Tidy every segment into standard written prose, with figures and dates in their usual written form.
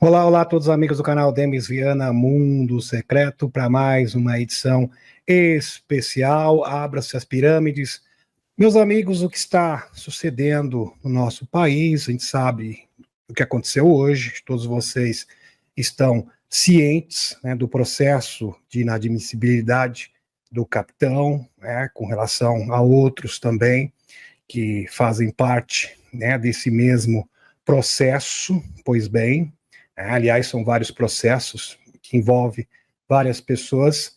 Olá, olá a todos os amigos do canal Demis Viana Mundo Secreto para mais uma edição especial. Abra-se as pirâmides. Meus amigos, o que está sucedendo no nosso país, a gente sabe o que aconteceu hoje, todos vocês estão cientes, né, do processo de inadmissibilidade do capitão, né, com relação a outros também que fazem parte, né, desse mesmo processo. Pois bem, aliás, são vários processos que envolvem várias pessoas.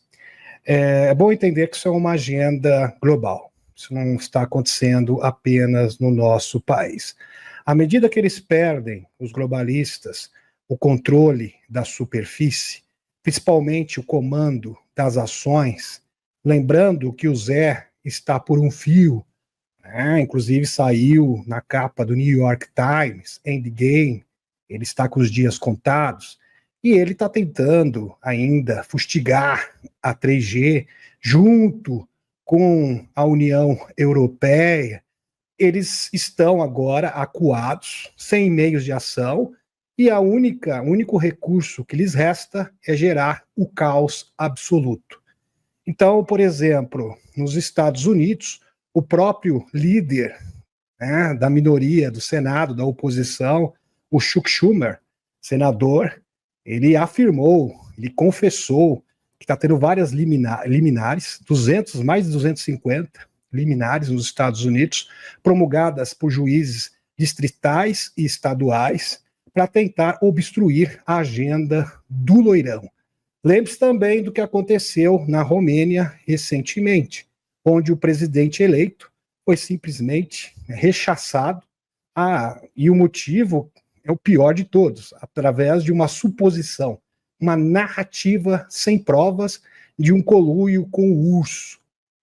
É bom entender que isso é uma agenda global. Isso não está acontecendo apenas no nosso país. À medida que eles perdem, os globalistas, o controle da superfície, principalmente o comando das ações, lembrando que o Zé está por um fio, né? Inclusive saiu na capa do New York Times, Endgame, ele está com os dias contados, e ele está tentando ainda fustigar a 3G junto com a União Europeia. Eles estão agora acuados, sem meios de ação, e o único recurso que lhes resta é gerar o caos absoluto. Então, por exemplo, nos Estados Unidos, o próprio líder, né, da minoria do Senado, da oposição, o Chuck Schumer, senador, ele afirmou, ele confessou que está tendo várias liminares, mais de 250 liminares nos Estados Unidos, promulgadas por juízes distritais e estaduais, para tentar obstruir a agenda do loirão. Lembre-se também do que aconteceu na Romênia recentemente, onde o presidente eleito foi simplesmente rechaçado, e o motivo é o pior de todos, através de uma suposição, uma narrativa sem provas de um conluio com o urso.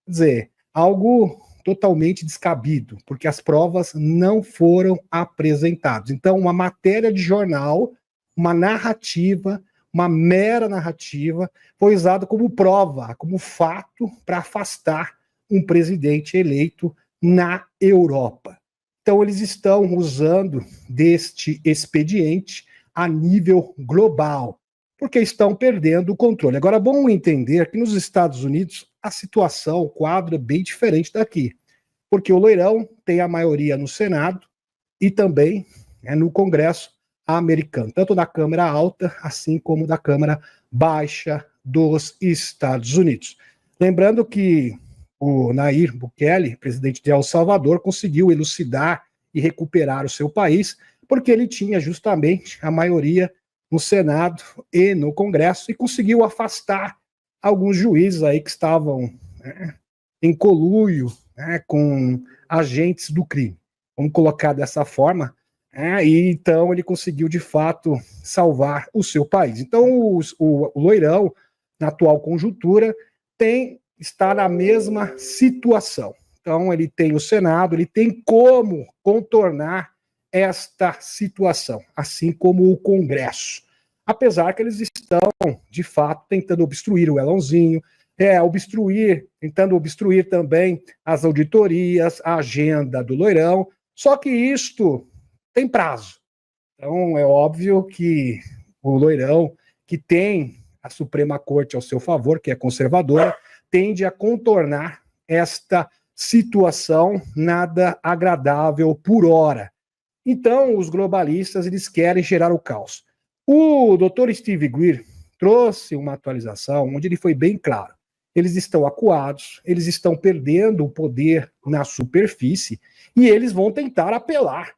Quer dizer, algo totalmente descabido, porque as provas não foram apresentadas. Então, uma matéria de jornal, uma narrativa, uma mera narrativa, foi usada como prova, como fato para afastar um presidente eleito na Europa. Então, eles estão usando deste expediente a nível global, porque estão perdendo o controle. Agora, é bom entender que nos Estados Unidos a situação, o quadro é bem diferente daqui, porque o loirão tem a maioria no Senado e também no Congresso americano, tanto da Câmara Alta, assim como da Câmara Baixa dos Estados Unidos. Lembrando que o Nayib Bukele, presidente de El Salvador, conseguiu elucidar e recuperar o seu país, porque ele tinha justamente a maioria no Senado e no Congresso, e conseguiu afastar alguns juízes aí que estavam, né, em conluio, né, com agentes do crime. Vamos colocar dessa forma, e então ele conseguiu, de fato, salvar o seu país. Então, o loirão, na atual conjuntura, está na mesma situação. Então, ele tem o Senado, ele tem como contornar esta situação, assim como o Congresso. Apesar que eles estão, de fato, tentando obstruir o Elãozinho, tentando obstruir também as auditorias, a agenda do loirão, só que isto tem prazo. Então, é óbvio que o loirão, que tem a Suprema Corte ao seu favor, que é conservadora, tende a contornar esta situação nada agradável por hora. Então, os globalistas, eles querem gerar o caos. O Dr. Steve Greer trouxe uma atualização onde ele foi bem claro. Eles estão acuados, eles estão perdendo o poder na superfície e eles vão tentar apelar.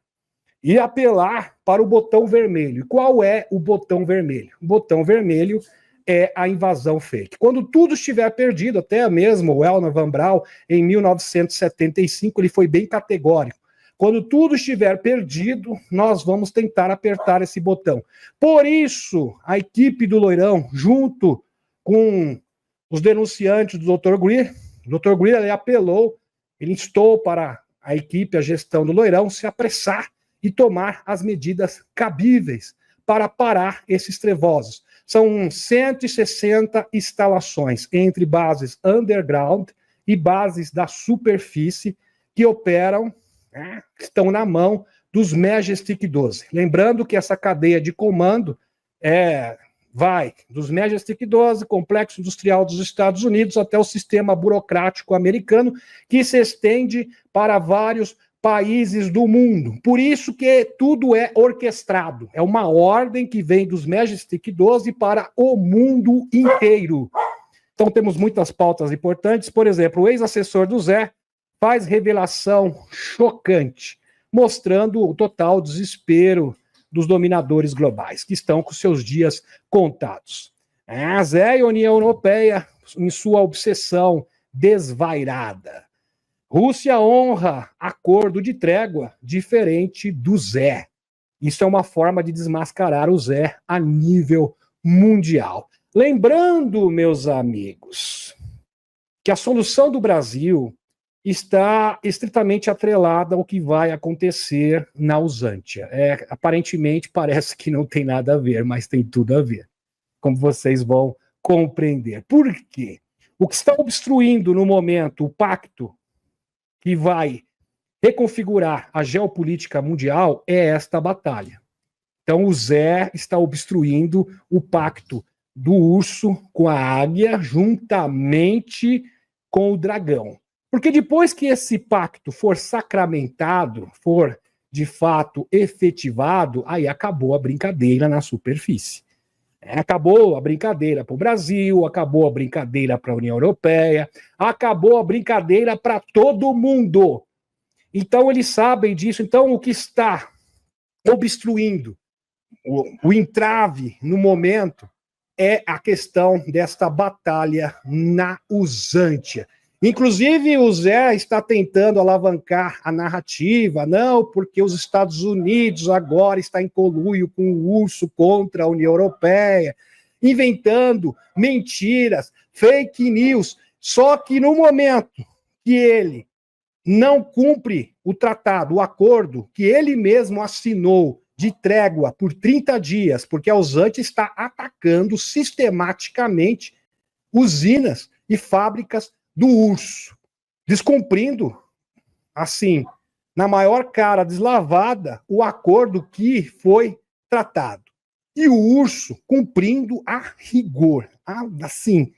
E apelar para o botão vermelho. E qual é o botão vermelho? O botão vermelho é a invasão fake. Quando tudo estiver perdido, até mesmo o Elner Van Braun, em 1975, ele foi bem categórico. Quando tudo estiver perdido, nós vamos tentar apertar esse botão. Por isso, a equipe do Loirão, junto com os denunciantes do Dr. Greer, o Dr. Greer ele apelou, ele instou para a equipe, a gestão do Loirão, se apressar e tomar as medidas cabíveis para parar esses trevosos. São 160 instalações entre bases underground e bases da superfície que operam, estão na mão dos Majestic 12. Lembrando que essa cadeia de comando vai dos Majestic 12, complexo industrial dos Estados Unidos, até o sistema burocrático americano, que se estende para vários países do mundo. Por isso que tudo é orquestrado. É uma ordem que vem dos Majestic 12 para o mundo inteiro. Então temos muitas pautas importantes. Por exemplo, o ex-assessor do Zé faz revelação chocante, mostrando o total desespero dos dominadores globais, que estão com seus dias contados. A Zé e a União Europeia, em sua obsessão desvairada. Rússia honra acordo de trégua diferente do Zé. Isso é uma forma de desmascarar o Zé a nível mundial. Lembrando, meus amigos, que a solução do Brasil está estritamente atrelada ao que vai acontecer na Usântia. Aparentemente parece que não tem nada a ver, mas tem tudo a ver, como vocês vão compreender. Por quê? O que está obstruindo no momento o pacto que vai reconfigurar a geopolítica mundial é esta batalha. Então o Zé está obstruindo o pacto do urso com a águia juntamente com o dragão. Porque depois que esse pacto for sacramentado, for de fato efetivado, aí acabou a brincadeira na superfície. Acabou a brincadeira para o Brasil, acabou a brincadeira para a União Europeia, acabou a brincadeira para todo mundo. Então eles sabem disso. Então o que está obstruindo o entrave no momento é a questão desta batalha na Usântia. Inclusive, o Zé está tentando alavancar a narrativa, não, porque os Estados Unidos agora está em conluio com o urso contra a União Europeia, inventando mentiras, fake news. Só que no momento que ele não cumpre o tratado, o acordo que ele mesmo assinou de trégua por 30 dias, porque a Usântia está atacando sistematicamente usinas e fábricas do urso, descumprindo, assim, na maior cara deslavada, o acordo que foi tratado. E o urso cumprindo a rigor, assim,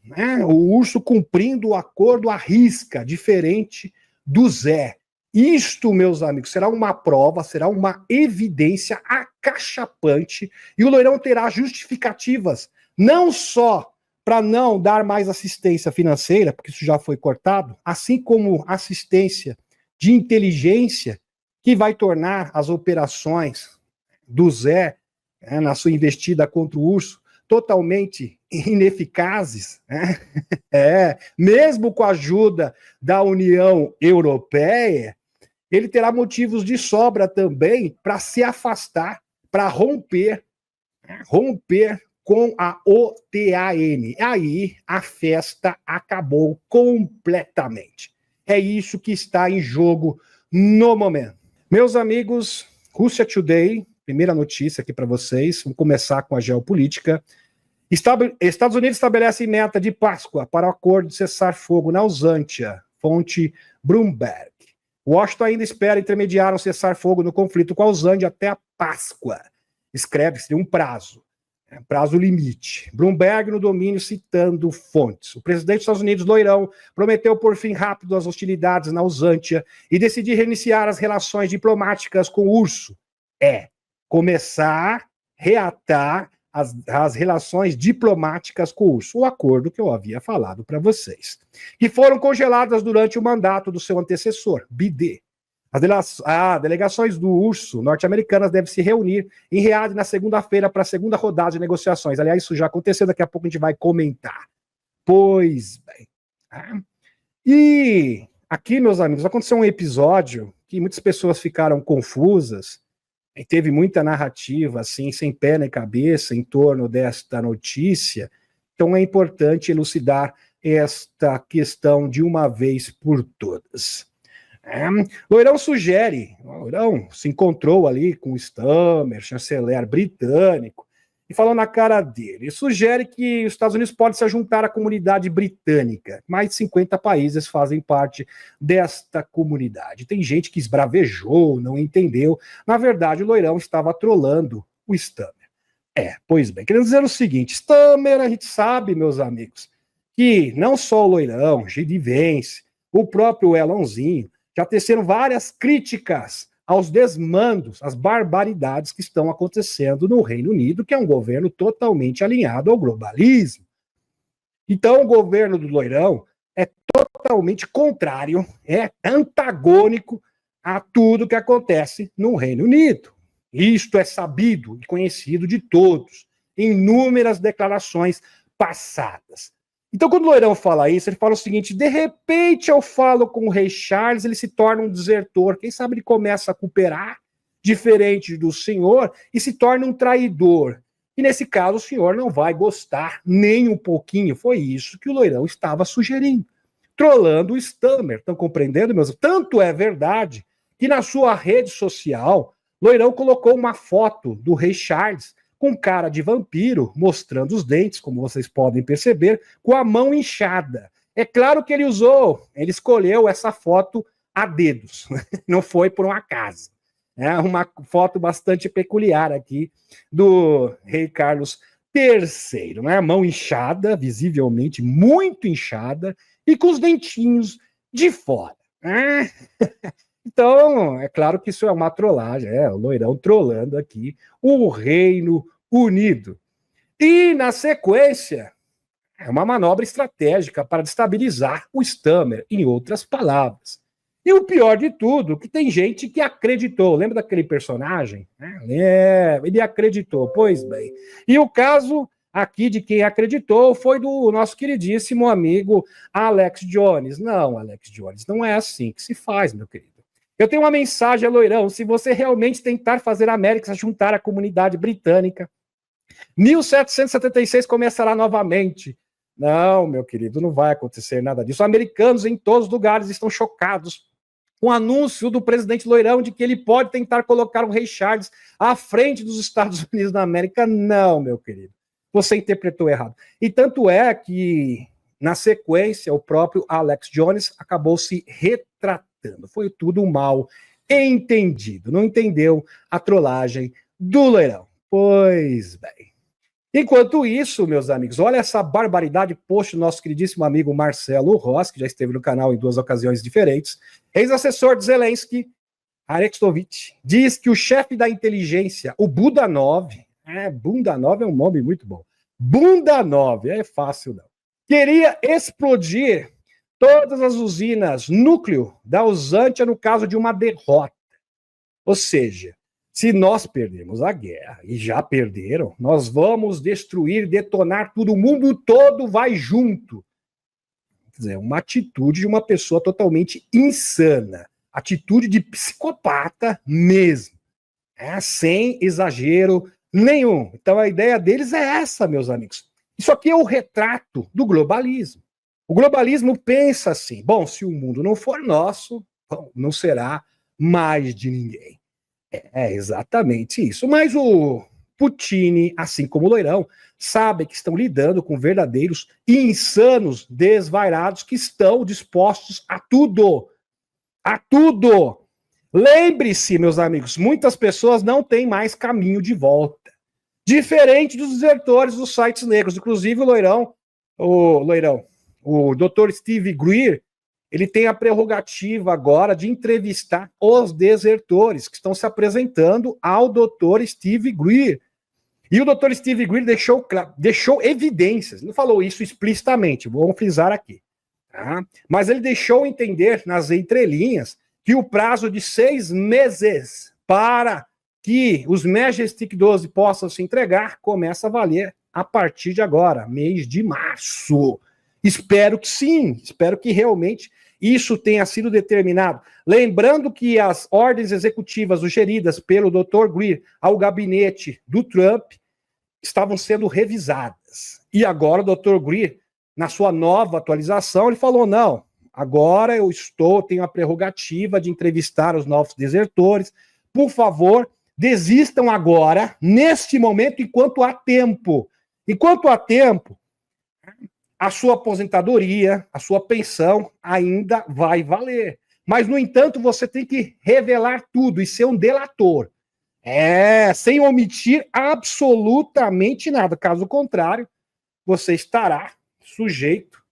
né? O urso cumprindo o acordo à risca, diferente do Zé. Isto, meus amigos, será uma prova, será uma evidência acachapante, e o Loirão terá justificativas, não só para não dar mais assistência financeira, porque isso já foi cortado, assim como assistência de inteligência, que vai tornar as operações do Zé, na sua investida contra o urso, totalmente ineficazes, né? Mesmo com a ajuda da União Europeia, ele terá motivos de sobra também para se afastar, para romper com a OTAN. Aí a festa acabou completamente. É isso que está em jogo no momento. Meus amigos, Russia Today, primeira notícia aqui para vocês, vamos começar com a geopolítica. Estados Unidos estabelece meta de Páscoa para o acordo de cessar-fogo na Usântia, fonte Bloomberg. Washington ainda espera intermediar um cessar-fogo no conflito com a Usântia até a Páscoa. Escreve-se um prazo limite. Bloomberg no domínio citando fontes. O presidente dos Estados Unidos, Loirão, prometeu por fim rápido às hostilidades na Usântia e decidir reiniciar as relações diplomáticas com o urso. Começar, reatar as relações diplomáticas com o urso, o acordo que eu havia falado para vocês, que foram congeladas durante o mandato do seu antecessor, Biden. As delegações do urso norte-americanas devem se reunir em Riad na segunda-feira para a segunda rodada de negociações. Aliás, isso já aconteceu, daqui a pouco a gente vai comentar. Pois bem. E aqui, meus amigos, aconteceu um episódio que muitas pessoas ficaram confusas, e teve muita narrativa, assim, sem pé nem cabeça, em torno desta notícia. Então é importante elucidar esta questão de uma vez por todas. Loirão sugere, Loirão se encontrou ali com o Stammer, chanceler britânico, e falou na cara dele. Sugere que os Estados Unidos podem se juntar à comunidade britânica. Mais de 50 países fazem parte desta comunidade. Tem gente que esbravejou, não entendeu. Na verdade, o Loirão estava trolando o Stammer. Pois bem, querendo dizer o seguinte, Stammer, a gente sabe, meus amigos, que não só o Loirão, Gide Vence, o próprio Elonzinho, já teceram várias críticas aos desmandos, às barbaridades que estão acontecendo no Reino Unido, que é um governo totalmente alinhado ao globalismo. Então, o governo do Loirão é totalmente contrário, é antagônico a tudo que acontece no Reino Unido. Isto é sabido e conhecido de todos, em inúmeras declarações passadas. Então, quando o Loirão fala isso, ele fala o seguinte: de repente eu falo com o rei Charles, ele se torna um desertor. Quem sabe ele começa a cooperar, diferente do senhor, e se torna um traidor. E nesse caso, o senhor não vai gostar nem um pouquinho. Foi isso que o Loirão estava sugerindo, trolando o Stammer. Estão compreendendo, meus? Tanto é verdade que na sua rede social, Loirão colocou uma foto do rei Charles com cara de vampiro, mostrando os dentes, como vocês podem perceber, com a mão inchada. É claro que ele escolheu essa foto a dedos, não foi por um acaso. É uma foto bastante peculiar aqui do rei Carlos III, né? Mão inchada, visivelmente muito inchada, e com os dentinhos de fora. Né? Então, é claro que isso é uma trollagem, o Loirão trollando aqui o Reino Unido. E, na sequência, é uma manobra estratégica para destabilizar o Stammer, em outras palavras. E o pior de tudo, que tem gente que acreditou. Lembra daquele personagem? Ele acreditou, pois bem. E o caso aqui de quem acreditou foi do nosso queridíssimo amigo Alex Jones. Não, Alex Jones, não é assim que se faz, meu querido. Eu tenho uma mensagem a Loirão: se você realmente tentar fazer a América se juntar à comunidade britânica, 1776 começará novamente. Não, meu querido, não vai acontecer nada disso. Os americanos em todos os lugares estão chocados com o anúncio do presidente Loirão de que ele pode tentar colocar o rei Charles à frente dos Estados Unidos da América. Não, meu querido, você interpretou errado. E tanto é que, na sequência, o próprio Alex Jones acabou se retratando. Foi tudo mal entendido. Não entendeu a trollagem do Loirão. Pois bem. Enquanto isso, meus amigos, olha essa barbaridade post do nosso queridíssimo amigo Marcelo Ross, que já esteve no canal em 2 ocasiões diferentes. Ex-assessor de Zelensky, Arestovich, diz que o chefe da inteligência, o Budanov, Budanov é um nome muito bom. Budanov, é fácil não. Queria explodir todas as usinas núcleo da Usantia no caso de uma derrota. Ou seja, se nós perdemos a guerra, e já perderam, nós vamos destruir, detonar tudo, o mundo todo vai junto. Quer dizer, uma atitude de uma pessoa totalmente insana, atitude de psicopata mesmo, sem exagero nenhum. Então a ideia deles é essa, meus amigos. Isso aqui é o retrato do globalismo. O globalismo pensa assim: bom, se o mundo não for nosso, bom, não será mais de ninguém. É exatamente isso. Mas o Putin, assim como o Loirão, sabe que estão lidando com verdadeiros e insanos desvairados que estão dispostos a tudo. A tudo. Lembre-se, meus amigos, muitas pessoas não têm mais caminho de volta. Diferente dos desertores dos sites negros. Inclusive o Loirão, o Dr. Steve Greer, ele tem a prerrogativa agora de entrevistar os desertores que estão se apresentando ao Dr. Steve Greer. E o Dr. Steve Greer deixou evidências, não falou isso explicitamente, vamos frisar aqui. Tá? Mas ele deixou entender nas entrelinhas que o prazo de 6 meses para que os Majestic 12 possam se entregar começa a valer a partir de agora, mês de março. Espero que sim, espero que realmente isso tenha sido determinado. Lembrando que as ordens executivas sugeridas pelo Dr. Greer ao gabinete do Trump estavam sendo revisadas. E agora o Dr. Greer, na sua nova atualização, ele falou: não, agora tenho a prerrogativa de entrevistar os novos desertores. Por favor, Desistam agora, neste momento, enquanto há tempo. Enquanto há tempo, a sua aposentadoria, a sua pensão ainda vai valer. Mas, no entanto, você tem que revelar tudo e ser um delator. Sem omitir absolutamente nada. Caso contrário, você estará sujeito,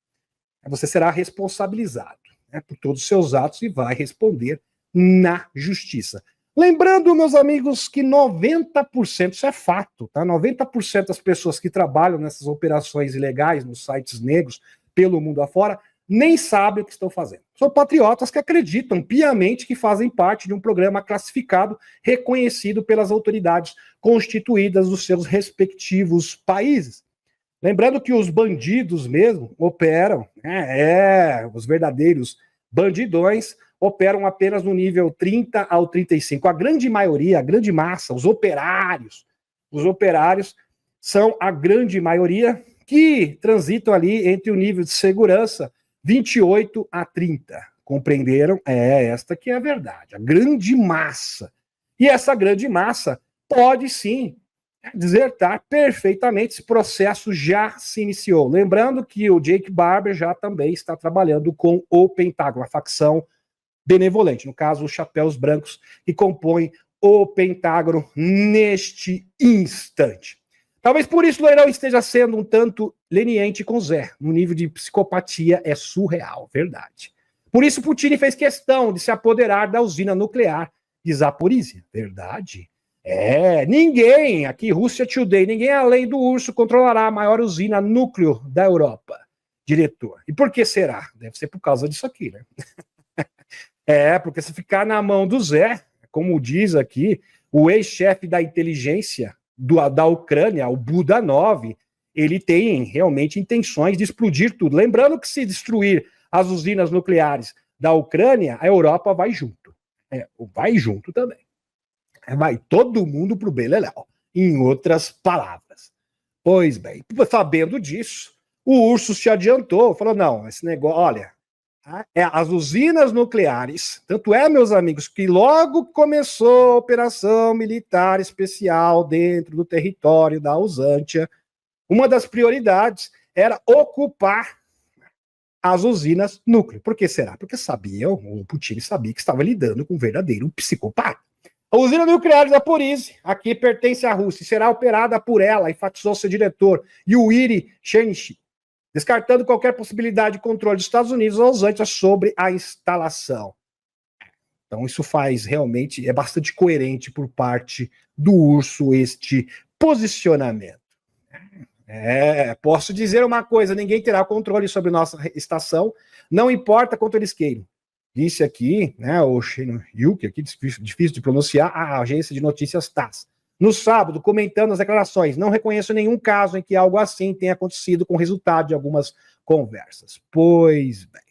você será responsabilizado, né, por todos os seus atos e vai responder na justiça. Lembrando, meus amigos, que 90%, isso é fato, tá? 90% das pessoas que trabalham nessas operações ilegais, nos sites negros, pelo mundo afora, nem sabem o que estão fazendo. São patriotas que acreditam piamente que fazem parte de um programa classificado, reconhecido pelas autoridades constituídas dos seus respectivos países. Lembrando que os bandidos mesmo operam, os verdadeiros bandidões operam apenas no nível 30 ao 35. A grande maioria, a grande massa, os operários são a grande maioria que transitam ali entre o nível de segurança 28 a 30. Compreenderam? Esta que é a verdade, a grande massa. E essa grande massa pode sim desertar perfeitamente. Esse processo já se iniciou. Lembrando que o Jake Barber já também está trabalhando com o Pentágono, a facção benevolente, no caso, os chapéus brancos que compõem o Pentágono neste instante. Talvez por isso o Loirão esteja sendo um tanto leniente com Zé. No nível de psicopatia é surreal, verdade. Por isso Putin fez questão de se apoderar da usina nuclear de Zaporizhia, verdade. Ninguém, aqui Russia Today, ninguém além do urso controlará a maior usina núcleo da Europa, diretor. E por que será? Deve ser por causa disso aqui, né? Porque se ficar na mão do Zé, como diz aqui, o ex-chefe da inteligência da Ucrânia, o Budanov, ele tem realmente intenções de explodir tudo. Lembrando que se destruir as usinas nucleares da Ucrânia, a Europa vai junto. Vai junto também. Vai todo mundo pro beleléu, em outras palavras. Pois bem, sabendo disso, o urso se adiantou, falou, não, esse negócio, olha, as usinas nucleares, tanto meus amigos, que logo começou a operação militar especial dentro do território da Usântia, uma das prioridades era ocupar as usinas núcleo. Por que será? Porque o Putin sabia que estava lidando com um verdadeiro psicopata. A usina nuclear de Zaporizhia, aqui pertence à Rússia, e será operada por ela, enfatizou seu diretor, Yuri Shenshin, descartando qualquer possibilidade de controle dos Estados Unidos ou Usântia sobre a instalação. Então isso realmente, é bastante coerente por parte do urso este posicionamento. Posso dizer uma coisa, ninguém terá controle sobre nossa estação, não importa quanto eles queiram. Disse aqui, né, o Shin-Yuki, aqui difícil de pronunciar, a agência de notícias TASS. No sábado, comentando as declarações, não reconheço nenhum caso em que algo assim tenha acontecido com o resultado de algumas conversas. Pois bem.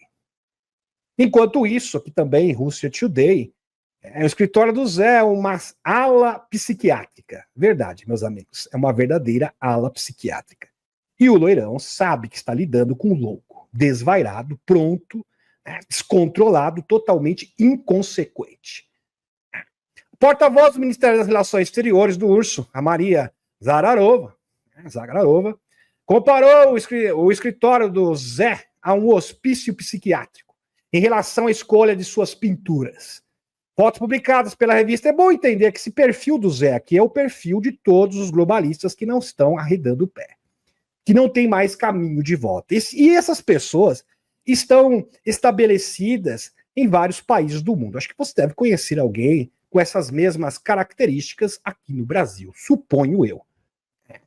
Enquanto isso, aqui também, Russia Today, o escritório do Zé é uma ala psiquiátrica. Verdade, meus amigos, é uma verdadeira ala psiquiátrica. E o Loirão sabe que está lidando com um louco, desvairado, pronto, descontrolado, totalmente inconsequente. Porta-voz do Ministério das Relações Exteriores do Urso, a Maria Zagarova, comparou o escritório do Zé a um hospício psiquiátrico em relação à escolha de suas pinturas. Fotos publicadas pela revista. É bom entender que esse perfil do Zé aqui é o perfil de todos os globalistas que não estão arredando o pé, que não tem mais caminho de volta. E essas pessoas estão estabelecidas em vários países do mundo. Acho que você deve conhecer alguém com essas mesmas características aqui no Brasil, suponho eu.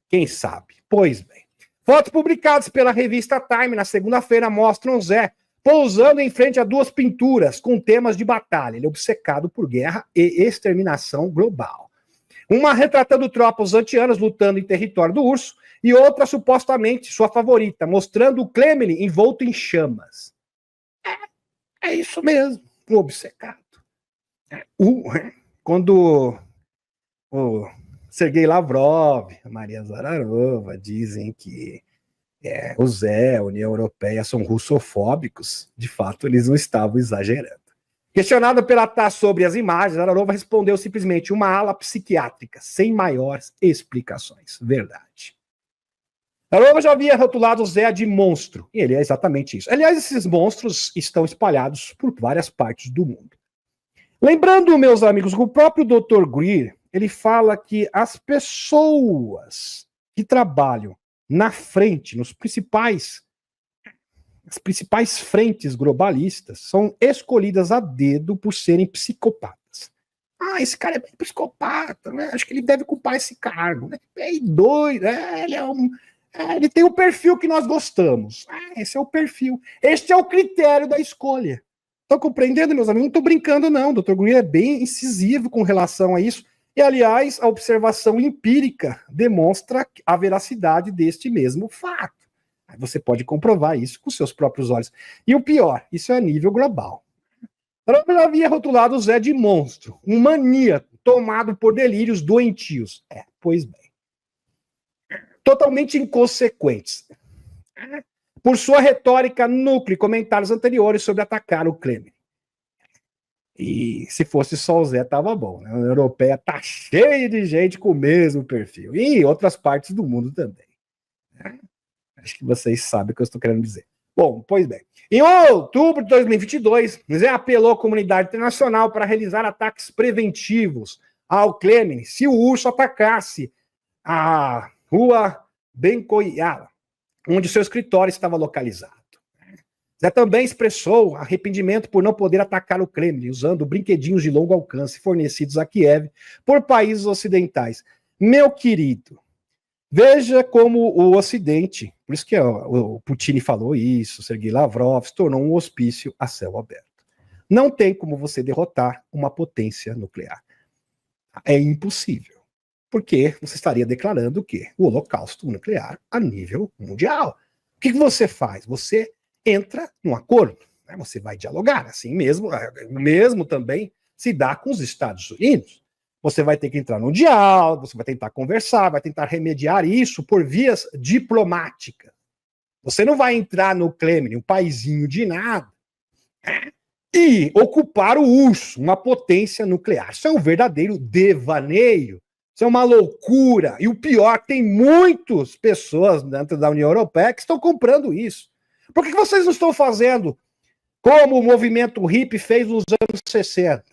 Quem sabe? Pois bem. Fotos publicadas pela revista Time na segunda-feira mostram Zé pousando em frente a duas pinturas com temas de batalha. Ele é obcecado por guerra e exterminação global. Uma retratando tropas antianas lutando em território do urso e outra supostamente sua favorita, mostrando o Kremlin envolto em chamas. É isso mesmo, um obcecado. Quando o Sergei Lavrov, a Maria Zagarova dizem que o Zé, a União Europeia são russofóbicos, de fato eles não estavam exagerando. Questionada pela TAS sobre as imagens, Ararova respondeu simplesmente uma ala psiquiátrica, sem maiores explicações. Verdade. Ararova já havia rotulado o Zé de monstro, e ele é exatamente isso. Aliás, esses monstros estão espalhados por várias partes do mundo. Lembrando, meus amigos, que o próprio Dr. Greer, ele fala que as pessoas que trabalham na frente, as principais frentes globalistas são escolhidas a dedo por serem psicopatas. Ah, esse cara é bem psicopata, né? Acho que ele deve ocupar esse cargo. Né? É doido, ele tem o perfil que nós gostamos. Esse é o perfil. Este é o critério da escolha. Estão compreendendo, meus amigos? Não estou brincando, não. O Dr. Greer é bem incisivo com relação a isso. E, aliás, a observação empírica demonstra a veracidade deste mesmo fato. Você pode comprovar isso com seus próprios olhos. E o pior, isso é a nível global. Eu havia rotulado o Zé de monstro, um maníaco tomado por delírios doentios. Pois bem. Totalmente inconsequentes. Por sua retórica núcleo e comentários anteriores sobre atacar o Kremlin. E se fosse só o Zé, tava bom. Né? A União Europeia tá cheia de gente com o mesmo perfil. E em outras partes do mundo também. Acho que vocês sabem o que eu estou querendo dizer. Bom, pois bem. Em outubro de 2022, Zé apelou à comunidade internacional para realizar ataques preventivos ao Kremlin se o urso atacasse a rua Benkoiala, onde seu escritório estava localizado. Zé também expressou arrependimento por não poder atacar o Kremlin usando brinquedinhos de longo alcance fornecidos a Kiev por países ocidentais. Meu querido, veja como o Ocidente, por isso que o Putin falou isso, Sergei Lavrov, se tornou um hospício a céu aberto. Não tem como você derrotar uma potência nuclear. É impossível. Porque você estaria declarando o quê? O holocausto nuclear a nível mundial. O que você faz? Você entra num acordo. Né? Você vai dialogar. Assim mesmo também se dá com os Estados Unidos. Você vai ter que entrar num diálogo, você vai tentar conversar, vai tentar remediar isso por vias diplomáticas. Você não vai entrar no Kremlin, um paizinho de nada, e ocupar o urso, uma potência nuclear. Isso é um verdadeiro devaneio. Isso é uma loucura. E o pior, tem muitas pessoas dentro da União Europeia que estão comprando isso. Por que vocês não estão fazendo como o movimento hippie fez nos anos 60?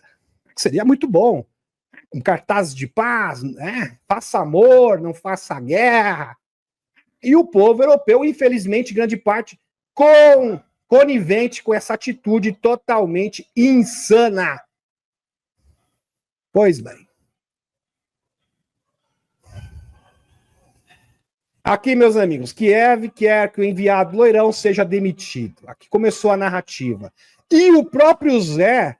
Seria muito bom. Com cartazes de paz, né? Faça amor, não faça guerra. E o povo europeu, infelizmente, grande parte, conivente com essa atitude totalmente insana. Pois bem. Aqui, meus amigos, Kiev quer que o enviado loirão seja demitido. Aqui começou a narrativa. E o próprio Zé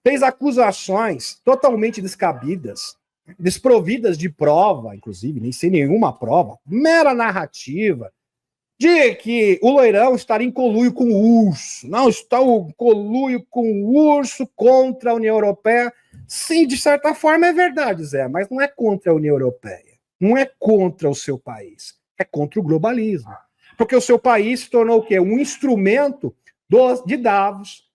fez acusações totalmente descabidas, desprovidas de prova, inclusive, nem sem nenhuma prova, mera narrativa, de que o loirão estaria em conluio com o urso. Não, está em conluio com o urso contra a União Europeia. Sim, de certa forma é verdade, Zé, mas não é contra a União Europeia. Não é contra o seu país. É contra o globalismo. Porque o seu país se tornou o quê? Um instrumento de Davos,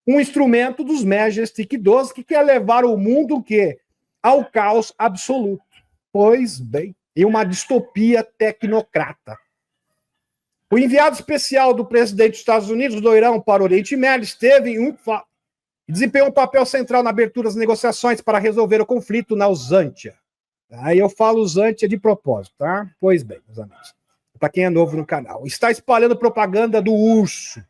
um instrumento dos Majestic 12 que quer levar o mundo o quê? Ao caos absoluto. Pois bem, e uma distopia tecnocrata. O enviado especial do presidente dos Estados Unidos, loirão, para o Oriente Médio, desempenhou um papel central na abertura das negociações para resolver o conflito na Uzântia. Aí eu falo Uzântia de propósito, tá? Pois bem, meus amigos. Para quem é novo no canal. Está espalhando propaganda do urso.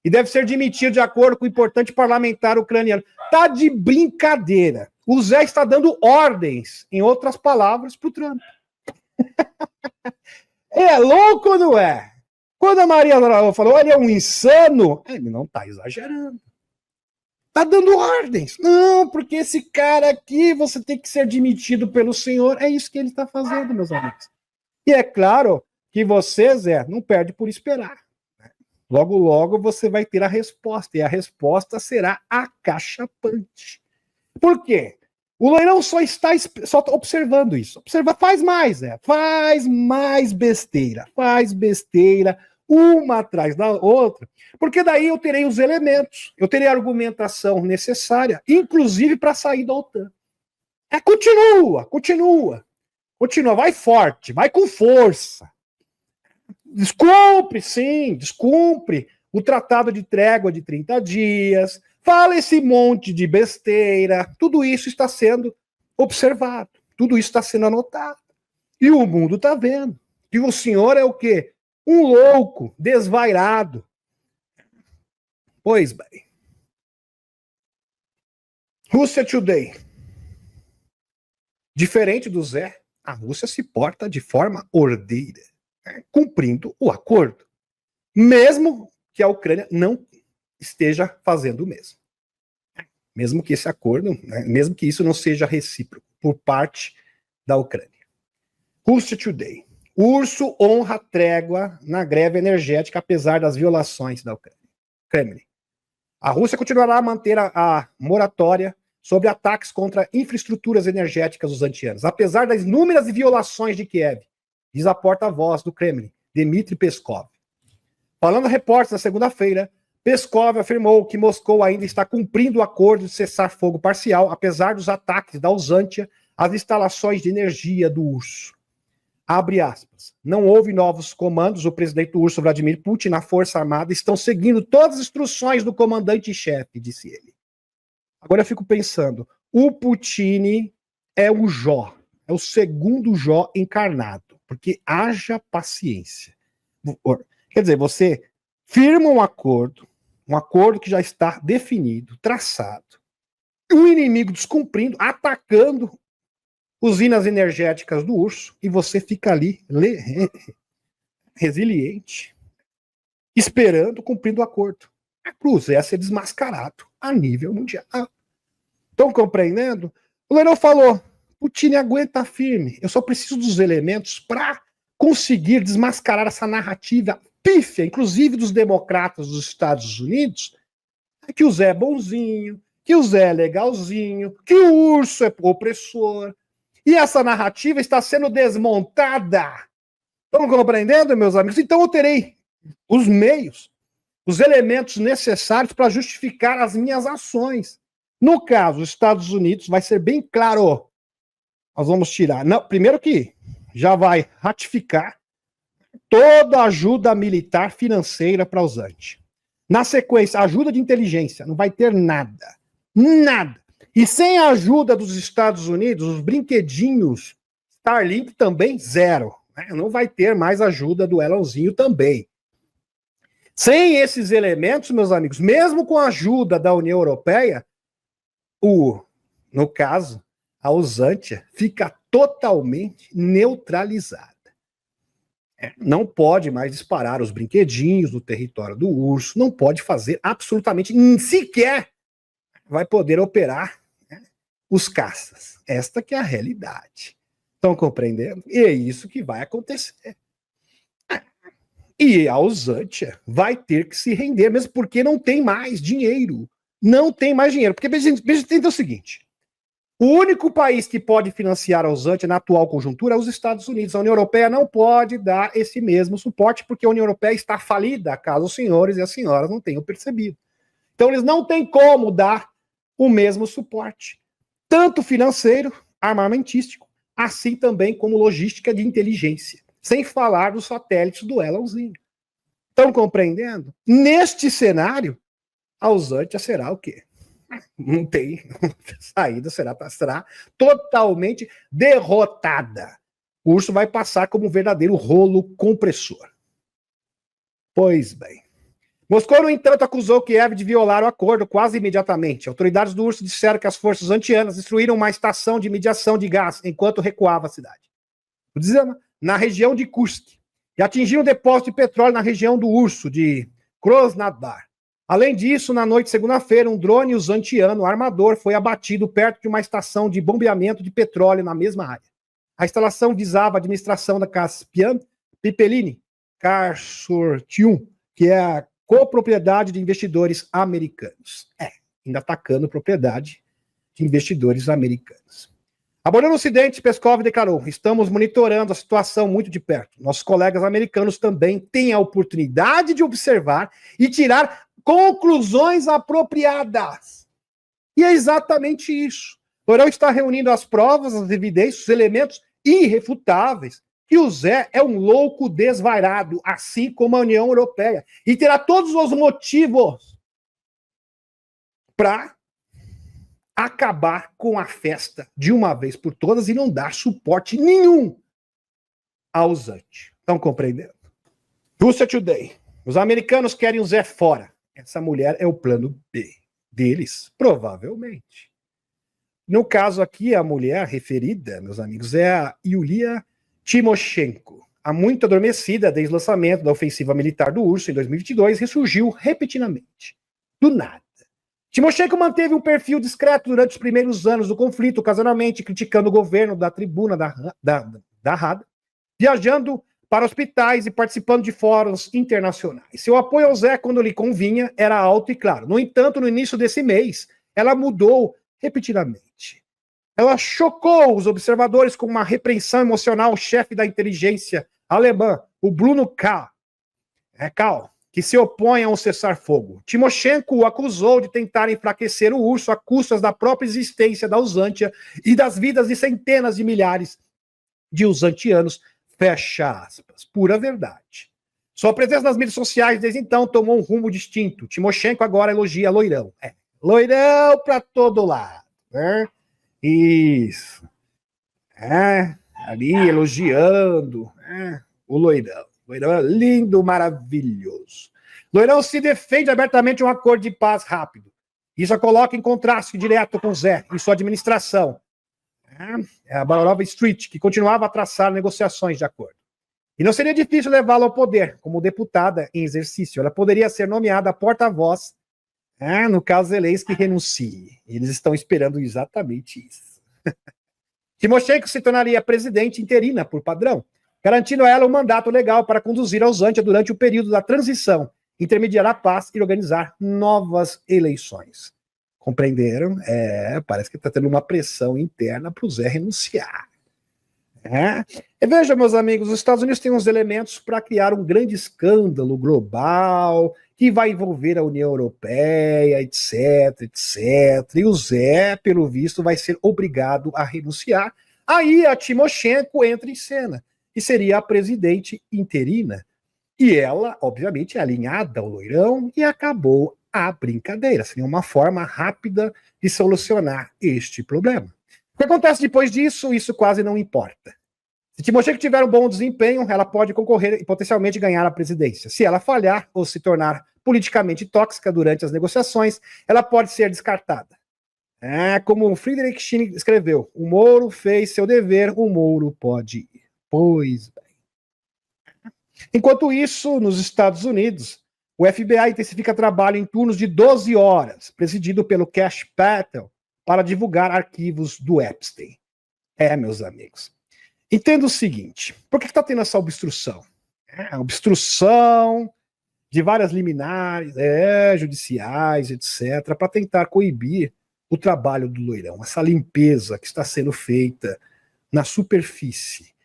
E deve ser demitido de acordo com o importante parlamentar ucraniano. Tá de brincadeira. O Zé está dando ordens, em outras palavras, para o Trump. É louco ou não é? Quando a Maria falou, ele é um insano, ele não está exagerando. Está dando ordens. Não, porque esse cara aqui, você tem que ser demitido pelo senhor. É isso que ele está fazendo, meus amigos. E é claro que você, Zé, não perde por esperar. Logo, logo você vai ter a resposta. E a resposta será acachapante. Por quê? O loirão só está observando isso. Faz mais, Zé. Faz mais besteira. Faz besteira. uma atrás da outra, porque daí eu terei os elementos, eu terei a argumentação necessária, inclusive para sair da OTAN. Continua, vai forte, vai com força. Descumpre o tratado de trégua de 30 dias, fala esse monte de besteira, tudo isso está sendo observado, tudo isso está sendo anotado. E o mundo está vendo que o senhor é o quê? Um louco, desvairado. Pois bem. Russia Today. Diferente do Zé, a Rússia se porta de forma ordeira, cumprindo o acordo, mesmo que a Ucrânia não esteja fazendo o mesmo. Mesmo que esse acordo, mesmo que isso não seja recíproco por parte da Ucrânia. Russia Today. Urso honra trégua na greve energética, apesar das violações da Ucrânia. Kremlin. A Rússia continuará a manter a moratória sobre ataques contra infraestruturas energéticas usantianas, apesar das inúmeras violações de Kiev, diz a porta-voz do Kremlin, Dmitry Peskov. Falando a repórter na segunda-feira, Peskov afirmou que Moscou ainda está cumprindo o acordo de cessar-fogo parcial, apesar dos ataques da Usantia às instalações de energia do urso. Abre aspas. Não houve novos comandos. O presidente do urso, Vladimir Putin, na Força Armada, estão seguindo todas as instruções do comandante-chefe, disse ele. Agora eu fico pensando, o Putin é o Jó, é o segundo Jó encarnado, porque haja paciência. Quer dizer, você firma um acordo que já está definido, traçado, o inimigo descumprindo, atacando usinas energéticas do urso, e você fica ali resiliente, esperando, cumprindo o acordo. A cruz é ser desmascarado a nível mundial. Estão compreendendo? O Leirão falou, Putin aguenta firme, eu só preciso dos elementos para conseguir desmascarar essa narrativa pífia, inclusive dos democratas dos Estados Unidos, que o Zé é bonzinho, que o Zé é legalzinho, que o urso é opressor. E essa narrativa está sendo desmontada. Estão compreendendo, meus amigos? Então eu terei os meios, os elementos necessários para justificar as minhas ações. No caso, os Estados Unidos, vai ser bem claro. Nós vamos tirar. Não, primeiro que já vai ratificar toda a ajuda militar financeira para os Usantia. Na sequência, ajuda de inteligência. Não vai ter nada. Nada. E sem a ajuda dos Estados Unidos, os brinquedinhos Starlink também zero. Né? Não vai ter mais ajuda do Elonzinho também. Sem esses elementos, meus amigos, mesmo com a ajuda da União Europeia, no caso, a Usantia fica totalmente neutralizada. Não pode mais disparar os brinquedinhos no território do urso, não pode fazer absolutamente, sequer vai poder operar os caças. Esta que é a realidade. Estão compreendendo? E é isso que vai acontecer. E a Usantia vai ter que se render, mesmo porque não tem mais dinheiro. Não tem mais dinheiro. Porque, veja o seguinte, o único país que pode financiar a Usantia na atual conjuntura é os Estados Unidos. A União Europeia não pode dar esse mesmo suporte, porque a União Europeia está falida, caso os senhores e as senhoras não tenham percebido. Então, eles não têm como dar o mesmo suporte, tanto financeiro, armamentístico, assim também como logística de inteligência, sem falar dos satélites do Elonzinho. Estão compreendendo? Neste cenário, a Usantia será o quê? Não tem saída, será totalmente derrotada. O urso vai passar como um verdadeiro rolo compressor. Pois bem. Moscou, no entanto, acusou Kiev de violar o acordo quase imediatamente. Autoridades do urso disseram que as forças antianas destruíram uma estação de mediação de gás enquanto recuava a cidade. Na região de Kursk. E atingiram um depósito de petróleo na região do urso, de Krasnodar. Além disso, na noite de segunda-feira, um drone usantiano armador foi abatido perto de uma estação de bombeamento de petróleo na mesma área. A instalação visava a administração da Caspian Pipelini Consortium, que é a copropriedade de investidores americanos. Ainda atacando propriedade de investidores americanos. Abordando o Ocidente, Peskov declarou: estamos monitorando a situação muito de perto. Nossos colegas americanos também têm a oportunidade de observar e tirar conclusões apropriadas. E é exatamente isso. Loirão está reunindo as provas, as evidências, os elementos irrefutáveis. Que o Zé é um louco desvairado, assim como a União Europeia. E terá todos os motivos para acabar com a festa de uma vez por todas e não dar suporte nenhum ao Zante. Estão compreendendo? Russia Today. Os americanos querem o Zé fora. Essa mulher é o plano B deles, provavelmente. No caso aqui, a mulher referida, meus amigos, é a Yulia Tymoshenko. Há muito adormecida desde o lançamento da ofensiva militar do urso em 2022, ressurgiu repetidamente. Do nada. Tymoshenko manteve um perfil discreto durante os primeiros anos do conflito, ocasionalmente criticando o governo da tribuna da Rada, viajando para hospitais e participando de fóruns internacionais. Seu apoio ao Zé, quando lhe convinha, era alto e claro. No entanto, no início desse mês, ela mudou repetidamente. Ela chocou os observadores com uma repreensão emocional ao chefe da inteligência alemã, o Bruno Kahl, que se opõe a um cessar-fogo. Tymoshenko o acusou de tentar enfraquecer o urso a custas da própria existência da Usantia e das vidas de centenas de milhares de usantianos. Fecha aspas. Pura verdade. Sua presença nas mídias sociais desde então tomou um rumo distinto. Tymoshenko agora elogia Loirão. Loirão pra todo lado. Né? Isso. Ali elogiando o Loirão. Loirão é lindo, maravilhoso. Loirão se defende abertamente um acordo de paz rápido. Isso a coloca em contraste direto com Zé e sua administração. É a Balorova Street, que continuava a traçar negociações de acordo. E não seria difícil levá-la ao poder, como deputada em exercício. Ela poderia ser nomeada porta-voz, no caso Zelensky renuncie. Eles estão esperando exatamente isso. Tymoshenko se tornaria presidente interina, por padrão, garantindo a ela um mandato legal para conduzir a Usantia durante o período da transição, intermediar a paz e organizar novas eleições. Compreenderam? Parece que está tendo uma pressão interna para o Zé renunciar. Veja, meus amigos, os Estados Unidos têm uns elementos para criar um grande escândalo global que vai envolver a União Europeia, etc, etc. E o Zé, pelo visto, vai ser obrigado a renunciar. Aí a Tymoshenko entra em cena, que seria a presidente interina. E ela, obviamente, é alinhada ao Loirão e acabou a brincadeira. Seria uma forma rápida de solucionar este problema. O que acontece depois disso, isso quase não importa. Se Tymoshenko tiver um bom desempenho, ela pode concorrer e potencialmente ganhar a presidência. Se ela falhar ou se tornar politicamente tóxica durante as negociações, ela pode ser descartada. Como o Friedrich Schilling escreveu, o Moro fez seu dever, o Moro pode ir. Pois bem. Enquanto isso, nos Estados Unidos, o FBI intensifica trabalho em turnos de 12 horas, presidido pelo Kash Patel, para divulgar arquivos do Epstein. Meus amigos. Entenda o seguinte, por que está tendo essa obstrução? Obstrução de várias liminares, judiciais, etc., para tentar coibir o trabalho do Loirão, essa limpeza que está sendo feita na superfície,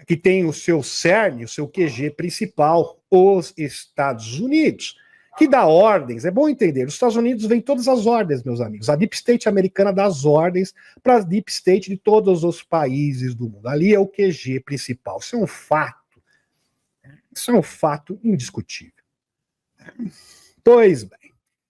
que tem o seu cerne, o seu QG principal, os Estados Unidos, que dá ordens. É bom entender, os Estados Unidos vêm todas as ordens, meus amigos. A Deep State americana dá as ordens para a Deep State de todos os países do mundo. Ali é o QG principal. Isso é um fato. Isso é um fato indiscutível. Pois bem.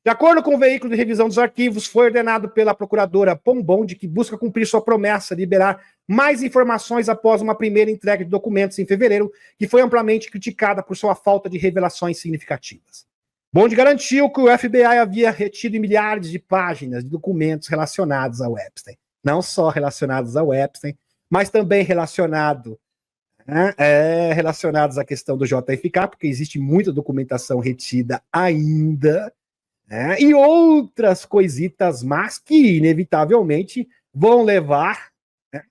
De acordo com o veículo de revisão dos arquivos, foi ordenado pela procuradora Pombondi, que busca cumprir sua promessa de liberar mais informações após uma primeira entrega de documentos em fevereiro, que foi amplamente criticada por sua falta de revelações significativas. Bond garantiu que o FBI havia retido milhares de páginas de documentos relacionados ao Epstein. Não só relacionados ao Epstein, mas também relacionados à questão do JFK, porque existe muita documentação retida ainda, e outras coisitas, mas que inevitavelmente vão levar,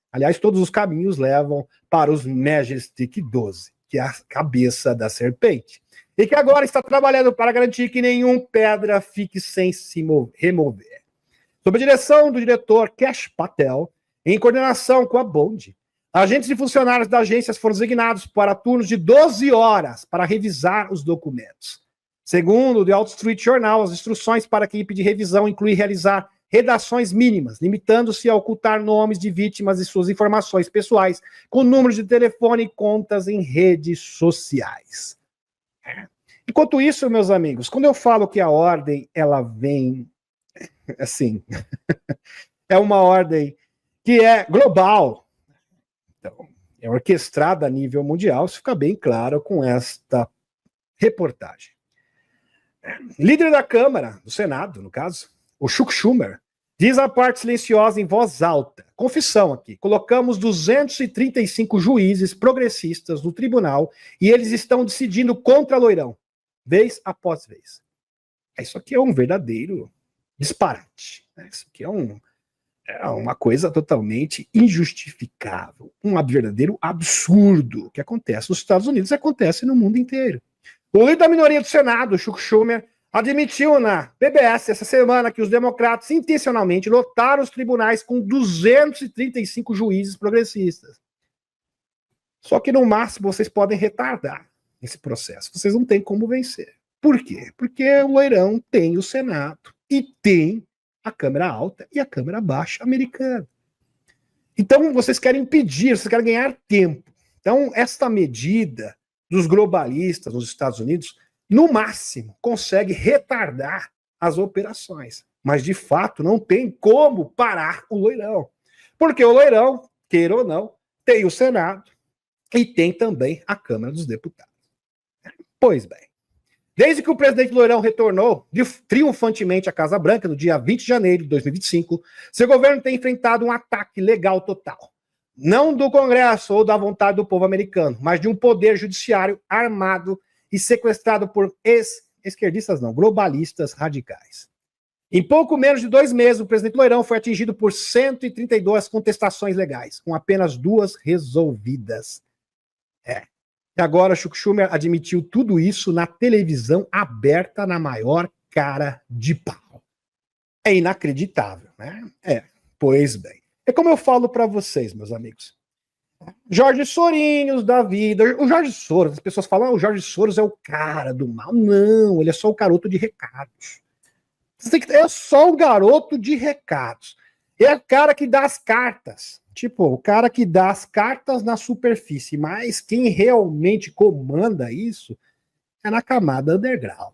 aliás, todos os caminhos levam para os Majestic 12, que é a cabeça da serpente. E que agora está trabalhando para garantir que nenhum pedra fique sem se remover. Sob a direção do diretor Kash Patel, em coordenação com a Bond. Agentes e funcionários das agências foram designados para turnos de 12 horas para revisar os documentos. Segundo o The Wall Street Journal, as instruções para a equipe de revisão incluem realizar redações mínimas, limitando-se a ocultar nomes de vítimas e suas informações pessoais, com números de telefone e contas em redes sociais. Enquanto isso, meus amigos, quando eu falo que a ordem, ela vem, assim, é uma ordem que é global, então, é orquestrada a nível mundial, isso fica bem claro com esta reportagem. Líder da Câmara, do Senado, no caso, o Chuck Schumer, diz a parte silenciosa em voz alta, confissão aqui, colocamos 235 juízes progressistas no tribunal e eles estão decidindo contra Loirão, vez após vez. Isso aqui é um verdadeiro disparate, né? Isso aqui é uma coisa totalmente injustificável, um verdadeiro absurdo que acontece nos Estados Unidos e acontece no mundo inteiro. O líder da minoria do Senado, Chuck Schumer, admitiu na PBS essa semana que os democratas intencionalmente lotaram os tribunais com 235 juízes progressistas. Só que no máximo vocês podem retardar esse processo. Vocês não têm como vencer. Por quê? Porque o Loirão tem o Senado e tem a Câmara Alta e a Câmara Baixa americana. Então vocês querem impedir, vocês querem ganhar tempo. Então esta medida dos globalistas nos Estados Unidos, no máximo, consegue retardar as operações. Mas, de fato, não tem como parar o Loirão. Porque o Loirão, queira ou não, tem o Senado e tem também a Câmara dos Deputados. Pois bem, desde que o presidente Loirão retornou triunfantemente à Casa Branca no dia 20 de janeiro de 2025, seu governo tem enfrentado um ataque legal total. Não do Congresso ou da vontade do povo americano, mas de um poder judiciário armado e sequestrado por esquerdistas não, globalistas radicais. Em pouco menos de 2 meses, o presidente Loirão foi atingido por 132 contestações legais, com apenas 2 resolvidas. E agora Chuck Schumer admitiu tudo isso na televisão aberta na maior cara de pau. É inacreditável, né? Pois bem. É como eu falo para vocês, meus amigos. Jorge Sorinhos da vida. O Jorge Soros, as pessoas falam, o Jorge Soros é o cara do mal. Não, ele é só o garoto de recados. É só o garoto de recados. É o cara que dá as cartas. Tipo, o cara que dá as cartas na superfície. Mas quem realmente comanda isso é na camada underground.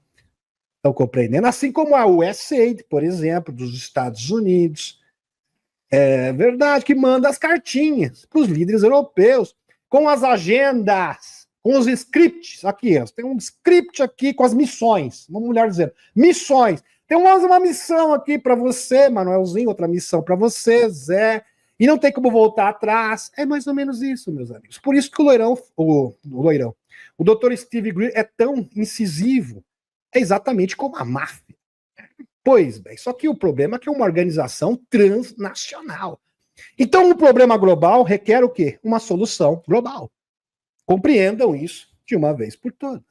Estão compreendendo? Assim como a USAID, por exemplo, dos Estados Unidos. É verdade que manda as cartinhas para os líderes europeus, com as agendas, com os scripts. Aqui, tem um script aqui com as missões. Uma mulher dizendo, missões. Tem uma missão aqui para você, Manuelzinho, outra missão para você, Zé. E não tem como voltar atrás. É mais ou menos isso, meus amigos. Por isso que o Dr. Steve Greer é tão incisivo. É exatamente como a máfia. Pois bem, só que o problema é que é uma organização transnacional. Então, o problema global requer o quê? Uma solução global. Compreendam isso de uma vez por todas.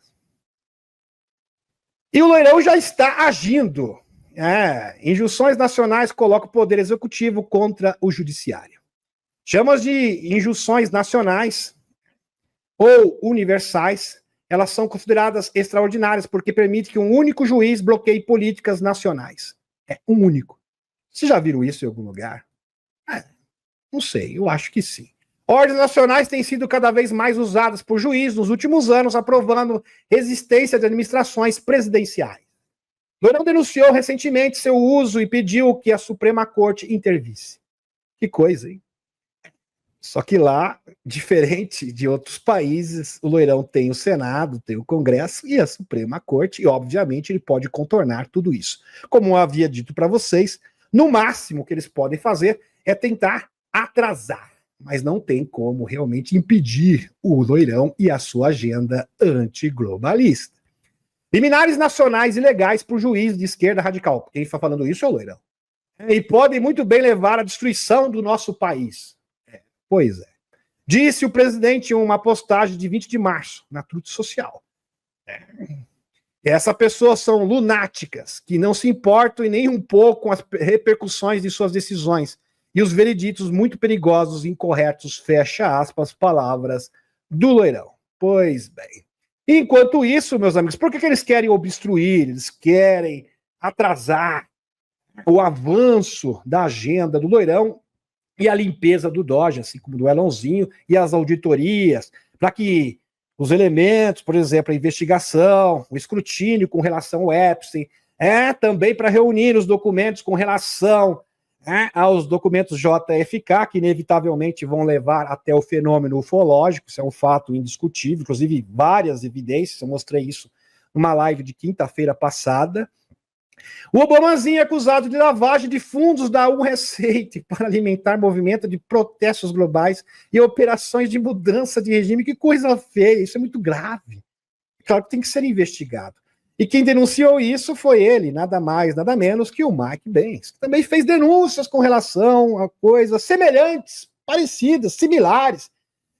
E o Loirão já está agindo. Injunções nacionais colocam o poder executivo contra o judiciário. Chama de injunções nacionais ou universais. Elas são consideradas extraordinárias porque permite que um único juiz bloqueie políticas nacionais. Um único. Vocês já viram isso em algum lugar? Não sei, eu acho que sim. Ordens nacionais têm sido cada vez mais usadas por juízes nos últimos anos, aprovando resistência de administrações presidenciais. Loirão denunciou recentemente seu uso e pediu que a Suprema Corte intervisse. Que coisa, hein? Só que lá, diferente de outros países, o Loirão tem o Senado, tem o Congresso e a Suprema Corte, e obviamente ele pode contornar tudo isso. Como eu havia dito para vocês, no máximo que eles podem fazer é tentar atrasar, mas não tem como realmente impedir o Loirão e a sua agenda antiglobalista. Liminares nacionais ilegais por juiz de esquerda radical. Quem está falando isso é o Loirão. E podem muito bem levar à destruição do nosso país. Pois é. Disse o presidente em uma postagem de 20 de março, na Truth Social. Essas pessoas são lunáticas, que não se importam nem um pouco com as repercussões de suas decisões. e os vereditos muito perigosos e incorretos, fecha aspas, palavras do Loirão. Pois bem. Enquanto isso, meus amigos, por que eles querem obstruir? Eles querem atrasar o avanço da agenda do Loirão e a limpeza do Doge, assim como do Elonzinho, e as auditorias, para que os elementos, por exemplo, a investigação, o escrutínio com relação ao Epstein, também para reunir os documentos com relação aos documentos JFK, que inevitavelmente vão levar até o fenômeno ufológico, isso é um fato indiscutível, inclusive várias evidências, eu mostrei isso numa live de quinta-feira passada. O Obamazinho é acusado de lavagem de fundos da USAID para alimentar movimento de protestos globais e operações de mudança de regime. Que coisa feia, isso é muito grave. Claro que tem que ser investigado. E quem denunciou isso foi ele, nada mais, nada menos que o Mike Pence, que também fez denúncias com relação a coisas semelhantes, parecidas, similares,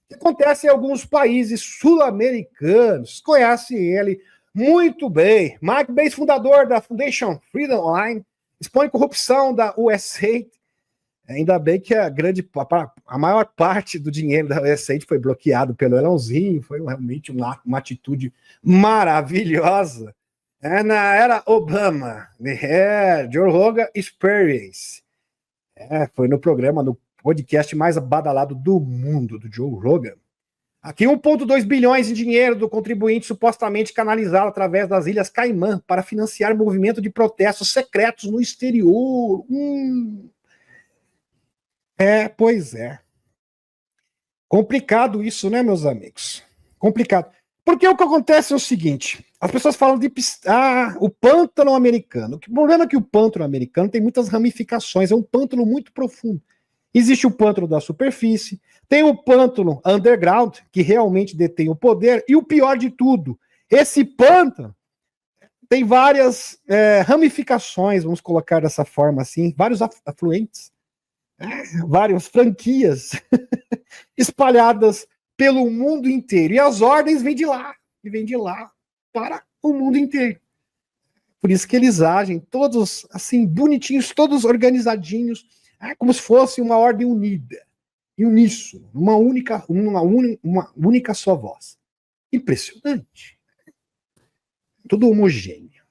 que acontecem em alguns países sul-americanos. Conhecem ele muito bem. Mike Pence, fundador da Foundation Freedom Online, expõe corrupção da USAID. Ainda bem que a maior parte do dinheiro da USAID foi bloqueado pelo Elonzinho, foi realmente uma atitude maravilhosa. Na era Obama, Joe Rogan Experience. Foi no programa, no podcast mais badalado do mundo, do Joe Rogan. Aqui 1,2 bilhões em dinheiro do contribuinte supostamente canalizado através das Ilhas Caimã para financiar movimento de protestos secretos no exterior. Pois é. Complicado isso, né, meus amigos? Complicado. Porque o que acontece é o seguinte, as pessoas falam de o pântano americano. O problema é que o pântano americano tem muitas ramificações, é um pântano muito profundo. Existe o pântano da superfície, tem o pântano underground, que realmente detém o poder, e o pior de tudo, esse pântano tem várias ramificações, vamos colocar dessa forma assim, vários afluentes, várias franquias espalhadas pelo mundo inteiro. E as ordens vêm de lá, e vêm de lá para o mundo inteiro. Por isso que eles agem todos assim, bonitinhos, todos organizadinhos, como se fosse uma ordem unida, e uníssono, uma única só voz. Impressionante. Tudo homogêneo.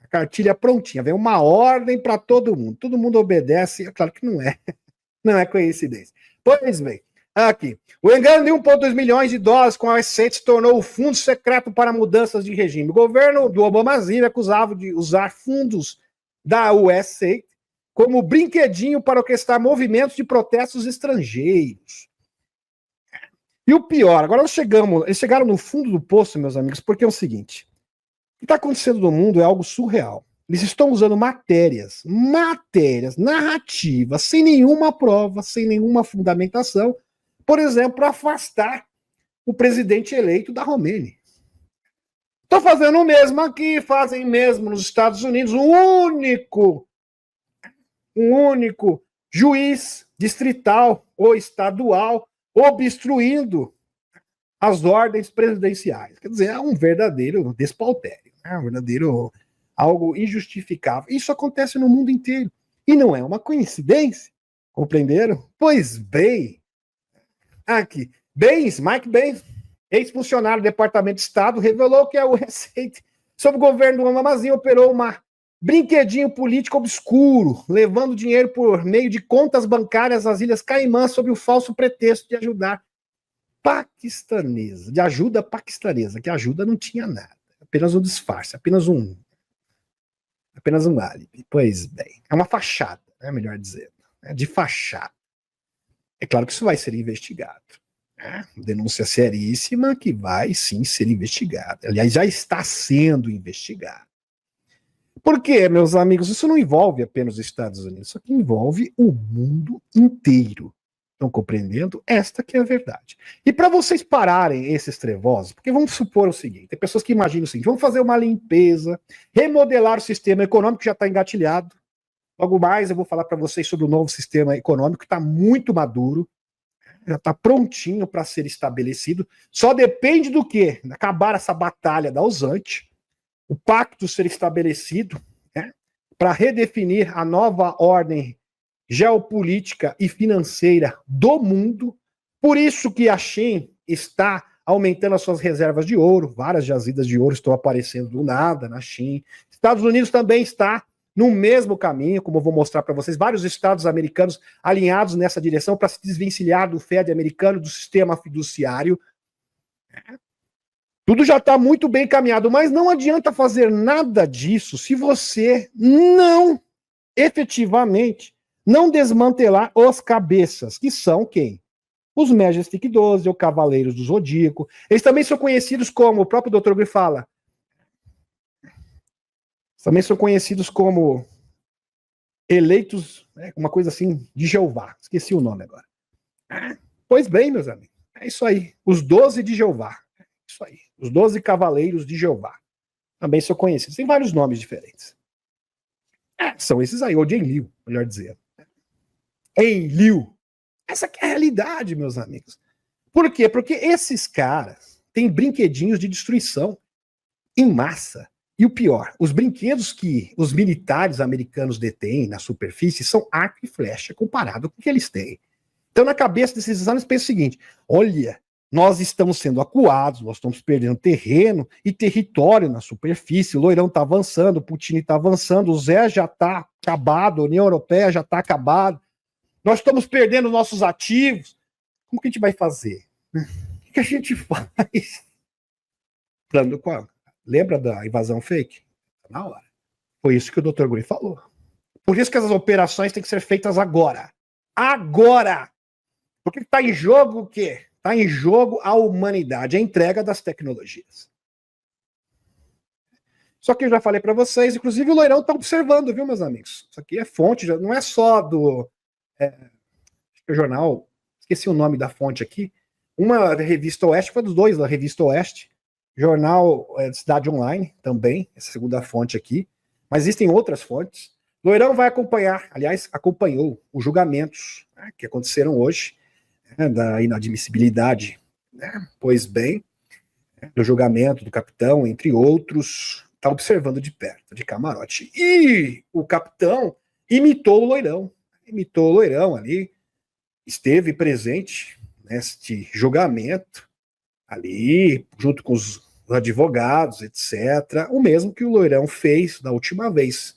A cartilha prontinha, vem uma ordem para todo mundo obedece, é claro que não é coincidência. Pois bem, aqui, o engano de 1,2 milhões de dólares com a USAID se tornou o fundo secreto para mudanças de regime. O governo do Obamazinho é acusado de usar fundos da USAID como brinquedinho para orquestrar movimentos de protestos estrangeiros. E o pior, agora eles chegaram no fundo do poço, meus amigos, porque é o seguinte, o que está acontecendo no mundo é algo surreal. Eles estão usando matérias, narrativas, sem nenhuma prova, sem nenhuma fundamentação, por exemplo, para afastar o presidente eleito da Romênia. Estão fazendo o mesmo aqui, fazem mesmo nos Estados Unidos, um único juiz distrital ou estadual obstruindo as ordens presidenciais. Quer dizer, é um verdadeiro despautério, um verdadeiro algo injustificável. Isso acontece no mundo inteiro. E não é uma coincidência. Compreenderam? Pois bem, aqui, Mike Pence, ex-funcionário do Departamento de Estado, revelou que a USAID, sob o governo do Obamazinho, operou uma brinquedinho político obscuro, levando dinheiro por meio de contas bancárias às Ilhas Caimã sob o falso pretexto de ajuda paquistanesa, que ajuda não tinha nada, apenas um disfarce, apenas um álibi. Pois bem, é uma fachada, melhor dizendo, de fachada. É claro que isso vai ser investigado. Denúncia seríssima que vai sim ser investigada. Aliás, já está sendo investigado. Porque, meus amigos, isso não envolve apenas os Estados Unidos, isso aqui envolve o mundo inteiro. Estão compreendendo? Esta que é a verdade. E para vocês pararem esses trevosos, porque vamos supor o seguinte, tem pessoas que imaginam o seguinte, vamos fazer uma limpeza, remodelar o sistema econômico que já está engatilhado. Logo mais eu vou falar para vocês sobre o novo sistema econômico que está muito maduro, já está prontinho para ser estabelecido. Só depende do quê? Acabar essa batalha da usante, o pacto ser estabelecido, para redefinir a nova ordem geopolítica e financeira do mundo. Por isso que a Shein está aumentando as suas reservas de ouro, várias jazidas de ouro estão aparecendo do nada na Shein. Estados Unidos também está no mesmo caminho, como eu vou mostrar para vocês, vários estados americanos alinhados nessa direção para se desvencilhar do Fed americano, do sistema fiduciário. Tudo já está muito bem caminhado, mas não adianta fazer nada disso se você não, efetivamente, não desmantelar os cabeças, que são quem? Os Majestic 12, ou Cavaleiros do Zodíaco. Eles também são conhecidos como, o próprio Dr. Gui fala, também são conhecidos como eleitos, uma coisa assim, de Jeová. Esqueci o nome agora. Pois bem, meus amigos, é isso aí. Os 12 de Jeová. Isso aí. Os 12 Cavaleiros de Jeová. Também são conhecidos. Tem vários nomes diferentes. São esses aí, ou de Enlil, melhor dizer. Enlil. Essa que é a realidade, meus amigos. Por quê? Porque esses caras têm brinquedinhos de destruição em massa. E o pior, os brinquedos que os militares americanos detêm na superfície são arco e flecha comparado com o que eles têm. Então, na cabeça desses exames, pensa o seguinte: olha, nós estamos sendo acuados, nós estamos perdendo terreno e território na superfície, o Loirão está avançando, o Putin está avançando, o Zé já está acabado, a União Europeia já está acabada, nós estamos perdendo nossos ativos. Como que a gente vai fazer? O que a gente faz? Plano do qual? Lembra da invasão fake? Na hora. Foi isso que o Dr. Gui falou. Por isso que essas operações têm que ser feitas agora. Agora! Porque está em jogo o quê? Está em jogo a humanidade, a entrega das tecnologias. Só que eu já falei para vocês, inclusive o Loirão está observando, viu, meus amigos? Isso aqui é fonte, não é só do jornal, esqueci o nome da fonte aqui, uma revista Oeste, foi dos dois da revista Oeste, jornal Cidade Online também, essa segunda fonte aqui, mas existem outras fontes. Loirão vai acompanhar, aliás, acompanhou os julgamentos que aconteceram hoje, da inadmissibilidade, pois bem, do julgamento do capitão, entre outros, está observando de perto, de camarote. E o capitão imitou o Loirão ali, esteve presente neste julgamento, ali, junto com os advogados, etc. O mesmo que o Loirão fez da última vez.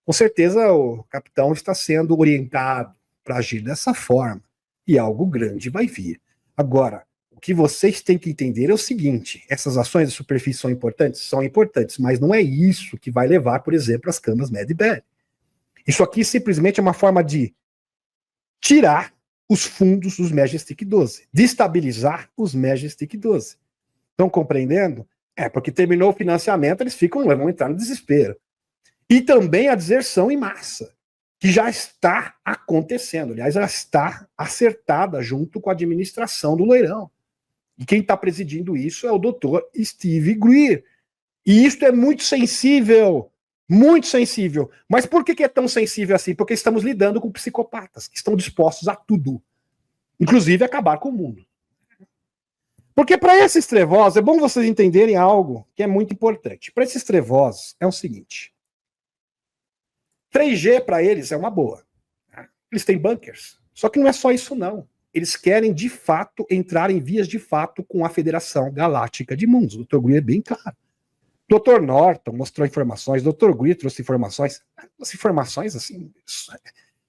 Com certeza o capitão está sendo orientado para agir dessa forma. E algo grande vai vir. Agora, o que vocês têm que entender é o seguinte: essas ações de superfície são importantes? São importantes, mas não é isso que vai levar, por exemplo, as camas Medbed. Isso aqui simplesmente é uma forma de tirar os fundos dos Majestic 12, destabilizar os Majestic 12. Estão compreendendo? Porque terminou o financiamento, eles vão entrar no desespero. E também a deserção em massa, que já está acontecendo. Aliás, ela está acertada junto com a administração do Loirão. E quem está presidindo isso é o Dr. Steve Greer. E isso é muito sensível. Muito sensível. Mas por que é tão sensível assim? Porque estamos lidando com psicopatas que estão dispostos a tudo. Inclusive acabar com o mundo. Porque para esses trevosos, é bom vocês entenderem algo que é muito importante. Para esses trevosos, é o seguinte: 3G para eles é uma boa. Eles têm bunkers. Só que não é só isso, não. Eles querem, de fato, entrar em vias de fato com a Federação Galáctica de Mundos. O Dr. Greer é bem claro. Dr. Norton mostrou informações, Dr. Greer trouxe informações. As informações, assim...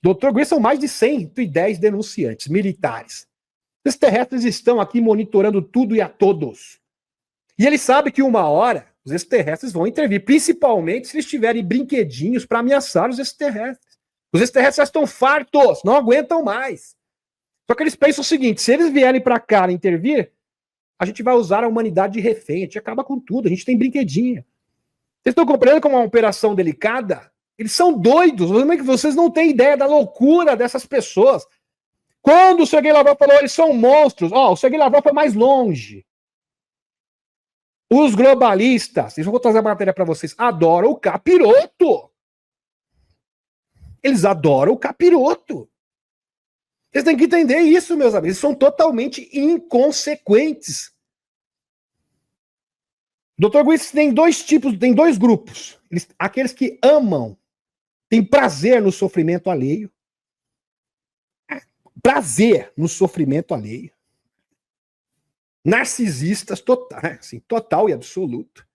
Dr. Greer são mais de 110 denunciantes militares. Os extraterrestres estão aqui monitorando tudo e a todos. E ele sabe que uma hora os extraterrestres vão intervir, principalmente se eles tiverem brinquedinhos para ameaçar os extraterrestres. Os extraterrestres estão fartos, não aguentam mais. Só que eles pensam o seguinte: se eles vierem para cá intervir, a gente vai usar a humanidade de refém, a gente acaba com tudo, a gente tem brinquedinho. Vocês estão compreendendo como é uma operação delicada? Eles são doidos, vocês não têm ideia da loucura dessas pessoas. Quando o Sergei Lavrov falou, eles são monstros, o Sergei Lavrov foi mais longe. Os globalistas, eu vou trazer a matéria para vocês, adoram o capiroto. Eles adoram o capiroto. Vocês têm que entender isso, meus amigos. Eles são totalmente inconsequentes. Dr. Guiz tem dois grupos. Aqueles que amam, têm prazer no sofrimento alheio. prazer no sofrimento alheio, narcisistas total, né? Assim, total e absoluto,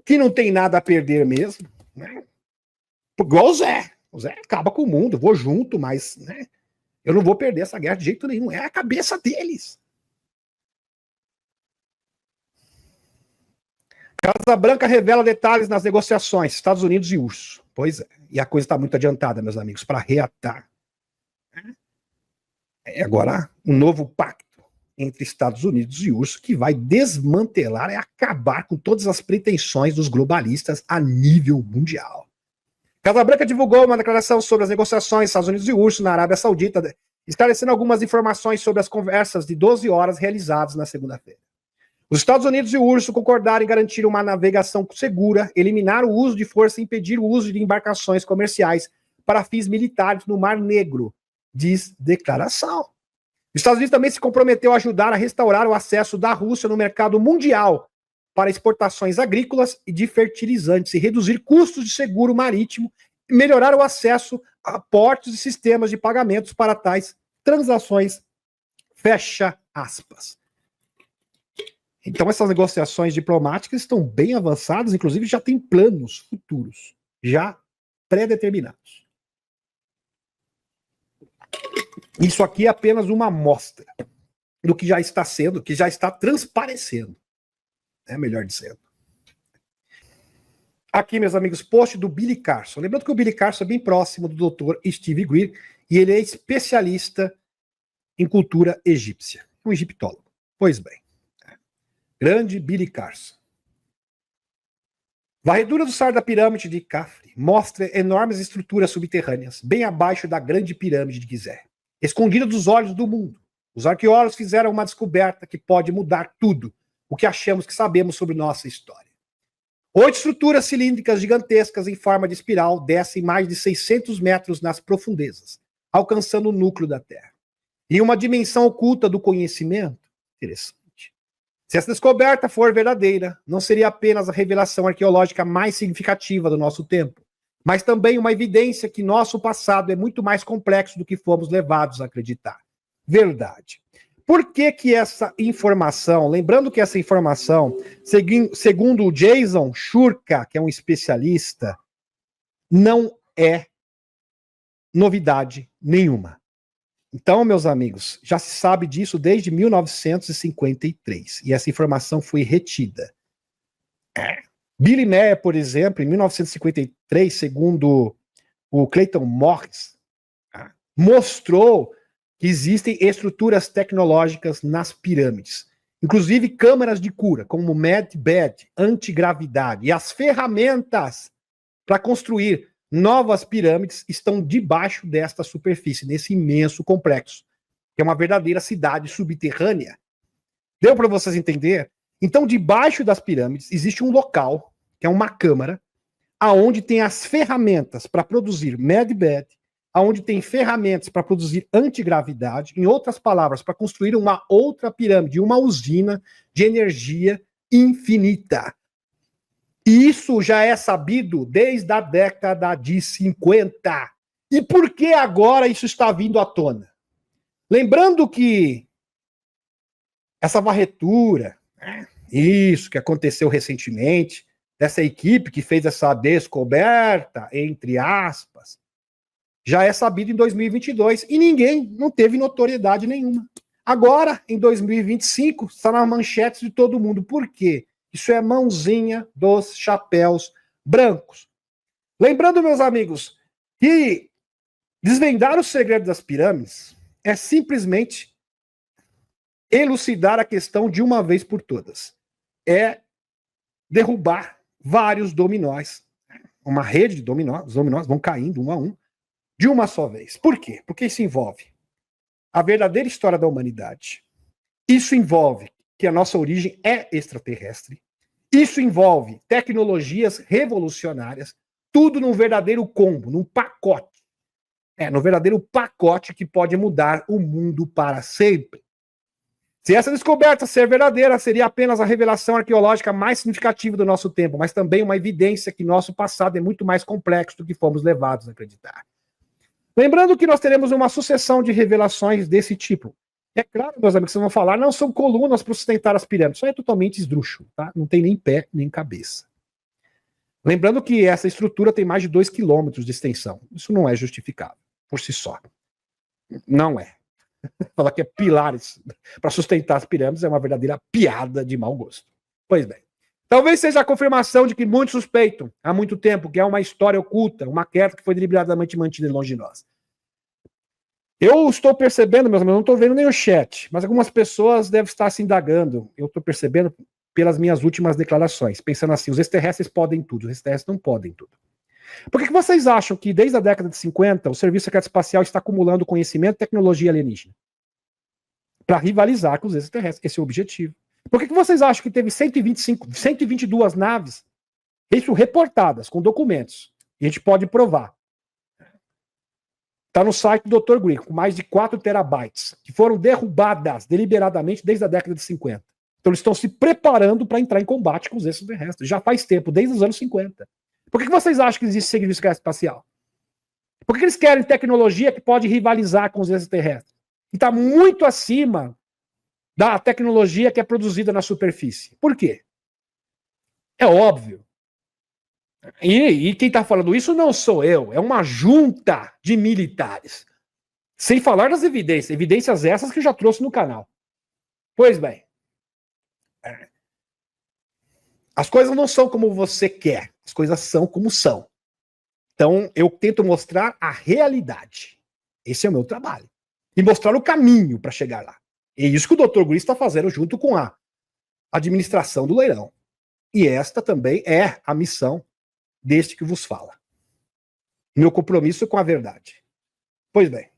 que não tem nada a perder mesmo, né? Igual o Zé acaba com o mundo, vou junto, mas, né, eu não vou perder essa guerra de jeito nenhum, é a cabeça deles. Casa Branca revela detalhes nas negociações, Estados Unidos e URSS. Pois é, e a coisa está muito adiantada, meus amigos, para reatar. É agora um novo pacto entre Estados Unidos e URSS que vai desmantelar e acabar com todas as pretensões dos globalistas a nível mundial. Casa Branca divulgou uma declaração sobre as negociações Estados Unidos e URSS na Arábia Saudita, esclarecendo algumas informações sobre as conversas de 12 horas realizadas na segunda-feira. Os Estados Unidos e o URSS concordaram em garantir uma navegação segura, eliminar o uso de força e impedir o uso de embarcações comerciais para fins militares no Mar Negro, diz declaração. Os Estados Unidos também se comprometeu a ajudar a restaurar o acesso da Rússia no mercado mundial para exportações agrícolas e de fertilizantes e reduzir custos de seguro marítimo e melhorar o acesso a portos e sistemas de pagamentos para tais transações. Fecha aspas. Então essas negociações diplomáticas estão bem avançadas, inclusive já tem planos futuros, já pré-determinados. Isso aqui é apenas uma amostra do que já está sendo, que já está transparecendo. É melhor dizendo. Aqui, meus amigos, post do Billy Carson. Lembrando que o Billy Carson é bem próximo do Dr. Steve Greer e ele é especialista em cultura egípcia. Um egiptólogo. Pois bem. Grande Billy Carson. Varredura do Sar da Pirâmide de Khafre mostra enormes estruturas subterrâneas, bem abaixo da Grande Pirâmide de Gizé, escondida dos olhos do mundo. Os arqueólogos fizeram uma descoberta que pode mudar tudo o que achamos que sabemos sobre nossa história. 8 estruturas cilíndricas gigantescas em forma de espiral descem mais de 600 metros nas profundezas, alcançando o núcleo da Terra. Em uma dimensão oculta do conhecimento, interessante. Se essa descoberta for verdadeira, não seria apenas a revelação arqueológica mais significativa do nosso tempo, mas também uma evidência que nosso passado é muito mais complexo do que fomos levados a acreditar. Verdade. Por que que essa informação, lembrando que essa informação, segundo o Jason Shurka, que é um especialista, não é novidade nenhuma. Então, meus amigos, já se sabe disso desde 1953, e essa informação foi retida. Billy Meier, por exemplo, em 1953, segundo o Clayton Morris, mostrou que existem estruturas tecnológicas nas pirâmides, inclusive câmaras de cura, como medbed, antigravidade, e as ferramentas para construir novas pirâmides estão debaixo desta superfície, nesse imenso complexo, que é uma verdadeira cidade subterrânea. Deu para vocês entenderem? Então, debaixo das pirâmides existe um local, que é uma câmara, aonde tem as ferramentas para produzir medbed, aonde tem ferramentas para produzir antigravidade, em outras palavras, para construir uma outra pirâmide, uma usina de energia infinita. E isso já é sabido desde a década de 50. E por que agora isso está vindo à tona? Lembrando que essa varredura, isso que aconteceu recentemente, dessa equipe que fez essa descoberta, entre aspas, já é sabido em 2022 e ninguém não teve notoriedade nenhuma. Agora, em 2025, está nas manchetes de todo mundo. Por quê? Isso é mãozinha dos chapéus brancos. Lembrando, meus amigos, que desvendar o segredo das pirâmides é simplesmente elucidar a questão de uma vez por todas. É derrubar vários dominós. Uma rede de dominós, os dominós vão caindo um a um, de uma só vez. Por quê? Porque isso envolve a verdadeira história da humanidade. Isso envolve que a nossa origem é extraterrestre. Isso envolve tecnologias revolucionárias, tudo num verdadeiro combo, num pacote. No verdadeiro pacote que pode mudar o mundo para sempre. Se essa descoberta ser verdadeira, seria apenas a revelação arqueológica mais significativa do nosso tempo, mas também uma evidência que nosso passado é muito mais complexo do que fomos levados a acreditar. Lembrando que nós teremos uma sucessão de revelações desse tipo. É claro, meus amigos, vocês vão falar, não são colunas para sustentar as pirâmides. Isso aí é totalmente esdrúxulo, tá? Não tem nem pé, nem cabeça. Lembrando que essa estrutura tem mais de 2 quilômetros de extensão. Isso não é justificável, por si só. Não é. Falar que é pilares para sustentar as pirâmides é uma verdadeira piada de mau gosto. Pois bem. Talvez seja a confirmação de que muitos suspeitam há muito tempo que é uma história oculta, uma queda que foi deliberadamente mantida longe de nós. Eu estou percebendo, meus amigos, não estou vendo nem o chat, mas algumas pessoas devem estar se indagando. Eu estou percebendo pelas minhas últimas declarações, pensando assim, os extraterrestres podem tudo, os extraterrestres não podem tudo. Por que vocês acham que desde a década de 50 o Serviço Secreto Espacial está acumulando conhecimento e tecnologia alienígena? Para rivalizar com os extraterrestres, esse é o objetivo. Por que vocês acham que teve 122 naves, isso reportadas, com documentos, e a gente pode provar? Está no site do Dr. Green, com mais de 4 terabytes, que foram derrubadas deliberadamente desde a década de 50. Então eles estão se preparando para entrar em combate com os extraterrestres. Já faz tempo, desde os anos 50. Por que vocês acham que existe serviço espacial? Por que eles querem tecnologia que pode rivalizar com os extraterrestres? E está muito acima da tecnologia que é produzida na superfície. Por quê? É óbvio. E quem está falando isso não sou eu, é uma junta de militares. Sem falar das evidências essas que já trouxe no canal. Pois bem, as coisas não são como você quer, as coisas são como são. Então eu tento mostrar a realidade. Esse é o meu trabalho. E mostrar o caminho para chegar lá. É isso que o Dr. Green está fazendo junto com a administração do leilão. E esta também é a missão deste que vos fala. Meu compromisso com a verdade. Pois bem,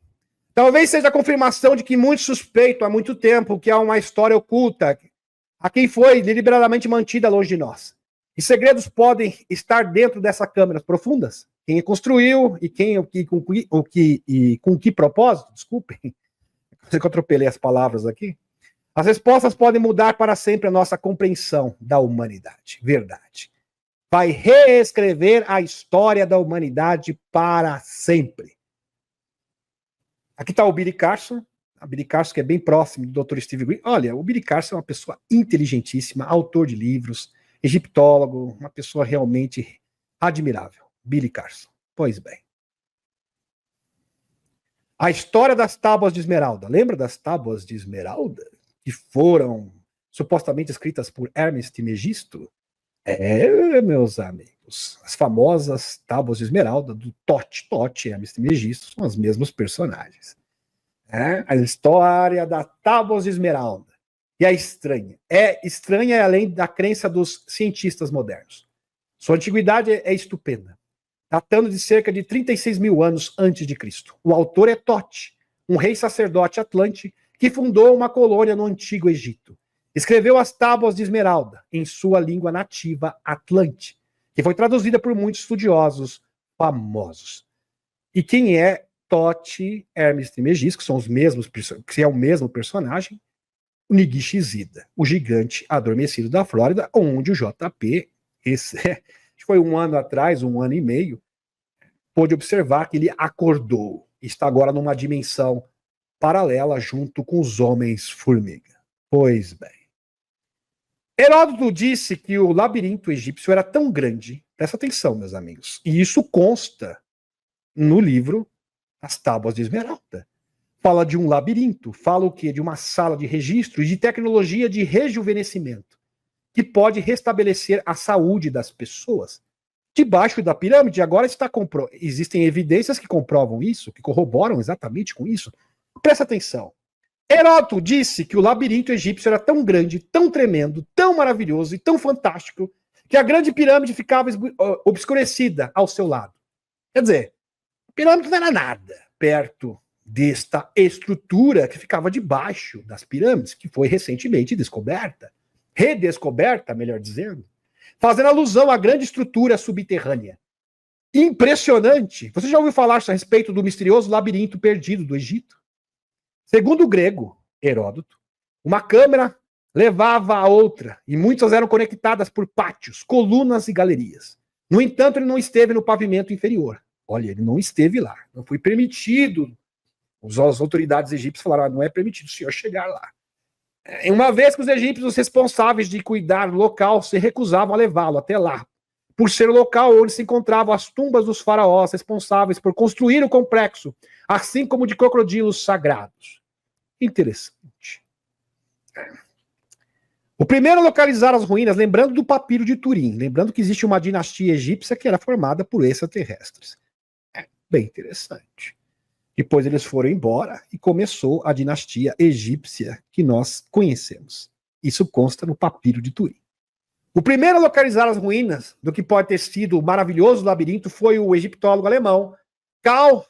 talvez seja a confirmação de que muitos suspeitam há muito tempo que há uma história oculta a quem foi deliberadamente mantida longe de nós. E segredos podem estar dentro dessas câmeras profundas. Quem construiu e com que propósito? Desculpem, eu atropelei as palavras aqui. As respostas podem mudar para sempre a nossa compreensão da humanidade. Verdade. Vai reescrever a história da humanidade para sempre. Aqui está o Billy Carson. A Billy Carson, que é bem próximo do Dr. Steve Green. Olha, o Billy Carson é uma pessoa inteligentíssima, autor de livros, egiptólogo, uma pessoa realmente admirável. Billy Carson. Pois bem. A história das tábuas de esmeralda. Lembra das tábuas de esmeralda? Que foram supostamente escritas por Hermes Trismegisto? Meus amigos. As famosas tábuas de esmeralda do Tote, Hermes Trismegisto, são os mesmos personagens. A história da tábuas de esmeralda. E é estranha. É estranha além da crença dos cientistas modernos. Sua antiguidade é estupenda, datando de cerca de 36 mil anos antes de Cristo. O autor é Tote, um rei sacerdote atlante que fundou uma colônia no Antigo Egito. Escreveu as Tábuas de Esmeralda em sua língua nativa atlante, que foi traduzida por muitos estudiosos famosos. E quem é Tote Hermes Trismegisto, que são os mesmos, que é o mesmo personagem? O Nigishizida, o gigante adormecido da Flórida, onde o JP, foi um ano atrás, um ano e meio, pôde observar que ele acordou. Está agora numa dimensão paralela junto com os homens-formiga. Pois bem. Heródoto disse que o labirinto egípcio era tão grande, presta atenção, meus amigos, e isso consta no livro As Tábuas de Esmeralda. Fala de um labirinto, fala o quê? De uma sala de registro e de tecnologia de rejuvenescimento, que pode restabelecer a saúde das pessoas. Debaixo da pirâmide, agora existem evidências que comprovam isso, que corroboram exatamente com isso. Presta atenção. Heródoto disse que o labirinto egípcio era tão grande, tão tremendo, tão maravilhoso e tão fantástico, que a grande pirâmide ficava obscurecida ao seu lado. Quer dizer, a pirâmide não era nada perto desta estrutura que ficava debaixo das pirâmides, que foi recentemente descoberta, redescoberta, melhor dizendo, fazendo alusão à grande estrutura subterrânea. Impressionante! Você já ouviu falar a respeito do misterioso labirinto perdido do Egito? Segundo o grego Heródoto, uma câmara levava a outra, e muitas eram conectadas por pátios, colunas e galerias. No entanto, ele não esteve no pavimento inferior. Olha, ele não esteve lá, não foi permitido. As autoridades egípcias falaram, não é permitido o senhor chegar lá. Uma vez que os egípcios responsáveis de cuidar do local se recusavam a levá-lo até lá, por ser o local onde se encontravam as tumbas dos faraós responsáveis por construir o complexo, assim como de crocodilos sagrados. Interessante. O primeiro a localizar as ruínas, lembrando do papiro de Turim, lembrando que existe uma dinastia egípcia que era formada por extraterrestres. Bem interessante. Depois eles foram embora e começou a dinastia egípcia que nós conhecemos. Isso consta no papiro de Turim. O primeiro a localizar as ruínas do que pode ter sido o maravilhoso labirinto foi o egiptólogo alemão Carl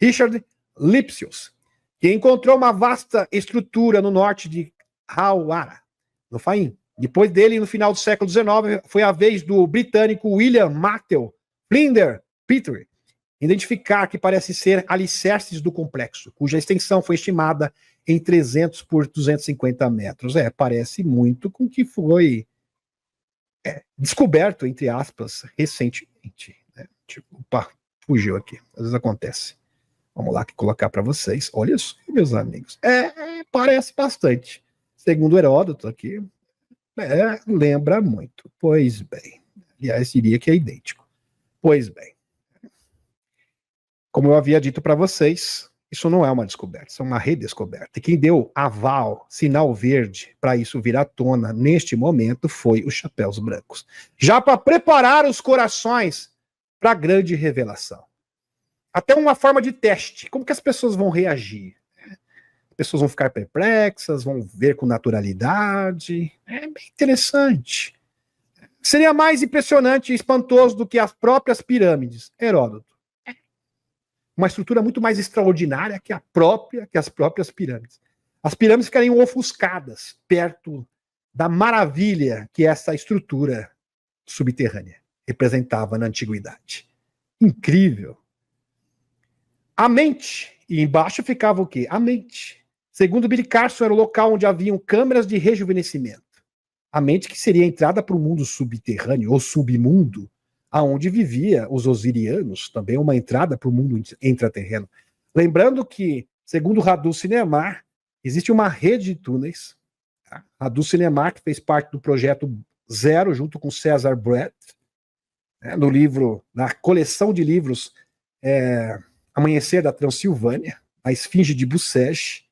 Richard Lipsius, que encontrou uma vasta estrutura no norte de Hawara, no Faim. Depois dele, no final do século XIX, foi a vez do britânico William Matthew Flinders Petrie identificar que parece ser alicerces do complexo, cuja extensão foi estimada em 300 por 250 metros. Parece muito com o que foi descoberto, entre aspas, recentemente. Né? Tipo, opa, fugiu aqui. Às vezes acontece. Vamos lá colocar para vocês. Olha isso, meus amigos. Parece bastante. Segundo Heródoto aqui, lembra muito. Pois bem. Aliás, diria que é idêntico. Pois bem. Como eu havia dito para vocês, isso não é uma descoberta, isso é uma redescoberta. E quem deu aval, sinal verde, para isso vir à tona neste momento foi os Chapéus Brancos. Já para preparar os corações para a grande revelação. Até uma forma de teste. Como que as pessoas vão reagir? As pessoas vão ficar perplexas, vão ver com naturalidade. É bem interessante. Seria mais impressionante e espantoso do que as próprias pirâmides. Heródoto. Uma estrutura muito mais extraordinária que as próprias pirâmides. As pirâmides ficariam ofuscadas perto da maravilha que essa estrutura subterrânea representava na antiguidade. Incrível. A mente, e embaixo ficava o quê? A mente. Segundo Billy Carson, era o local onde haviam câmeras de rejuvenescimento. A mente que seria a entrada para o mundo subterrâneo, ou submundo, aonde vivia os osirianos, também uma entrada para o mundo intraterreno. Lembrando que, segundo Radu Cinemar, existe uma rede de túneis. Tá? Radu Cinemar, que fez parte do projeto Zero, junto com Cesar Brett, no livro, na coleção de livros Amanhecer da Transilvânia, a Esfinge de Bussege,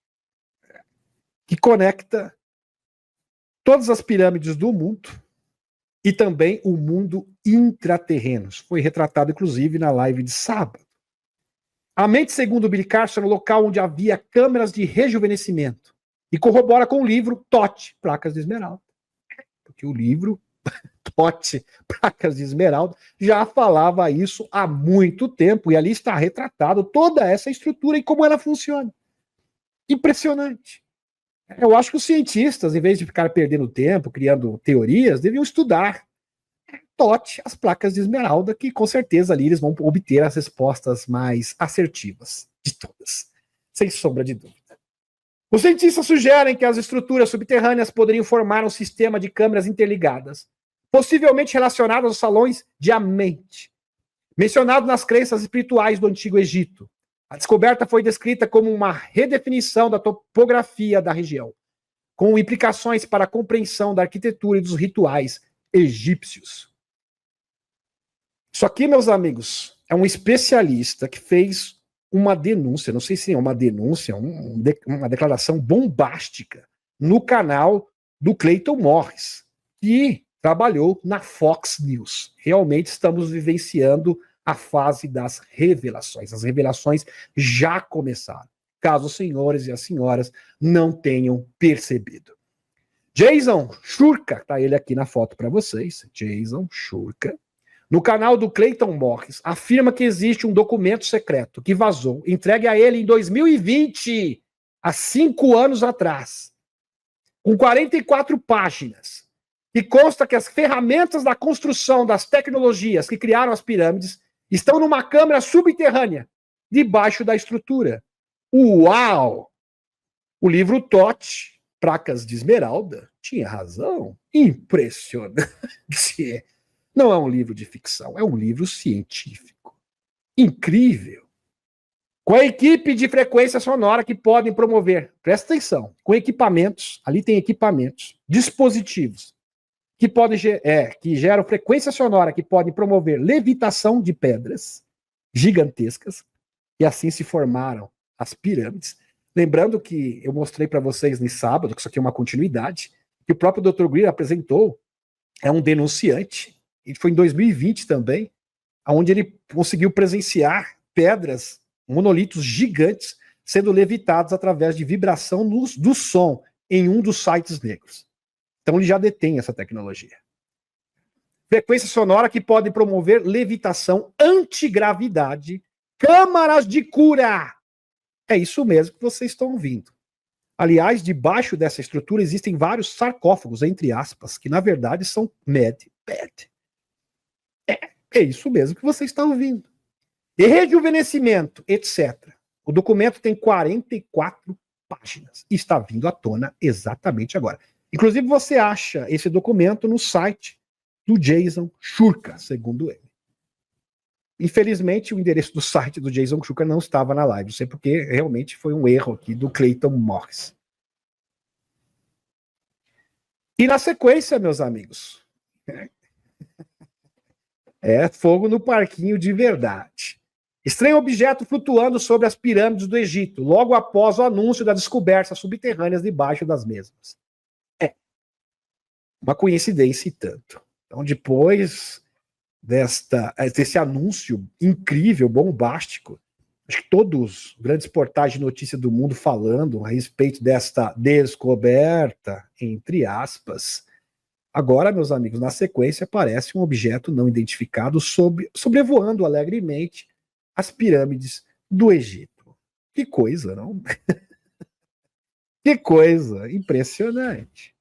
que conecta todas as pirâmides do mundo e também o mundo intraterreno. Foi retratado, inclusive, na live de sábado. A mente, segundo Billy Carson, era o local onde havia câmeras de rejuvenescimento. E corrobora com o livro Tote, Placas de Esmeralda. Porque o livro Tote, Placas de Esmeralda, já falava isso há muito tempo. E ali está retratado toda essa estrutura e como ela funciona. Impressionante. Eu acho que os cientistas, em vez de ficar perdendo tempo, criando teorias, deviam estudar Tote, as placas de esmeralda, que com certeza ali eles vão obter as respostas mais assertivas de todas, sem sombra de dúvida. Os cientistas sugerem que as estruturas subterrâneas poderiam formar um sistema de câmeras interligadas, possivelmente relacionadas aos salões de Amente, mencionado nas crenças espirituais do Antigo Egito. A descoberta foi descrita como uma redefinição da topografia da região, com implicações para a compreensão da arquitetura e dos rituais egípcios. Isso aqui, meus amigos, é um especialista que fez uma denúncia, não sei se é uma denúncia, uma declaração bombástica no canal do Clayton Morris, que trabalhou na Fox News. Realmente estamos vivenciando a fase das revelações. As revelações já começaram, caso os senhores e as senhoras não tenham percebido. Jason Shurka, tá ele aqui na foto para vocês, Jason Shurka, no canal do Clayton Morris, afirma que existe um documento secreto que vazou, entregue a ele em 2020, há 5 anos atrás, com 44 páginas, que consta que as ferramentas da construção das tecnologias que criaram as pirâmides estão numa câmara subterrânea, debaixo da estrutura. Uau! O livro Tote, Placas de Esmeralda, tinha razão. Impressionante. Não é um livro de ficção, é um livro científico. Incrível. Com a equipe de frequência sonora que podem promover, presta atenção, com equipamentos, ali tem equipamentos, dispositivos, que podem que geram frequência sonora que podem promover levitação de pedras gigantescas, e assim se formaram as pirâmides. Lembrando que eu mostrei para vocês no sábado, que isso aqui é uma continuidade, que o próprio Dr. Greer apresentou, é um denunciante, e foi em 2020 também, onde ele conseguiu presenciar pedras, monolitos gigantes, sendo levitados através de vibração do som em um dos sites negros. Então ele já detém essa tecnologia. Frequência sonora que pode promover levitação, antigravidade, câmaras de cura. É isso mesmo que vocês estão ouvindo. Aliás, debaixo dessa estrutura existem vários sarcófagos, entre aspas, que na verdade são med. É isso mesmo que você está ouvindo. E rejuvenescimento, etc. O documento tem 44 páginas e está vindo à tona exatamente agora. Inclusive, você acha esse documento no site do Jason Shurka, segundo ele. Infelizmente, o endereço do site do Jason Shurka não estava na live. Não sei porque realmente foi um erro aqui do Clayton Morris. E na sequência, meus amigos, é fogo no parquinho de verdade. Estranho objeto flutuando sobre as pirâmides do Egito, logo após o anúncio das descobertas subterrâneas debaixo das mesmas. É uma coincidência e tanto. Então, depois desse anúncio incrível, bombástico, acho que todos os grandes portais de notícia do mundo falando a respeito desta descoberta, entre aspas. Agora, meus amigos, na sequência aparece um objeto não identificado sobrevoando alegremente as pirâmides do Egito. Que coisa, não? Que coisa impressionante.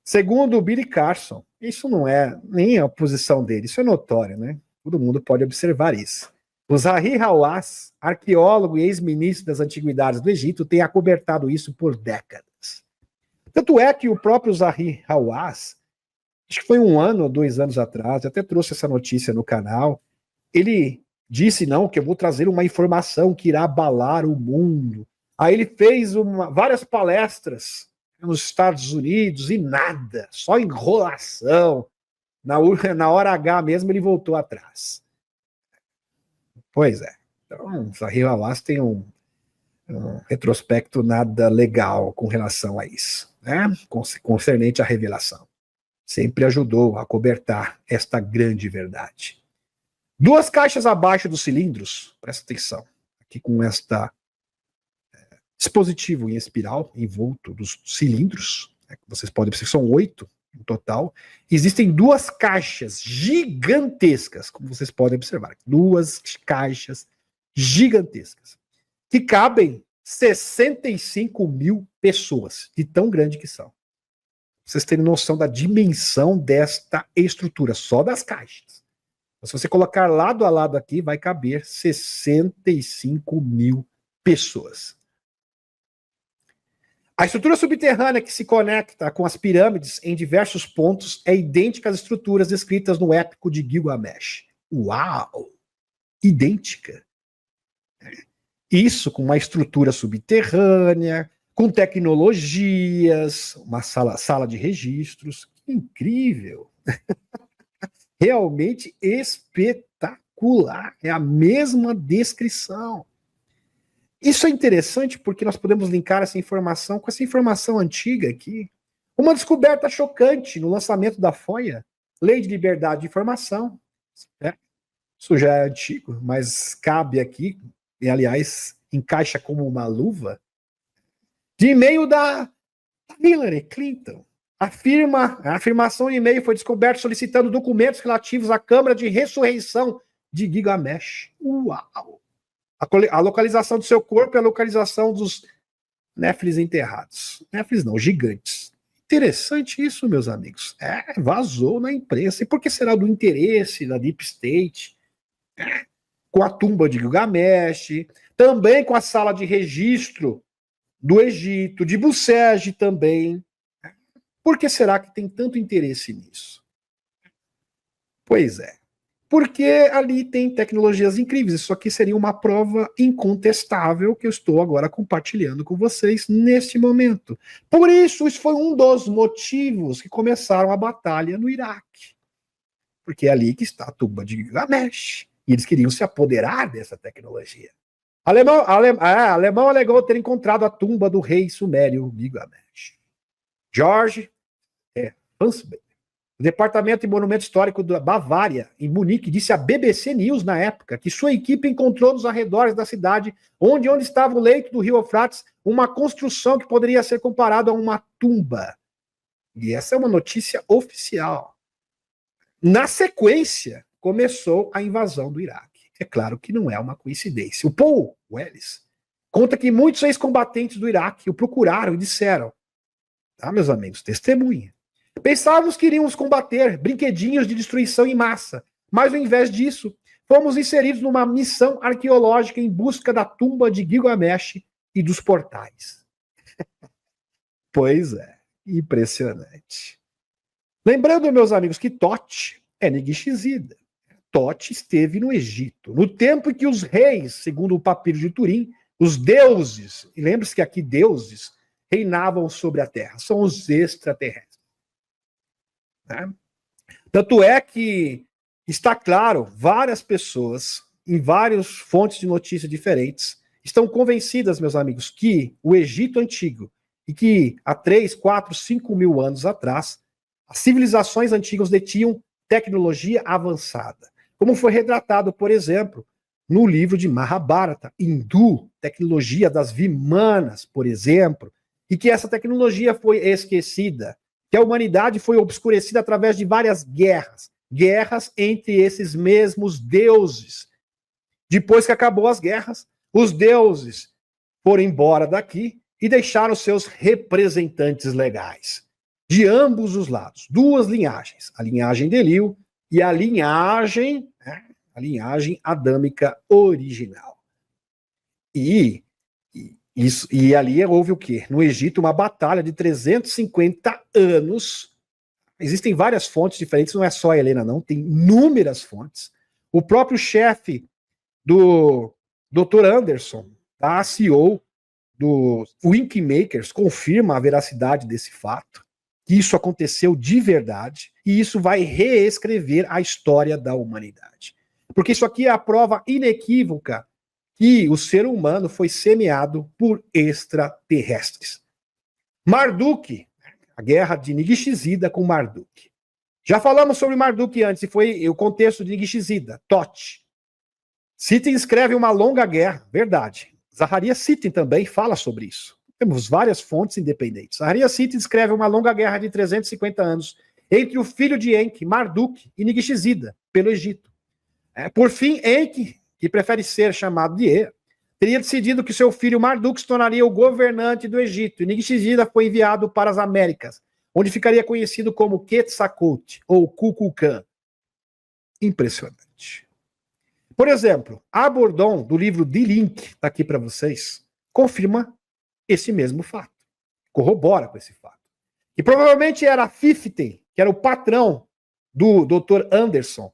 Segundo o Billy Carson, isso não é nem a posição dele, isso é notório, né? Todo mundo pode observar isso. O Zahi Hawass, arqueólogo e ex-ministro das antiguidades do Egito, tem acobertado isso por décadas. Tanto é que o próprio Zahi Hawass, acho que foi 1 ano ou 2 anos atrás, até trouxe essa notícia no canal, ele disse, não, que eu vou trazer uma informação que irá abalar o mundo. Aí ele fez várias palestras nos Estados Unidos e nada, só enrolação. Na hora H mesmo ele voltou atrás. Pois é. Então, Zahi Hawass tem um retrospecto nada legal com relação a isso, né? Concernente à revelação. Sempre ajudou a cobertar esta grande verdade. 2 caixas abaixo dos cilindros, presta atenção, aqui com esta dispositivo em espiral, envolto dos cilindros, né, vocês podem perceber que são 8 no total, existem 2 caixas gigantescas, como vocês podem observar, 2 caixas gigantescas, que cabem 65 mil pessoas, de tão grande que são. Vocês terem noção da dimensão desta estrutura, só das caixas. Se você colocar lado a lado aqui, vai caber 65 mil pessoas. A estrutura subterrânea que se conecta com as pirâmides em diversos pontos é idêntica às estruturas descritas no épico de Gilgamesh. Uau! Idêntica. Isso com uma estrutura subterrânea, com tecnologias, uma sala de registros. Que incrível! Realmente espetacular. É a mesma descrição. Isso é interessante porque nós podemos linkar essa informação com essa informação antiga aqui. Uma descoberta chocante no lançamento da FOIA, Lei de Liberdade de Informação. Isso já é antigo, mas cabe aqui, e aliás, encaixa como uma luva, de e-mail da Hillary Clinton. A afirmação de e-mail foi descoberta solicitando documentos relativos à Câmara de Ressurreição de Gilgamesh. Uau! A localização do seu corpo é a localização dos Néfilis enterrados. Néfilis não, gigantes. Interessante isso, meus amigos. Vazou na imprensa. E por que será do interesse da Deep State? Com a tumba de Gilgamesh, também com a sala de registro do Egito, de Bucege também. Por que será que tem tanto interesse nisso? Pois é. porque ali tem tecnologias incríveis. Isso aqui seria uma prova incontestável que eu estou agora compartilhando com vocês neste momento. Por isso foi um dos motivos que começaram a batalha no Iraque. Porque é ali que está a tumba de Gilgamesh. E eles queriam se apoderar dessa tecnologia. Alemão alegou ter encontrado a tumba do rei sumério Gilgamesh. George Hansberg, o Departamento de Monumento Histórico da Bavária, em Munique, disse à BBC News na época que sua equipe encontrou nos arredores da cidade, onde estava o leito do rio Eufrates, uma construção que poderia ser comparada a uma tumba. E essa é uma notícia oficial. Na sequência, começou a invasão do Iraque. É claro que não é uma coincidência. O Paul Welles conta que muitos ex-combatentes do Iraque o procuraram e disseram, tá, meus amigos, testemunha. Pensávamos que iríamos combater brinquedinhos de destruição em massa, mas ao invés disso, fomos inseridos numa missão arqueológica em busca da tumba de Gilgamesh e dos portais. Pois é, impressionante. Lembrando, meus amigos, que Tote é Nigishizida. Tote esteve no Egito, no tempo em que os reis, segundo o papiro de Turim, os deuses, e lembre-se que aqui deuses reinavam sobre a terra, são os extraterrestres. Né? Tanto é que está claro, várias pessoas, em várias fontes de notícias diferentes, estão convencidas, meus amigos, que o Egito antigo, e que há 3, 4, 5 mil anos atrás, as civilizações antigas detinham tecnologia avançada. Como foi retratado, por exemplo, no livro de Mahabharata, hindu, tecnologia das Vimanas, por exemplo, e que essa tecnologia foi esquecida, que a humanidade foi obscurecida através de várias guerras entre esses mesmos deuses. Depois que acabou as guerras, os deuses foram embora daqui e deixaram seus representantes legais, de ambos os lados, duas linhagens, a linhagem de Enlil e a linhagem adâmica original. E ali houve o quê? No Egito, uma batalha de 350 anos. Existem várias fontes diferentes, não é só a Helena, não, tem inúmeras fontes. O próprio chefe do Dr. Anderson, da CEO do Winkmakers, confirma a veracidade desse fato, que isso aconteceu de verdade, e isso vai reescrever a história da humanidade. Porque isso aqui é a prova inequívoca que o ser humano foi semeado por extraterrestres. Marduk, a guerra de Nigishizida com Marduk. Já falamos sobre Marduk antes, e foi o contexto de Nigishizida, Tote. Sitchin escreve uma longa guerra, verdade. Zaharia Sitchin também fala sobre isso. Temos várias fontes independentes. Zaharia Sitchin escreve uma longa guerra de 350 anos entre o filho de Enki, Marduk, e Nigishizida, pelo Egito. Por fim, Enki, que prefere ser chamado de Ea, teria decidido que seu filho Marduk se tornaria o governante do Egito, e Nigishizida foi enviado para as Américas, onde ficaria conhecido como Quetzalcoatl, ou Kukulkan. Impressionante. Por exemplo, Abordon, do livro The Link, está aqui para vocês, confirma esse mesmo fato, corrobora com esse fato. E provavelmente era Fifty, que era o patrão do Dr. Anderson,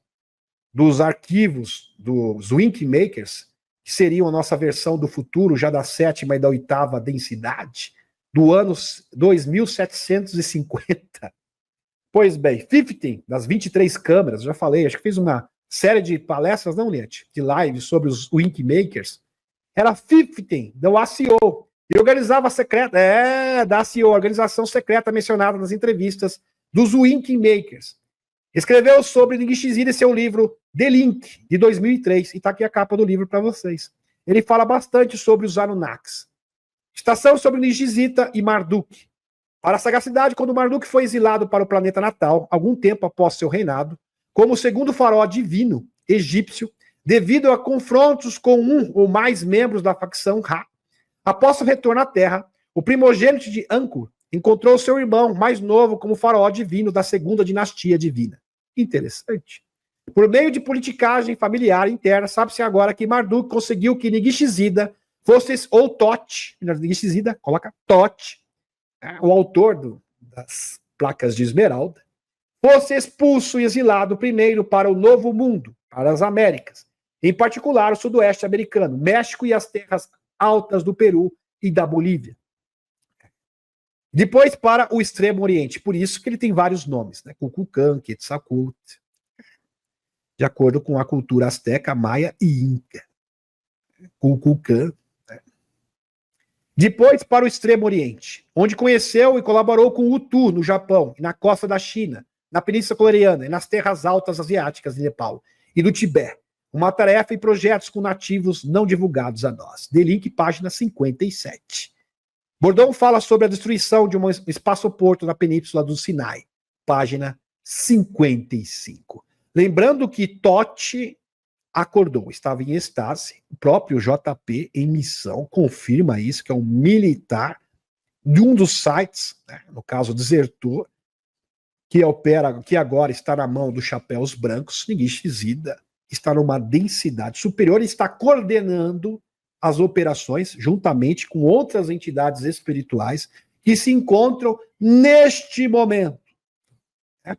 dos arquivos dos Winkmakers, que seriam a nossa versão do futuro, já da 7ª e da 8ª densidade, do ano 2750. Pois bem, 50, das 23 câmeras, já falei, acho que fez uma série de palestras, não, Liette, de lives sobre os Winkmakers, era 50, da ACO, e organizava a secreta, da ACO, organização secreta mencionada nas entrevistas dos Winkmakers. Escreveu sobre Nigishizida em seu livro The Link, de 2003, e está aqui a capa do livro para vocês. Ele fala bastante sobre os Anunnakis. Estação sobre Nigishizida e Marduk. Para a sagacidade, quando Marduk foi exilado para o planeta natal, algum tempo após seu reinado, como o segundo faraó divino egípcio, devido a confrontos com um ou mais membros da facção Ra, após seu retorno à Terra, o primogênito de Ankur encontrou seu irmão mais novo como faraó divino da segunda dinastia divina. Interessante. Por meio de politicagem familiar interna, sabe-se agora que Marduk conseguiu que Nigishizida fosse, ou Tote, Nigishizida, coloca Tote, o autor das placas de esmeralda, fosse expulso e exilado primeiro para o Novo Mundo, para as Américas, em particular o sudoeste americano, México e as terras altas do Peru e da Bolívia. Depois para o Extremo Oriente, por isso que ele tem vários nomes, né? Kukulcán, Quetzalcóatl, de acordo com a cultura asteca, maia e inca. Kukulcán. Né? Depois para o Extremo Oriente, onde conheceu e colaborou com o Hutu, no Japão, na costa da China, na Península Coreana e nas terras altas asiáticas de Nepal e do Tibete. Uma tarefa e projetos com nativos não divulgados a nós. De link, página 57. Bourdon fala sobre a destruição de um espaço-porto na Península do Sinai. Página 55. Lembrando que Totti acordou, estava em êxtase. O próprio JP, em missão, confirma isso, que é um militar de um dos sites, né, no caso Desertor, que agora está na mão dos chapéus brancos. Nishizida está numa densidade superior e está coordenando as operações juntamente com outras entidades espirituais que se encontram neste momento,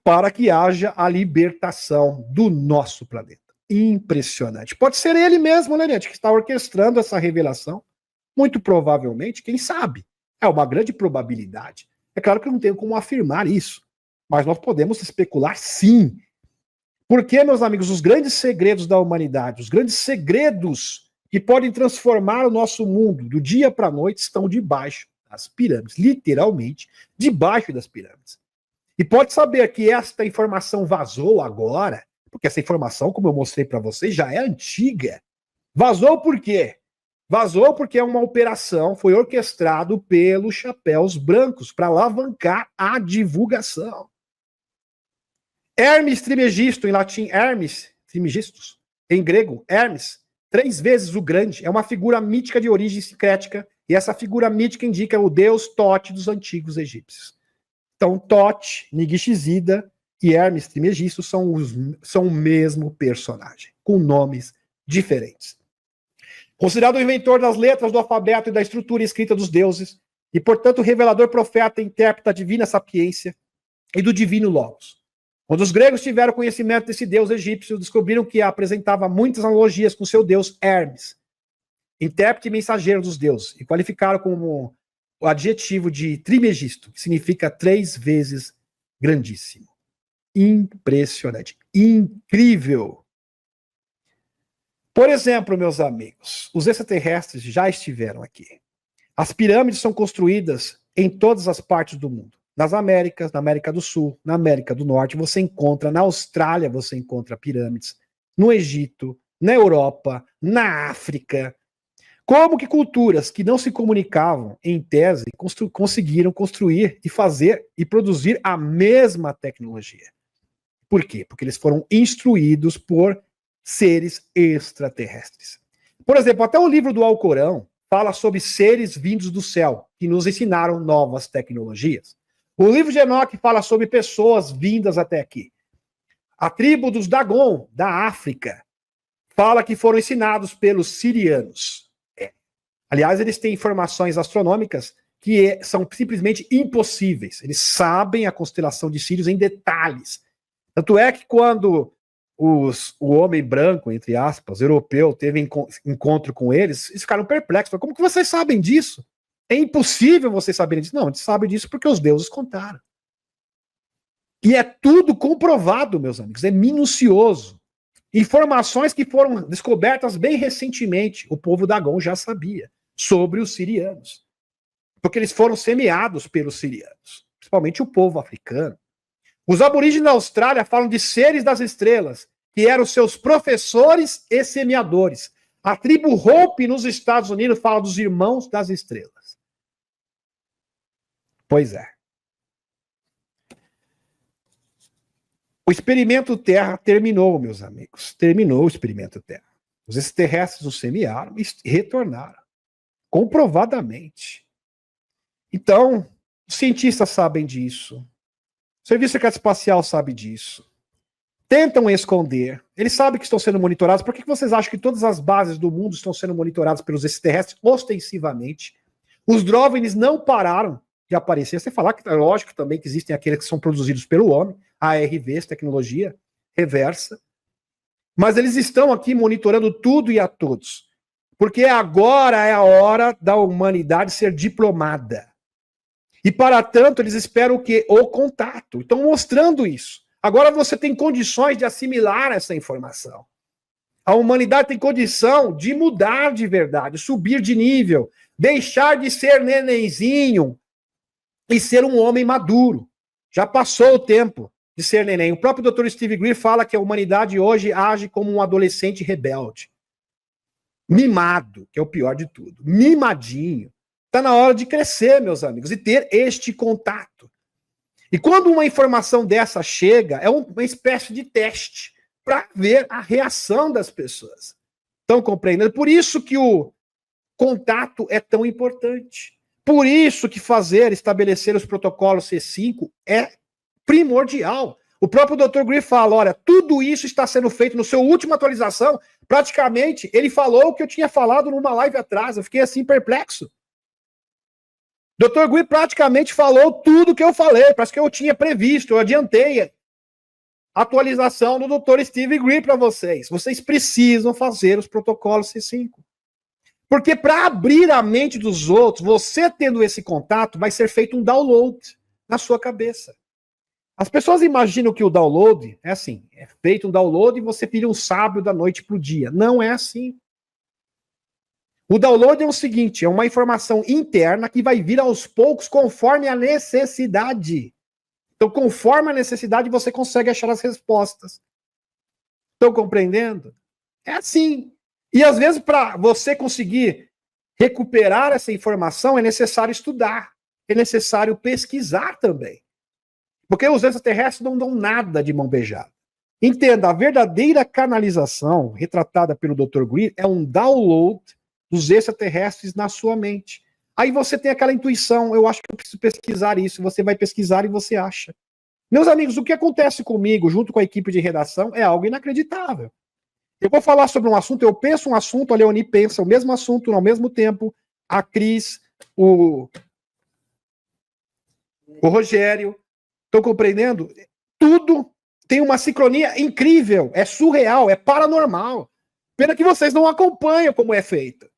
para que haja a libertação do nosso planeta. Impressionante. Pode ser ele mesmo, Lenete, que está orquestrando essa revelação. Muito provavelmente, quem sabe? É uma grande probabilidade. É claro que eu não tenho como afirmar isso, mas nós podemos especular sim. Porque, meus amigos, os grandes segredos da humanidade, os grandes segredos que podem transformar o nosso mundo do dia para a noite estão debaixo das pirâmides, literalmente debaixo das pirâmides. E pode saber que esta informação vazou agora, porque essa informação, como eu mostrei para vocês, já é antiga. Vazou por quê? Vazou porque é uma operação, foi orquestrado pelos chapéus brancos para alavancar a divulgação. Hermes Trismegisto, em latim, Hermes Trismegistus, em grego, Hermes, 3 vezes o grande, é uma figura mítica de origem sincrética, e essa figura mítica indica o deus Tote dos antigos egípcios. Então, Tote, Nishizida e Hermes Trismegisto são o mesmo personagem, com nomes diferentes. Considerado o inventor das letras do alfabeto e da estrutura escrita dos deuses, e, portanto, revelador, profeta, intérprete da divina sapiência e do divino Logos. Quando os gregos tiveram conhecimento desse deus egípcio, descobriram que apresentava muitas analogias com seu deus Hermes, intérprete e mensageiro dos deuses, e qualificaram como o adjetivo de Trismegisto, que significa 3 vezes grandíssimo. Impressionante. Incrível. Por exemplo, meus amigos, os extraterrestres já estiveram aqui. As pirâmides são construídas em todas as partes do mundo. Nas Américas, na América do Sul, na América do Norte, você encontra, na Austrália você encontra pirâmides, no Egito, na Europa, na África. Como que culturas que não se comunicavam, em tese, conseguiram construir e fazer e produzir a mesma tecnologia? Por quê? Porque eles foram instruídos por seres extraterrestres. Por exemplo, até o livro do Alcorão fala sobre seres vindos do céu, que nos ensinaram novas tecnologias. O livro de Enoque fala sobre pessoas vindas até aqui. A tribo dos Dagon, da África, fala que foram ensinados pelos sirianos. Aliás, eles têm informações astronômicas que são simplesmente impossíveis. Eles sabem a constelação de Sírios em detalhes. Tanto é que quando o homem branco, entre aspas, europeu, teve encontro com eles ficaram perplexos. Como que vocês sabem disso? É impossível vocês saberem disso. Não, a gente sabe disso porque os deuses contaram. E é tudo comprovado, meus amigos. É minucioso. Informações que foram descobertas bem recentemente. O povo Dagon já sabia sobre os sirianos. Porque eles foram semeados pelos sirianos. Principalmente o povo africano. Os aborígenes da Austrália falam de seres das estrelas, que eram seus professores e semeadores. A tribo Hopi nos Estados Unidos fala dos irmãos das estrelas. Pois é. O experimento Terra terminou, meus amigos. Terminou o experimento Terra. Os extraterrestres nos semearam e retornaram. Comprovadamente. Então, os cientistas sabem disso. O Serviço Secreto Espacial sabe disso. Tentam esconder. Eles sabem que estão sendo monitorados. Por que vocês acham que todas as bases do mundo estão sendo monitoradas pelos extraterrestres ostensivamente? Os DROVNIs não pararam de aparecer. Você falar que é lógico também que existem aqueles que são produzidos pelo homem. ARVs, tecnologia reversa. Mas eles estão aqui monitorando tudo e a todos. Porque agora é a hora da humanidade ser diplomada. E para tanto, eles esperam o quê? O contato. Estão mostrando isso. Agora você tem condições de assimilar essa informação. A humanidade tem condição de mudar de verdade, subir de nível, deixar de ser nenenzinho e ser um homem maduro. Já passou o tempo de ser neném. O próprio Dr. Steve Greer fala que a humanidade hoje age como um adolescente rebelde. Mimado, que é o pior de tudo. Mimadinho. Está na hora de crescer, meus amigos, e ter este contato. E quando uma informação dessa chega, é uma espécie de teste para ver a reação das pessoas. Estão compreendendo? Por isso que o contato é tão importante. Por isso que estabelecer os protocolos C5 é primordial. O próprio Dr. Greer fala, olha, tudo isso está sendo feito no seu última atualização. Praticamente, ele falou o que eu tinha falado numa live atrás. Eu fiquei assim perplexo. Dr. Greer praticamente falou tudo que eu falei, parece que eu tinha previsto, eu adiantei a atualização do Dr. Steve Greer para vocês. Vocês precisam fazer os protocolos C5. Porque para abrir a mente dos outros, você tendo esse contato, vai ser feito um download na sua cabeça. As pessoas imaginam que o download é assim, é feito um download e você vira um sábio da noite para o dia. Não é assim. O download é o seguinte, é uma informação interna que vai vir aos poucos conforme a necessidade. Então, conforme a necessidade, você consegue achar as respostas. Estão compreendendo? É assim. E às vezes, para você conseguir recuperar essa informação, é necessário estudar. É necessário pesquisar também. Porque os extraterrestres não dão nada de mão beijada. Entenda, a verdadeira canalização, retratada pelo Dr. Greer, é um download dos extraterrestres na sua mente. Aí você tem aquela intuição, eu acho que eu preciso pesquisar isso, você vai pesquisar e você acha. Meus amigos, o que acontece comigo, junto com a equipe de redação, é algo inacreditável. Eu vou falar sobre um assunto, eu penso um assunto, a Leoni pensa o mesmo assunto ao mesmo tempo, a Cris, o Rogério, estão compreendendo? Tudo tem uma sincronia incrível, é surreal, é paranormal. Pena que vocês não acompanham como é feito.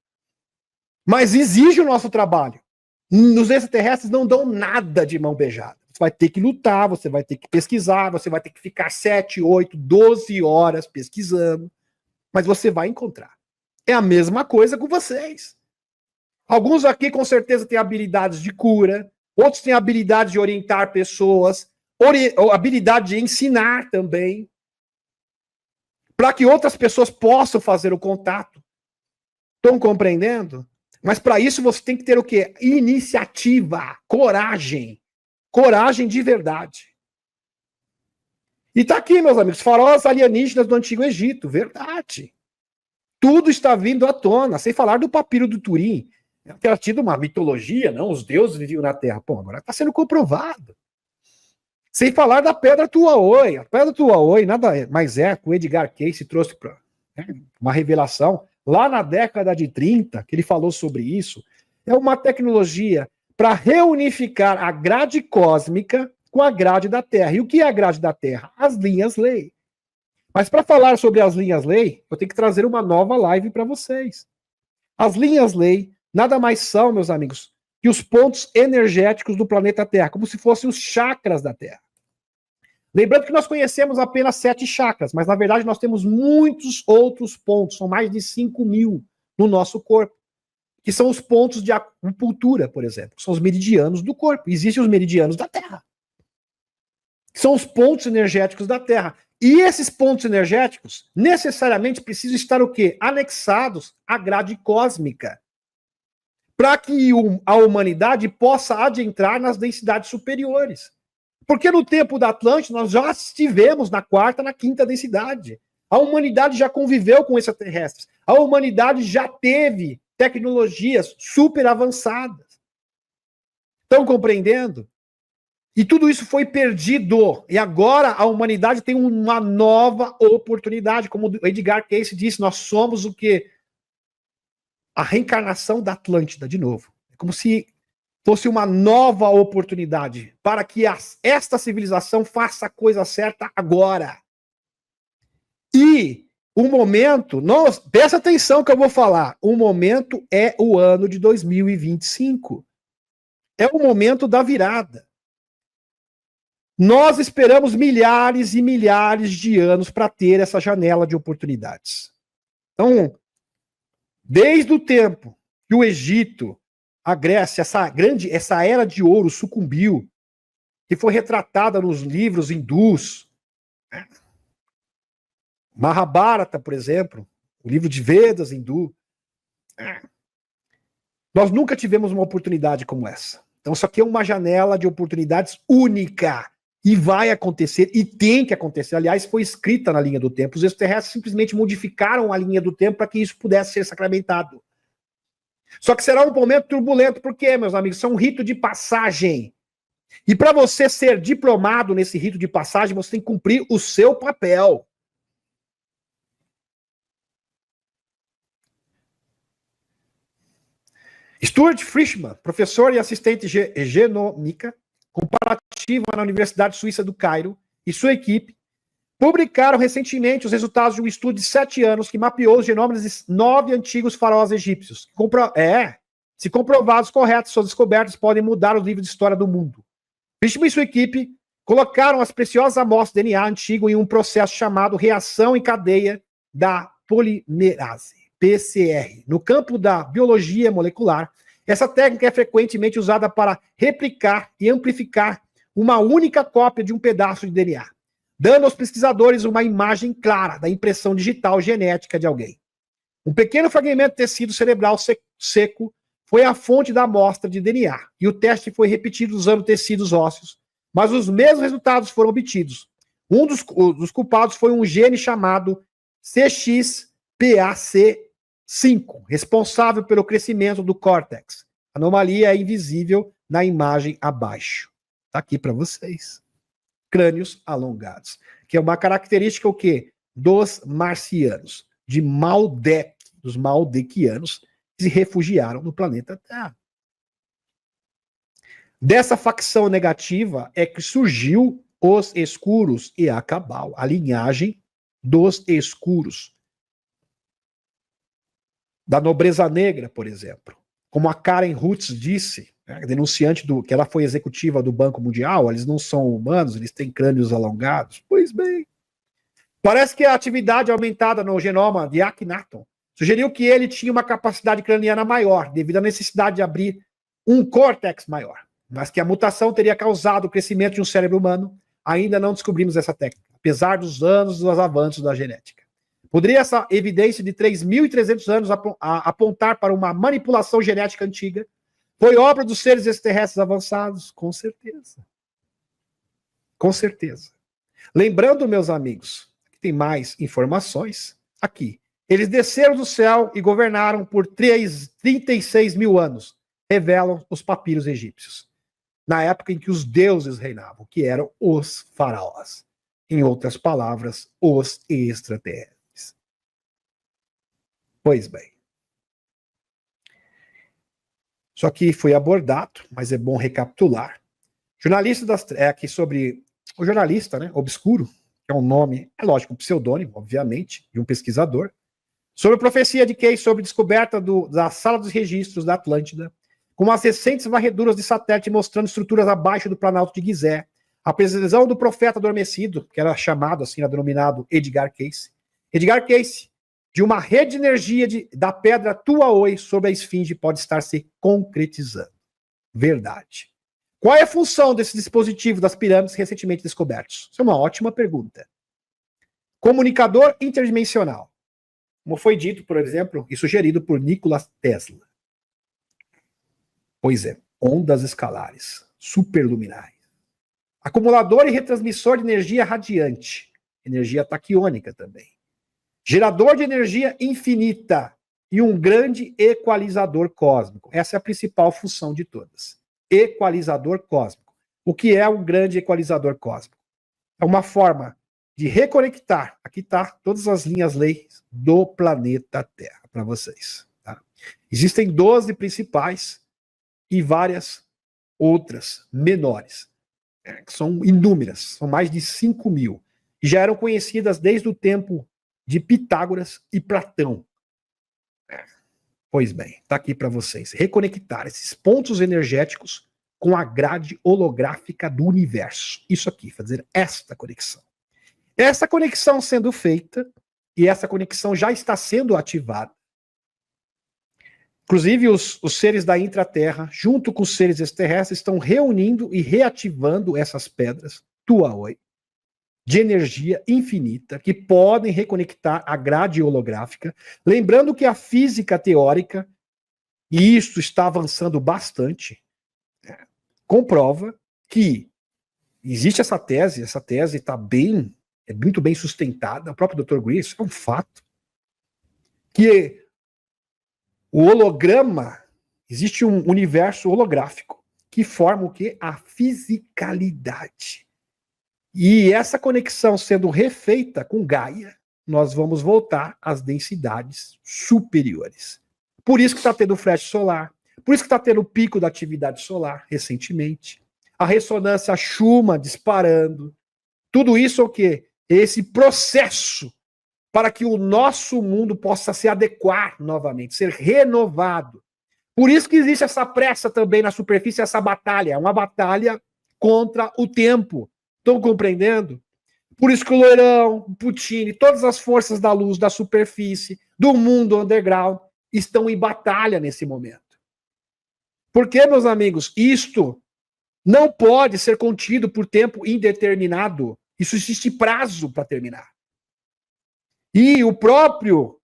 Mas exige o nosso trabalho. Os extraterrestres não dão nada de mão beijada. Você vai ter que lutar, você vai ter que pesquisar, você vai ter que ficar 7, 8, 12 horas pesquisando. Mas você vai encontrar. É a mesma coisa com vocês. Alguns aqui com certeza têm habilidades de cura, outros têm habilidade de orientar pessoas, habilidade de ensinar também, para que outras pessoas possam fazer o contato. Estão compreendendo? Mas para isso você tem que ter o quê? Iniciativa, coragem. Coragem de verdade. E tá aqui, meus amigos, faróis alienígenas do Antigo Egito. Verdade. Tudo está vindo à tona, sem falar do papiro do Turim. Tinha tido uma mitologia, não? Os deuses viviam na Terra. Pô, agora está sendo comprovado. Sem falar da Pedra Tuaoi. A Pedra Tuaoi nada mais é que o Edgar Cayce trouxe para uma revelação lá na década de 30, que ele falou sobre isso. É uma tecnologia para reunificar a grade cósmica com a grade da Terra. E o que é a grade da Terra? As linhas-lei. Mas para falar sobre as linhas-lei, eu tenho que trazer uma nova live para vocês. As linhas-lei nada mais são, meus amigos, que os pontos energéticos do planeta Terra, como se fossem os chakras da Terra. Lembrando que nós conhecemos apenas 7 chakras, mas na verdade nós temos muitos outros pontos, são mais de 5.000 no nosso corpo, que são os pontos de acupuntura, por exemplo, que são os meridianos do corpo. Existem os meridianos da Terra. São os pontos energéticos da Terra. E esses pontos energéticos necessariamente precisam estar o quê? Anexados à grade cósmica, para que a humanidade possa adentrar nas densidades superiores. Porque no tempo da Atlântida nós já estivemos na 4ª, na 5ª densidade. A humanidade já conviveu com extraterrestres. A humanidade já teve tecnologias super avançadas. Estão compreendendo? E tudo isso foi perdido. E agora a humanidade tem uma nova oportunidade. Como o Edgar Cayce disse, nós somos o quê? A reencarnação da Atlântida, de novo. É como se fosse uma nova oportunidade para que esta civilização faça a coisa certa agora. E o momento, presta atenção que eu vou falar, o momento é o ano de 2025. É o momento da virada. Nós esperamos milhares e milhares de anos para ter essa janela de oportunidades. Então, desde o tempo que o Egito, a Grécia, essa era de ouro sucumbiu, que foi retratada nos livros hindus, né? Mahabharata, por exemplo, o livro de Vedas hindu. Nós nunca tivemos uma oportunidade como essa. Então, isso aqui é uma janela de oportunidades única. E vai acontecer, e tem que acontecer. Aliás, foi escrita na linha do tempo. Os extraterrestres simplesmente modificaram a linha do tempo para que isso pudesse ser sacramentado. Só que será um momento turbulento. Por quê, meus amigos? Isso é um rito de passagem. E para você ser diplomado nesse rito de passagem, você tem que cumprir o seu papel. Stuart Frischmann, professor e assistente genômica comparativa na Universidade Suíça do Cairo, e sua equipe publicaram recentemente os resultados de um estudo de 7 anos que mapeou os genomas de 9 antigos faraós egípcios. Se comprovados corretos, suas descobertas podem mudar os livros de história do mundo. Frischmann e sua equipe colocaram as preciosas amostras de DNA antigo em um processo chamado reação em cadeia da polimerase, PCR. No campo da biologia molecular, essa técnica é frequentemente usada para replicar e amplificar uma única cópia de um pedaço de DNA, dando aos pesquisadores uma imagem clara da impressão digital genética de alguém. Um pequeno fragmento de tecido cerebral seco foi a fonte da amostra de DNA, e o teste foi repetido usando tecidos ósseos, mas os mesmos resultados foram obtidos. Um dos culpados foi um gene chamado CXPAC5, responsável pelo crescimento do córtex. A anomalia é invisível na imagem abaixo. Está aqui para vocês. Crânios alongados. Que é uma característica o quê? Dos marcianos, dos maldequianos, que se refugiaram no planeta Terra. Dessa facção negativa é que surgiu os escuros e a Cabal, a linhagem dos escuros. Da nobreza negra, por exemplo. Como a Karen Roots disse, né, denunciante que ela foi executiva do Banco Mundial, eles não são humanos, eles têm crânios alongados. Pois bem. Parece que a atividade aumentada no genoma de Akhenaton sugeriu que ele tinha uma capacidade craniana maior, devido à necessidade de abrir um córtex maior. Mas que a mutação teria causado o crescimento de um cérebro humano, ainda não descobrimos essa técnica, apesar dos anos dos avanços da genética. Poderia essa evidência de 3.300 anos apontar para uma manipulação genética antiga? Foi obra dos seres extraterrestres avançados? Com certeza. Com certeza. Lembrando, meus amigos, que tem mais informações aqui. Eles desceram do céu e governaram por 36 mil anos. Revelam os papiros egípcios. Na época em que os deuses reinavam, que eram os faraós. Em outras palavras, os extraterrestres. Pois bem. Isso aqui foi abordado, mas é bom recapitular. Jornalista aqui sobre o jornalista, né, obscuro, que é um nome, é lógico, um pseudônimo, obviamente, de um pesquisador, sobre a profecia de Key sobre a descoberta da sala dos registros da Atlântida, com as recentes varreduras de satélite mostrando estruturas abaixo do Planalto de Gizé, a precisão do profeta adormecido, que era chamado assim, era denominado Edgar Cayce. Edgar Cayce, de uma rede de energia da pedra Tuaoi sobre a esfinge pode estar se concretizando. Verdade. Qual é a função desse dispositivo das pirâmides recentemente descobertos? Isso é uma ótima pergunta. Comunicador interdimensional. Como foi dito, por exemplo, e sugerido por Nikola Tesla. Pois é, ondas escalares, superluminares. Acumulador e retransmissor de energia radiante. Energia taquiônica também. Gerador de energia infinita e um grande equalizador cósmico. Essa é a principal função de todas. Equalizador cósmico. O que é um grande equalizador cósmico? É uma forma de reconectar, aqui está todas as linhas leis do planeta Terra para vocês. Tá? Existem 12 principais e várias outras menores, que são inúmeras, são mais de 5.000, e já eram conhecidas desde o tempo de Pitágoras e Platão. Pois bem, está aqui para vocês. Reconectar esses pontos energéticos com a grade holográfica do universo. Isso aqui, fazer esta conexão. Essa conexão sendo feita, e essa conexão já está sendo ativada. Inclusive, os seres da intraterra, junto com os seres extraterrestres, estão reunindo e reativando essas pedras Tuaoi, de energia infinita, que podem reconectar a grade holográfica. Lembrando que a física teórica, e isso está avançando bastante, comprova que existe essa tese está muito bem sustentada, o próprio Dr. Greer, isso é um fato, que o holograma, existe um universo holográfico que forma o quê? A fisicalidade. E essa conexão sendo refeita com Gaia, nós vamos voltar às densidades superiores. Por isso que está tendo flash solar, por isso que está tendo o pico da atividade solar recentemente, a ressonância Schumann disparando. Tudo isso é o quê? Esse processo para que o nosso mundo possa se adequar novamente, ser renovado. Por isso que existe essa pressa também na superfície, essa batalha, uma batalha contra o tempo. Estão compreendendo? Por isso que o Loirão, o Puccini, todas as forças da luz, da superfície, do mundo underground, estão em batalha nesse momento. Porque, meus amigos, isto não pode ser contido por tempo indeterminado. Isso existe prazo para terminar. E o próprio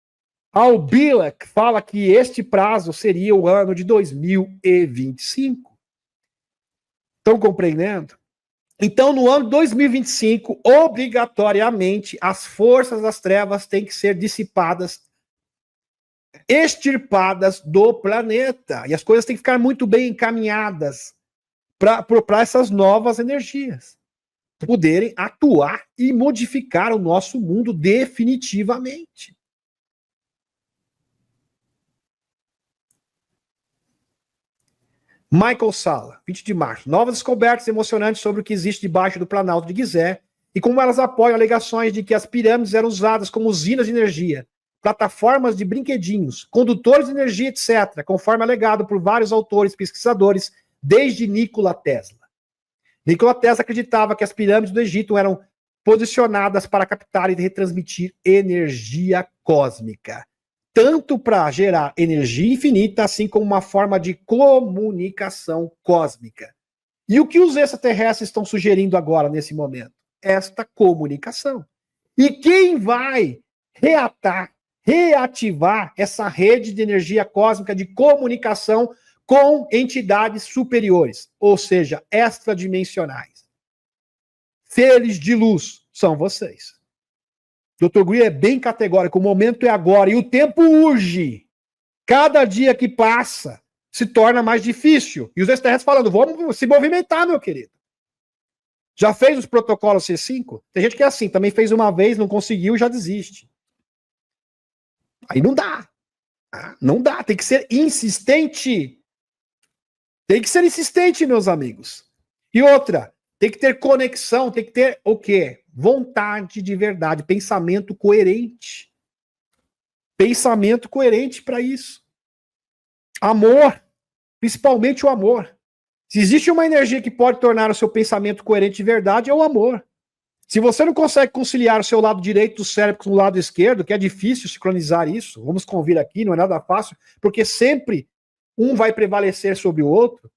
Al Bielek fala que este prazo seria o ano de 2025. Estão compreendendo? Então, no ano de 2025, obrigatoriamente, as forças das trevas têm que ser dissipadas, extirpadas do planeta. E as coisas têm que ficar muito bem encaminhadas para essas novas energias poderem atuar e modificar o nosso mundo definitivamente. Michael Salla, 20 de março. Novas descobertas emocionantes sobre o que existe debaixo do Planalto de Gizé e como elas apoiam alegações de que as pirâmides eram usadas como usinas de energia, plataformas de brinquedinhos, condutores de energia, etc., conforme alegado por vários autores pesquisadores, desde Nikola Tesla. Nikola Tesla acreditava que as pirâmides do Egito eram posicionadas para captar e retransmitir energia cósmica, tanto para gerar energia infinita, assim como uma forma de comunicação cósmica. E o que os extraterrestres estão sugerindo agora, nesse momento? Esta comunicação. E quem vai reativar essa rede de energia cósmica de comunicação com entidades superiores, ou seja, extradimensionais? Seres de luz são vocês. Dr. Greer é bem categórico, o momento é agora e o tempo urge. Cada dia que passa se torna mais difícil. E os extraterrestres falando, vamos se movimentar, meu querido. Já fez os protocolos C5? Tem gente que é assim, também fez uma vez, não conseguiu, já desiste. Aí não dá. Não dá, tem que ser insistente. Tem que ser insistente, meus amigos. E outra, tem que ter conexão, tem que ter o quê? Vontade de verdade, pensamento coerente. Pensamento coerente para isso. Amor, principalmente o amor. Se existe uma energia que pode tornar o seu pensamento coerente de verdade, é o amor. Se você não consegue conciliar o seu lado direito do cérebro com o lado esquerdo, que é difícil sincronizar isso, vamos convir aqui, não é nada fácil, porque sempre um vai prevalecer sobre o outro.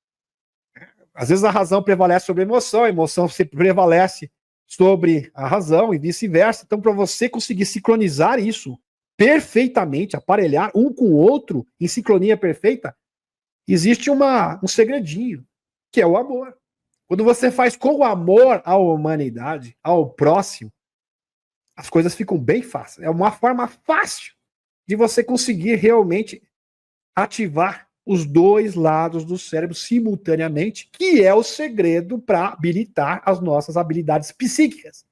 Às vezes a razão prevalece sobre a emoção sempre prevalece sobre a razão e vice-versa. Então, para você conseguir sincronizar isso perfeitamente, aparelhar um com o outro em sincronia perfeita, existe um segredinho, que é o amor. Quando você faz com o amor à humanidade, ao próximo, as coisas ficam bem fáceis. É uma forma fácil de você conseguir realmente ativar os dois lados do cérebro simultaneamente, que é o segredo para habilitar as nossas habilidades psíquicas.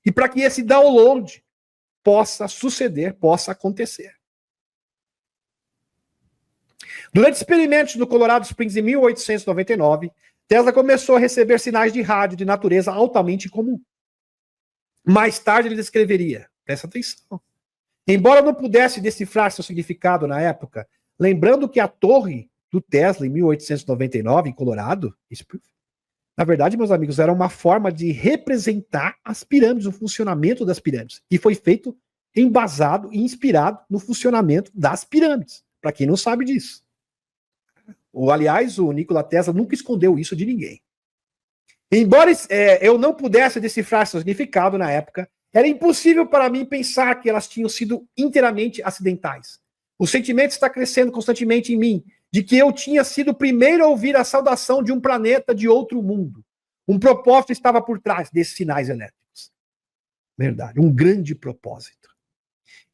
E para que esse download possa suceder, possa acontecer. Durante experimentos no Colorado Springs em 1899, Tesla começou a receber sinais de rádio de natureza altamente comum. Mais tarde ele descreveria, presta atenção, embora não pudesse decifrar seu significado na época, lembrando que a torre do Tesla, em 1899, em Colorado, isso, na verdade, meus amigos, era uma forma de representar as pirâmides, o funcionamento das pirâmides. E foi feito embasado e inspirado no funcionamento das pirâmides, para quem não sabe disso. Aliás, o Nikola Tesla nunca escondeu isso de ninguém. Embora eu não pudesse decifrar seu significado na época, era impossível para mim pensar que elas tinham sido inteiramente acidentais. O sentimento está crescendo constantemente em mim, de que eu tinha sido o primeiro a ouvir a saudação de um planeta de outro mundo. Um propósito estava por trás desses sinais elétricos. Verdade, um grande propósito.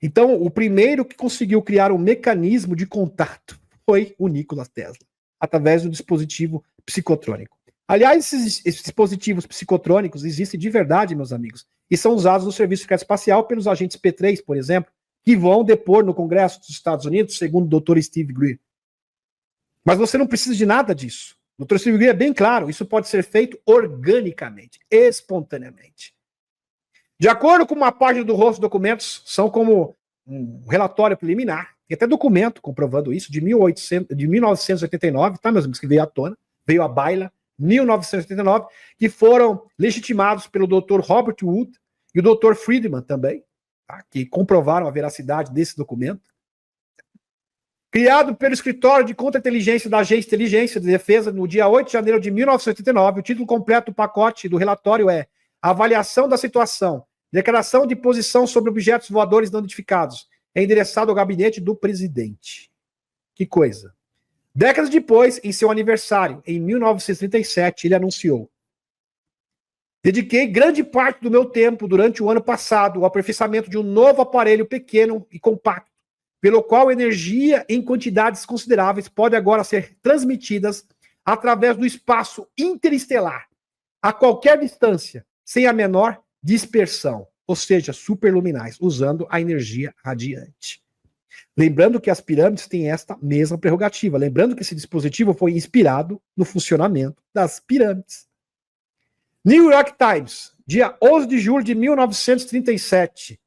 Então, o primeiro que conseguiu criar um mecanismo de contato foi o Nikola Tesla, através do dispositivo psicotrônico. Aliás, esses dispositivos psicotrônicos existem de verdade, meus amigos, e são usados no Serviço Secreto Espacial pelos agentes P3, por exemplo, que vão depor no Congresso dos Estados Unidos, segundo o Dr. Steve Greer. Mas você não precisa de nada disso. O Dr. Steve Greer é bem claro, isso pode ser feito organicamente, espontaneamente. De acordo com uma página do Rosto Documentos, são como um relatório preliminar, tem até documento comprovando isso, de 1989, tá, meus amigos, que veio à tona, veio à baila, 1989, que foram legitimados pelo Dr. Robert Wood e o Dr. Friedman também, tá, que comprovaram a veracidade desse documento. Criado pelo Escritório de Contra-Inteligência da Agência de Inteligência de Defesa no dia 8 de janeiro de 1989, o título completo do pacote do relatório é Avaliação da Situação, Declaração de Posição sobre Objetos Voadores Não Identificados, é endereçado ao gabinete do presidente. Que coisa. Décadas depois, em seu aniversário, em 1937, ele anunciou: dediquei grande parte do meu tempo durante o ano passado ao aperfeiçoamento de um novo aparelho pequeno e compacto, pelo qual energia em quantidades consideráveis pode agora ser transmitidas através do espaço interestelar, a qualquer distância, sem a menor dispersão, ou seja, superluminais, usando a energia radiante. Lembrando que as pirâmides têm esta mesma prerrogativa. Lembrando que esse dispositivo foi inspirado no funcionamento das pirâmides. New York Times, dia 11 de julho de 1937.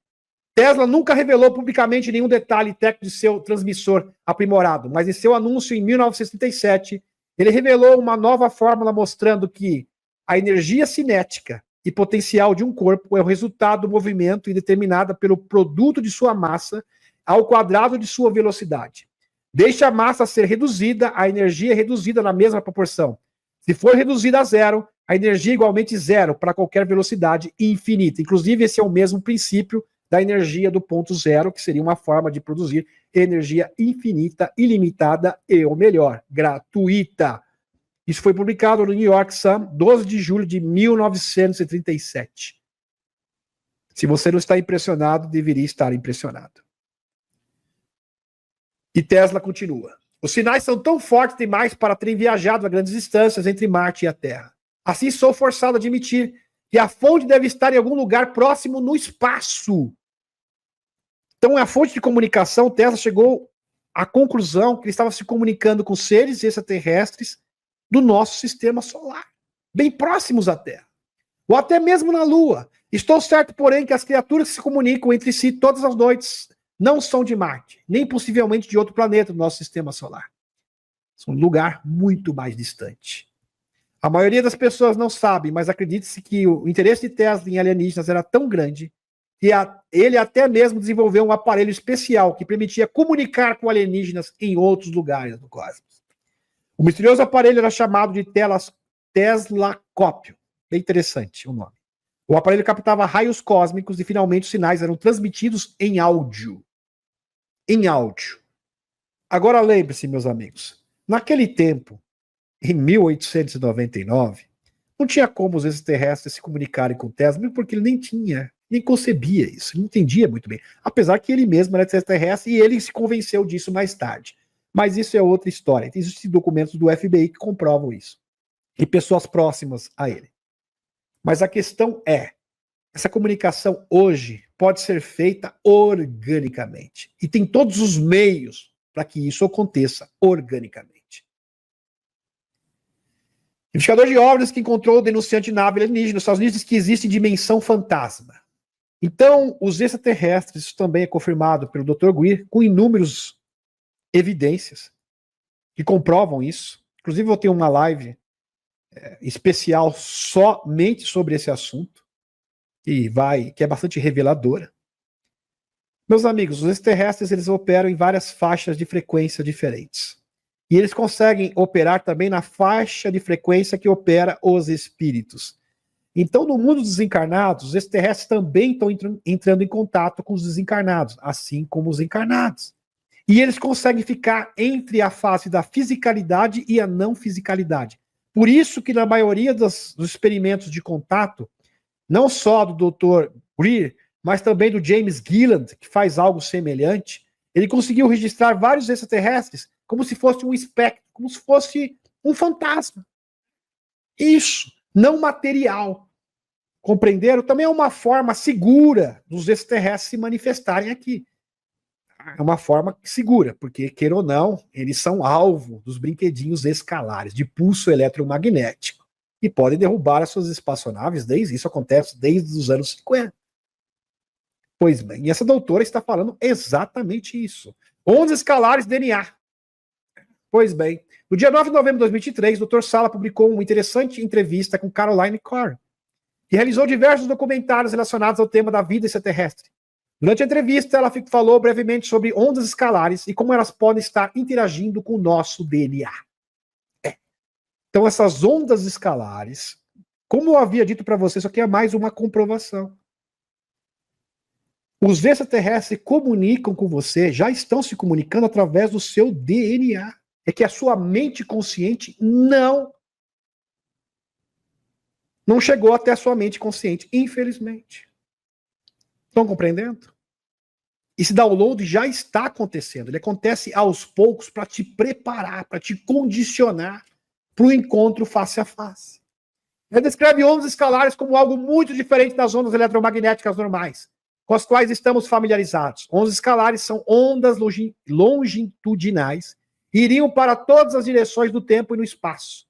Tesla nunca revelou publicamente nenhum detalhe técnico de seu transmissor aprimorado, mas em seu anúncio em 1937, ele revelou uma nova fórmula mostrando que a energia cinética e potencial de um corpo é o resultado do movimento e determinada pelo produto de sua massa ao quadrado de sua velocidade. Deixe a massa ser reduzida, a energia é reduzida na mesma proporção. Se for reduzida a zero, a energia é igualmente zero para qualquer velocidade infinita. Inclusive, esse é o mesmo princípio da energia do ponto zero, que seria uma forma de produzir energia infinita, ilimitada e, ou melhor, gratuita. Isso foi publicado no New York Sun, 12 de julho de 1937. Se você não está impressionado, deveria estar impressionado. E Tesla continua. Os sinais são tão fortes demais para terem viajado a grandes distâncias entre Marte e a Terra. Assim, sou forçado a admitir que a fonte deve estar em algum lugar próximo no espaço. Então, a fonte de comunicação, Tesla chegou à conclusão que ele estava se comunicando com seres extraterrestres do nosso sistema solar, bem próximos à Terra, ou até mesmo na Lua. Estou certo, porém, que as criaturas que se comunicam entre si todas as noites não são de Marte, nem possivelmente de outro planeta do nosso sistema solar. São um lugar muito mais distante. A maioria das pessoas não sabe, mas acredita-se que o interesse de Tesla em alienígenas era tão grande que ele até mesmo desenvolveu um aparelho especial que permitia comunicar com alienígenas em outros lugares do cosmos. O misterioso aparelho era chamado de Teslacópio. Bem interessante o nome. O aparelho captava raios cósmicos e finalmente os sinais eram transmitidos em áudio. Em áudio. Agora lembre-se, meus amigos, naquele tempo, em 1899, não tinha como os extraterrestres se comunicarem com Tesla, porque ele nem concebia isso, ele não entendia muito bem. Apesar que ele mesmo era extraterrestre e ele se convenceu disso mais tarde. Mas isso é outra história. Existem documentos do FBI que comprovam isso. E pessoas próximas a ele. Mas a questão é, essa comunicação hoje pode ser feita organicamente. E tem todos os meios para que isso aconteça organicamente. Investigador de OVNIs que encontrou o denunciante de nave alienígena nos Estados Unidos diz que existe dimensão fantasma. Então, os extraterrestres, isso também é confirmado pelo Dr. Greer, com inúmeras evidências que comprovam isso. Inclusive, eu tenho uma live especial somente sobre esse assunto, que é bastante reveladora. Meus amigos, os extraterrestres, eles operam em várias faixas de frequência diferentes. E eles conseguem operar também na faixa de frequência que opera os espíritos. Então, no mundo dos desencarnados, os extraterrestres também estão entrando em contato com os desencarnados, assim como os encarnados. E eles conseguem ficar entre a fase da fisicalidade e a não fisicalidade. Por isso que na maioria dos experimentos de contato, não só do Dr. Greer, mas também do James Gilland, que faz algo semelhante, ele conseguiu registrar vários extraterrestres como se fosse um espectro, como se fosse um fantasma. Isso, não material. Compreenderam? Também é uma forma segura dos extraterrestres se manifestarem aqui. É uma forma segura, porque, queira ou não, eles são alvo dos brinquedinhos escalares, de pulso eletromagnético, e podem derrubar as suas espaçonaves, isso acontece desde os anos 50. Pois bem, e essa doutora está falando exatamente isso. Ondas escalares DNA. Pois bem, no dia 9 de novembro de 2023, o Dr. Sala publicou uma interessante entrevista com Caroline Carr, que realizou diversos documentários relacionados ao tema da vida extraterrestre. Durante a entrevista, ela falou brevemente sobre ondas escalares e como elas podem estar interagindo com o nosso DNA. Então, essas ondas escalares, como eu havia dito para você, isso aqui é mais uma comprovação. Os extraterrestres comunicam com você, já estão se comunicando através do seu DNA. É que a sua mente consciente não chegou até a sua mente consciente, infelizmente. Estão compreendendo? Esse download já está acontecendo. Ele acontece aos poucos para te preparar, para te condicionar para o encontro face a face. Ele descreve ondas escalares como algo muito diferente das ondas eletromagnéticas normais, com as quais estamos familiarizados. Ondas escalares são ondas longitudinais e iriam para todas as direções do tempo e no espaço.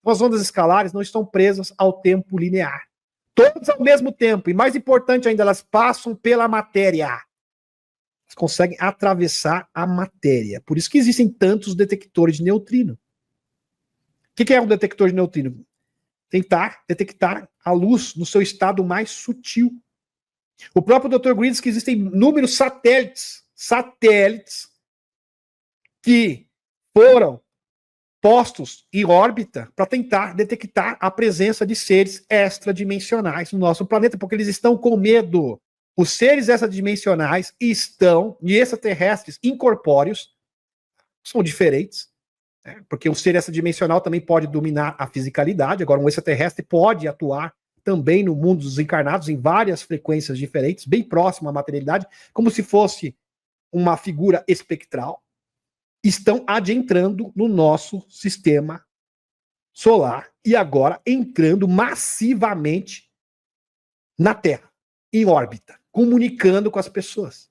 As ondas escalares não estão presas ao tempo linear. Todas ao mesmo tempo, e mais importante ainda, elas passam pela matéria. Elas conseguem atravessar a matéria. Por isso que existem tantos detectores de neutrino. O que é um detector de neutrino? Tentar detectar a luz no seu estado mais sutil. O próprio Dr. Greer diz que existem inúmeros satélites que foram postos em órbita para tentar detectar a presença de seres extradimensionais no nosso planeta, porque eles estão com medo. Os seres extradimensionais e extraterrestres incorpóreos são diferentes, porque o ser extradimensional também pode dominar a fisicalidade, agora um extraterrestre pode atuar também no mundo dos encarnados em várias frequências diferentes, bem próximo à materialidade, como se fosse uma figura espectral, estão adentrando no nosso sistema solar e agora entrando massivamente na Terra, em órbita, comunicando com as pessoas.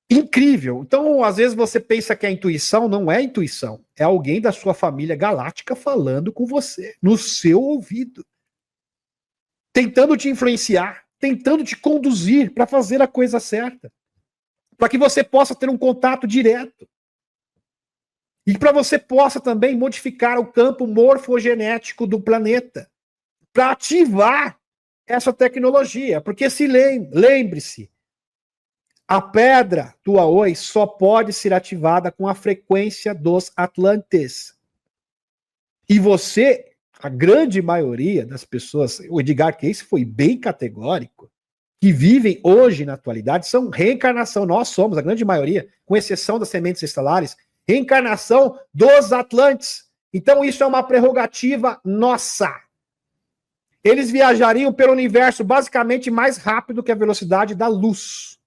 Incrível. Então, às vezes você pensa que a intuição não é intuição, é alguém da sua família galáctica falando com você, no seu ouvido, tentando te influenciar, tentando te conduzir para fazer a coisa certa, para que você possa ter um contato direto. E para você possa também modificar o campo morfogenético do planeta, para ativar essa tecnologia. Porque lembre-se, a pedra do Aoi só pode ser ativada com a frequência dos Atlantes. E você, a grande maioria das pessoas, o Edgar Cayce foi bem categórico, que vivem hoje na atualidade, são reencarnação. Nós somos, a grande maioria, com exceção das sementes estelares, reencarnação dos Atlantes. Então isso é uma prerrogativa nossa. Eles viajariam pelo universo basicamente mais rápido que a velocidade da luz.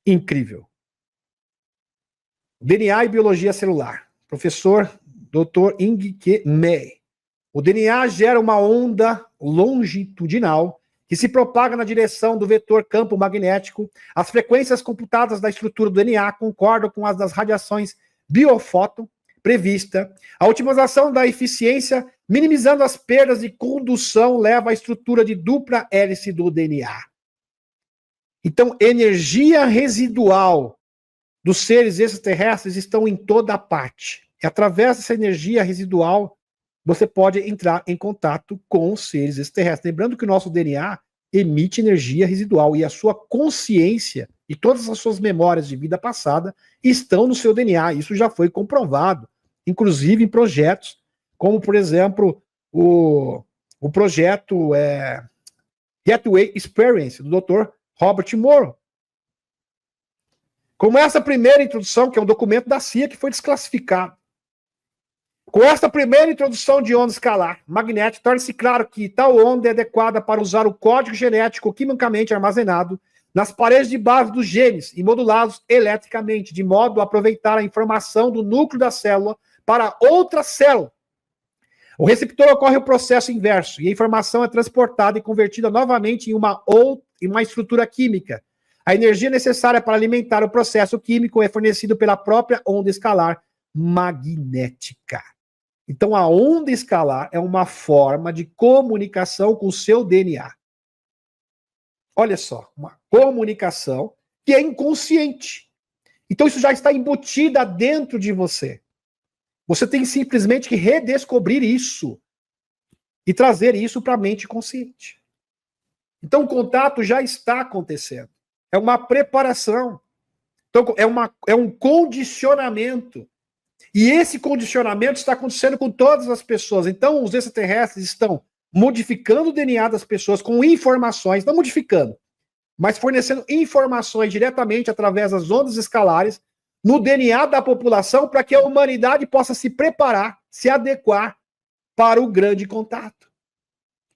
Incrível. DNA e biologia celular. Professor Dr. Ing-Ke Mei. O DNA gera uma onda longitudinal que se propaga na direção do vetor campo magnético. As frequências computadas da estrutura do DNA concordam com as das radiações biofóton, prevista. A otimização da eficiência, minimizando as perdas de condução, leva à estrutura de dupla hélice do DNA. Então, energia residual dos seres extraterrestres estão em toda parte. E através dessa energia residual, você pode entrar em contato com os seres extraterrestres. Lembrando que o nosso DNA emite energia residual e a sua consciência e todas as suas memórias de vida passada estão no seu DNA. Isso já foi comprovado, inclusive em projetos, como, por exemplo, o projeto Gateway Experience, do Dr. Robert Morrow. Como essa primeira introdução, que é um documento da CIA que foi desclassificado. Com esta primeira introdução de onda escalar magnética, torna-se claro que tal onda é adequada para usar o código genético quimicamente armazenado nas paredes de base dos genes e modulados eletricamente, de modo a aproveitar a informação do núcleo da célula para outra célula. O receptor ocorre o processo inverso e a informação é transportada e convertida novamente em uma estrutura química. A energia necessária para alimentar o processo químico é fornecida pela própria onda escalar magnética. Então, a onda escalar é uma forma de comunicação com o seu DNA. Olha só, uma comunicação que é inconsciente. Então, isso já está embutida dentro de você. Você tem simplesmente que redescobrir isso e trazer isso para a mente consciente. Então, o contato já está acontecendo. É uma preparação. Então, é um condicionamento. E esse condicionamento está acontecendo com todas as pessoas. Então, os extraterrestres estão modificando o DNA das pessoas com informações, não modificando, mas fornecendo informações diretamente através das ondas escalares no DNA da população para que a humanidade possa se preparar, se adequar para o grande contato.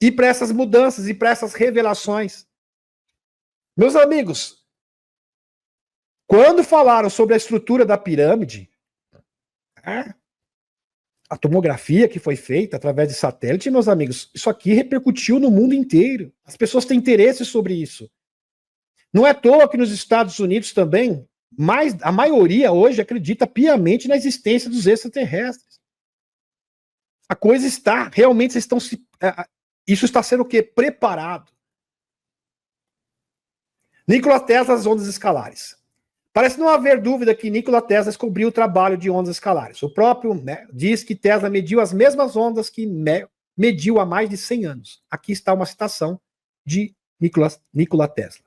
E para essas mudanças e para essas revelações. Meus amigos, quando falaram sobre a estrutura da pirâmide, a tomografia que foi feita através de satélite, meus amigos, isso aqui repercutiu no mundo inteiro. As pessoas têm interesse sobre isso. Não é à toa que nos Estados Unidos também, a maioria hoje acredita piamente na existência dos extraterrestres. A coisa está, realmente isso está sendo o quê? Preparado. Nikola Tesla, as ondas escalares. Parece não haver dúvida que Nikola Tesla descobriu o trabalho de ondas escalares. O próprio diz que Tesla mediu as mesmas ondas que mediu há mais de 100 anos. Aqui está uma citação de Nikola Tesla.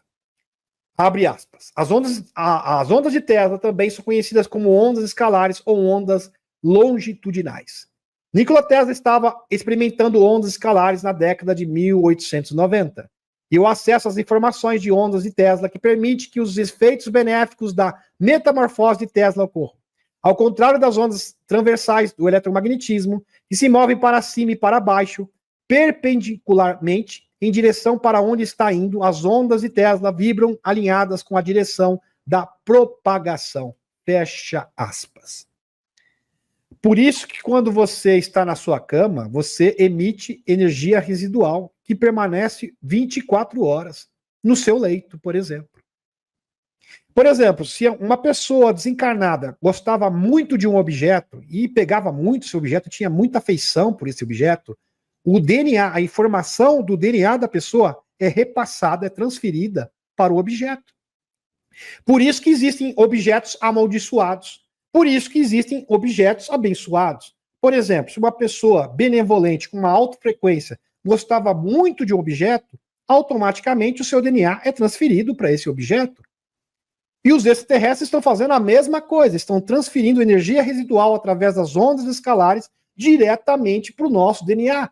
Abre aspas. As ondas de Tesla também são conhecidas como ondas escalares ou ondas longitudinais. Nikola Tesla estava experimentando ondas escalares na década de 1890. E o acesso às informações de ondas de Tesla que permite que os efeitos benéficos da metamorfose de Tesla ocorram. Ao contrário das ondas transversais do eletromagnetismo, que se movem para cima e para baixo, perpendicularmente, em direção para onde está indo, as ondas de Tesla vibram alinhadas com a direção da propagação. Fecha aspas. Por isso que quando você está na sua cama, você emite energia residual que permanece 24 horas no seu leito, por exemplo. Por exemplo, se uma pessoa desencarnada gostava muito de um objeto e pegava muito esse objeto, tinha muita afeição por esse objeto, o DNA, a informação do DNA da pessoa é repassada, é transferida para o objeto. Por isso que existem objetos amaldiçoados. Por isso que existem objetos abençoados. Por exemplo, se uma pessoa benevolente com uma alta frequência gostava muito de um objeto, automaticamente o seu DNA é transferido para esse objeto. E os extraterrestres estão fazendo a mesma coisa, estão transferindo energia residual através das ondas escalares diretamente para o nosso DNA,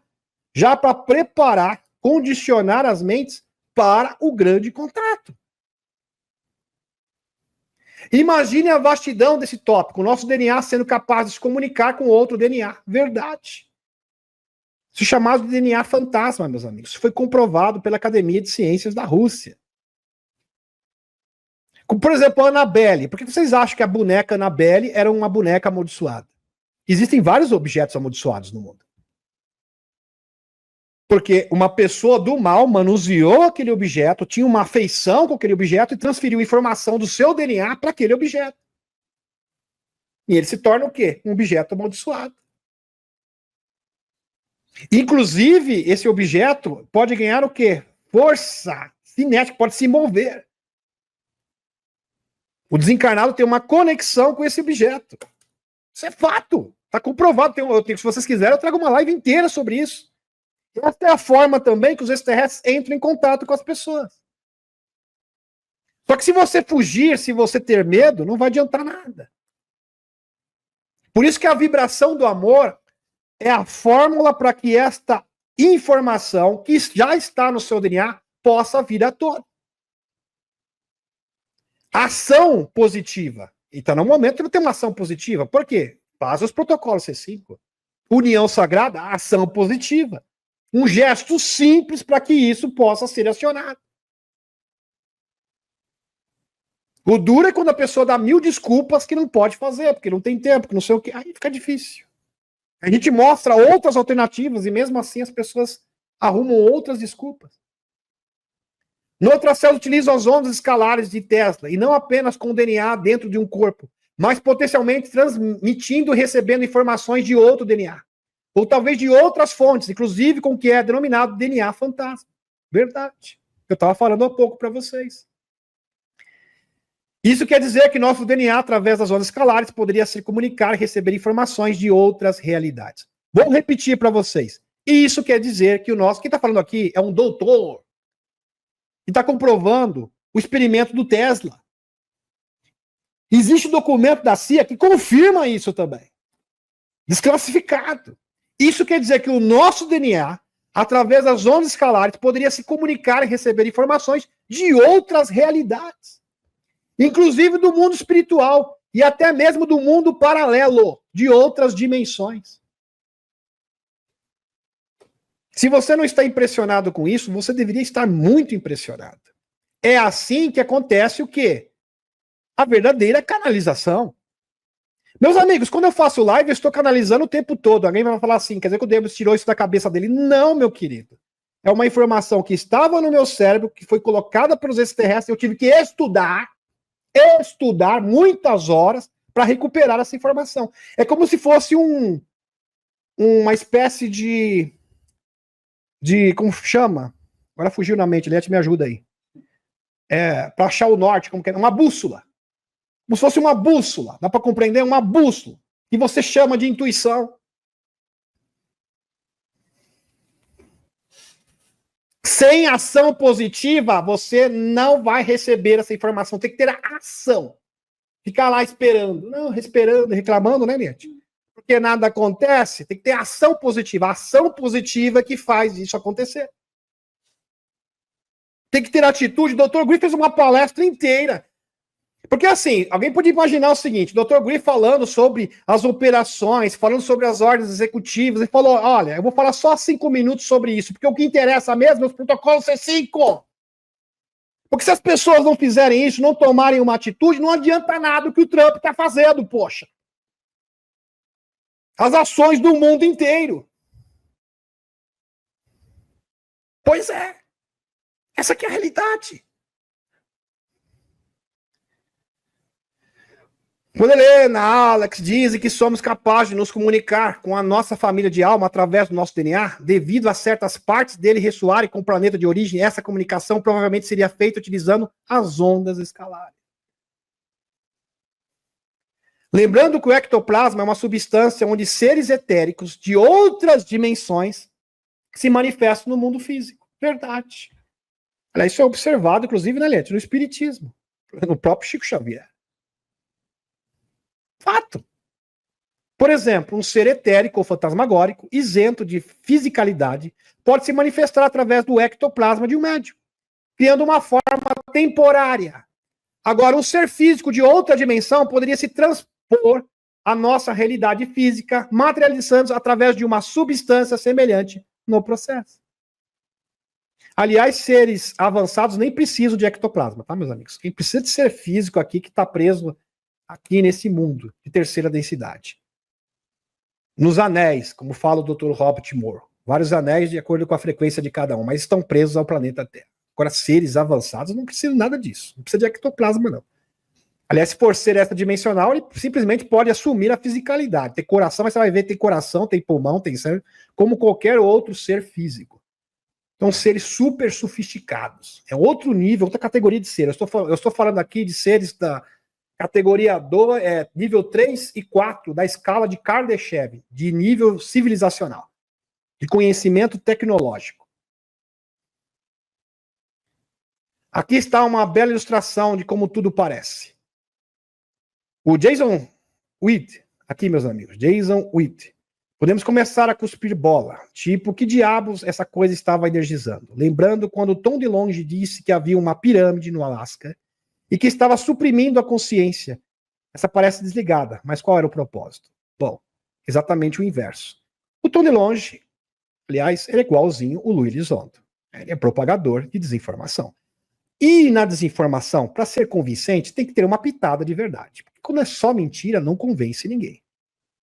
já para preparar, condicionar as mentes para o grande contato. Imagine a vastidão desse tópico, o nosso DNA sendo capaz de se comunicar com outro DNA. Verdade. Isso é chamado de DNA fantasma, meus amigos. Isso foi comprovado pela Academia de Ciências da Rússia. Como, por exemplo, a Annabelle. Por que vocês acham que a boneca Annabelle era uma boneca amaldiçoada? Existem vários objetos amaldiçoados no mundo. Porque uma pessoa do mal manuseou aquele objeto, tinha uma afeição com aquele objeto e transferiu informação do seu DNA para aquele objeto. E ele se torna o quê? Um objeto amaldiçoado. Inclusive, esse objeto pode ganhar o quê? Força cinética, pode se mover. O desencarnado tem uma conexão com esse objeto. Isso é fato. Está comprovado. Se vocês quiserem, eu trago uma live inteira sobre isso. Essa é a forma também que os extraterrestres entram em contato com as pessoas. Só que se você fugir, se você ter medo, não vai adiantar nada. Por isso que a vibração do amor é a fórmula para que esta informação que já está no seu DNA possa vir à tona. Ação positiva. Então, no momento, ele tem uma ação positiva. Por quê? Faz os protocolos C5. União sagrada, ação positiva. Um gesto simples para que isso possa ser acionado. O duro é quando a pessoa dá 1000 desculpas que não pode fazer, porque não tem tempo, que não sei o quê. Aí fica difícil. A gente mostra outras alternativas e mesmo assim as pessoas arrumam outras desculpas. No ultracelo utilizam as ondas escalares de Tesla e não apenas com o DNA dentro de um corpo, mas potencialmente transmitindo e recebendo informações de outro DNA. Ou talvez de outras fontes, inclusive com o que é denominado DNA fantasma. Verdade. Eu estava falando há pouco para vocês. Isso quer dizer que nosso DNA, através das ondas escalares, poderia se comunicar e receber informações de outras realidades. Vou repetir para vocês. Isso quer dizer que o nosso... Quem está falando aqui é um doutor que está comprovando o experimento do Tesla. Existe um documento da CIA que confirma isso também. Desclassificado. Isso quer dizer que o nosso DNA, através das ondas escalares, poderia se comunicar e receber informações de outras realidades. Inclusive do mundo espiritual e até mesmo do mundo paralelo, de outras dimensões. Se você não está impressionado com isso, você deveria estar muito impressionado. É assim que acontece o quê? A verdadeira canalização. Meus amigos, quando eu faço live, eu estou canalizando o tempo todo. Alguém vai falar assim, quer dizer que o Deus tirou isso da cabeça dele? Não, meu querido. É uma informação que estava no meu cérebro, que foi colocada pelos extraterrestres, eu tive que estudar muitas horas para recuperar essa informação. É como se fosse uma espécie de como chama? Agora fugiu na mente, Liette, me ajuda aí. Para achar o norte, como que é? Uma bússola. Como se fosse uma bússola. Dá para compreender? Uma bússola. Que você chama de intuição. Sem ação positiva, você não vai receber essa informação. Tem que ter a ação. Ficar lá esperando. Não, esperando, reclamando, né, Liette? Porque nada acontece. Tem que ter ação positiva. A ação positiva que faz isso acontecer. Tem que ter atitude. O Dr. Griff fez uma palestra inteira. Porque assim, alguém pode imaginar o seguinte, o Dr. Griff falando sobre as operações, falando sobre as ordens executivas, ele falou, olha, eu vou falar só 5 minutos sobre isso, porque o que interessa mesmo é os protocolos C5. Porque se as pessoas não fizerem isso, não tomarem uma atitude, não adianta nada o que o Trump está fazendo, poxa. As ações do mundo inteiro. Pois é. Essa aqui é a realidade. Quando Helena, Alex dizem que somos capazes de nos comunicar com a nossa família de alma através do nosso DNA, devido a certas partes dele ressoarem com o planeta de origem, essa comunicação provavelmente seria feita utilizando as ondas escalares. Lembrando que o ectoplasma é uma substância onde seres etéricos de outras dimensões se manifestam no mundo físico. Verdade. Aliás, isso é observado, inclusive, no Espiritismo, no próprio Chico Xavier. Fato. Por exemplo, um ser etérico ou fantasmagórico, isento de fisicalidade, pode se manifestar através do ectoplasma de um médium, criando uma forma temporária. Agora, um ser físico de outra dimensão poderia se transpor à nossa realidade física, materializando através de uma substância semelhante no processo. Aliás, seres avançados nem precisam de ectoplasma, tá, meus amigos? Quem precisa de ser físico aqui que está preso aqui nesse mundo de terceira densidade. Nos anéis, como fala o Dr. Robert Moore, vários anéis de acordo com a frequência de cada um, mas estão presos ao planeta Terra. Agora, seres avançados não precisam nada disso, não precisa de ectoplasma, não. Aliás, se for ser extradimensional, ele simplesmente pode assumir a fisicalidade. Tem coração, mas você vai ver, tem coração, tem pulmão, tem sangue, como qualquer outro ser físico. Então, seres super sofisticados. É outro nível, outra categoria de ser. Eu estou falando aqui de seres da categoria nível 3 e 4 da escala de Kardashev, de nível civilizacional, de conhecimento tecnológico. Aqui está uma bela ilustração de como tudo parece. O Jason Witt, aqui meus amigos, Jason Witt. Podemos começar a cuspir bola. Tipo, que diabos essa coisa estava energizando? Lembrando quando Tom DeLonge disse que havia uma pirâmide no Alasca e que estava suprimindo a consciência. Essa parece desligada, mas qual era o propósito? Bom, exatamente o inverso. O Tom DeLonge, aliás, ele é igualzinho o Louis Elizondo. Ele é propagador de desinformação. E na desinformação, para ser convincente, tem que ter uma pitada de verdade. Porque quando é só mentira, não convence ninguém.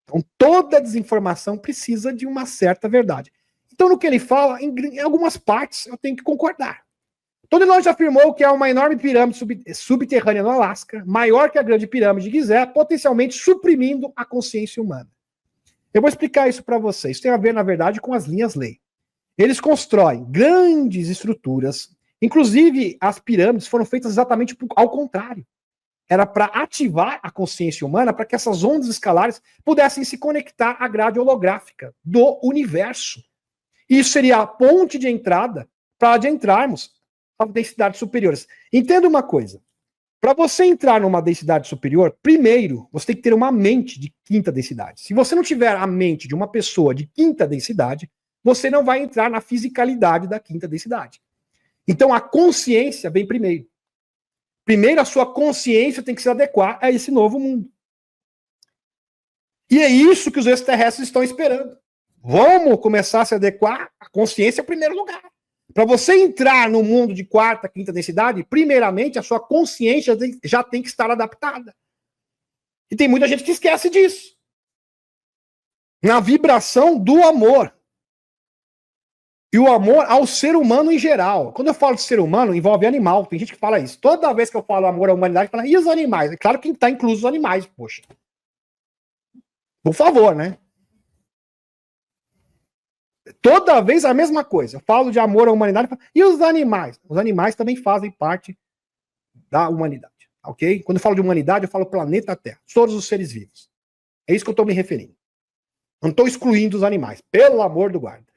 Então, toda desinformação precisa de uma certa verdade. Então, no que ele fala, em algumas partes, eu tenho que concordar. Tom DeLonge afirmou que há uma enorme pirâmide subterrânea no Alasca, maior que a grande pirâmide de Gizé, potencialmente suprimindo a consciência humana. Eu vou explicar isso para vocês. Isso tem a ver, na verdade, com as linhas-lei. Eles constroem grandes estruturas. Inclusive, as pirâmides foram feitas exatamente ao contrário. Era para ativar a consciência humana, para que essas ondas escalares pudessem se conectar à grade holográfica do universo. Isso seria a ponte de entrada para adentrarmos às densidades superiores. Entenda uma coisa. Para você entrar numa densidade superior, primeiro, você tem que ter uma mente de quinta densidade. Se você não tiver a mente de uma pessoa de quinta densidade, você não vai entrar na fisicalidade da quinta densidade. Então, a consciência vem primeiro. Primeiro, a sua consciência tem que se adequar a esse novo mundo. E é isso que os extraterrestres estão esperando. Vamos começar a se adequar à consciência em primeiro lugar. Para você entrar no mundo de quarta, quinta densidade, primeiramente, a sua consciência já tem que estar adaptada. E tem muita gente que esquece disso. Na vibração do amor. E o amor ao ser humano em geral. Quando eu falo de ser humano, envolve animal. Tem gente que fala isso. Toda vez que eu falo amor à humanidade, fala, e os animais? É claro que está incluso os animais, poxa. Por favor, né? Toda vez a mesma coisa. Eu falo de amor à humanidade, e os animais? Os animais também fazem parte da humanidade, ok? Quando eu falo de humanidade, eu falo planeta Terra. Todos os seres vivos. É isso que eu estou me referindo. Não estou excluindo os animais. Pelo amor do guarda.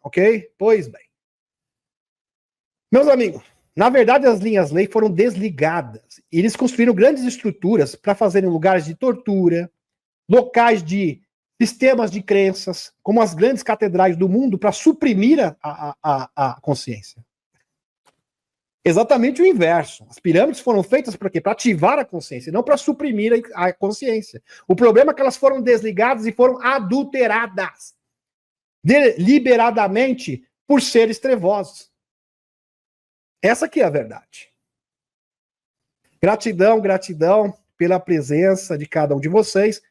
Ok? Pois bem. Meus amigos, na verdade as linhas-lei foram desligadas. E eles construíram grandes estruturas para fazerem lugares de tortura, locais de sistemas de crenças, como as grandes catedrais do mundo, para suprimir a consciência. Exatamente o inverso. As pirâmides foram feitas para quê? Para ativar a consciência, não para suprimir a consciência. O problema é que elas foram desligadas e foram adulteradas deliberadamente por seres trevosos. Essa aqui é a verdade. Gratidão, gratidão pela presença de cada um de vocês.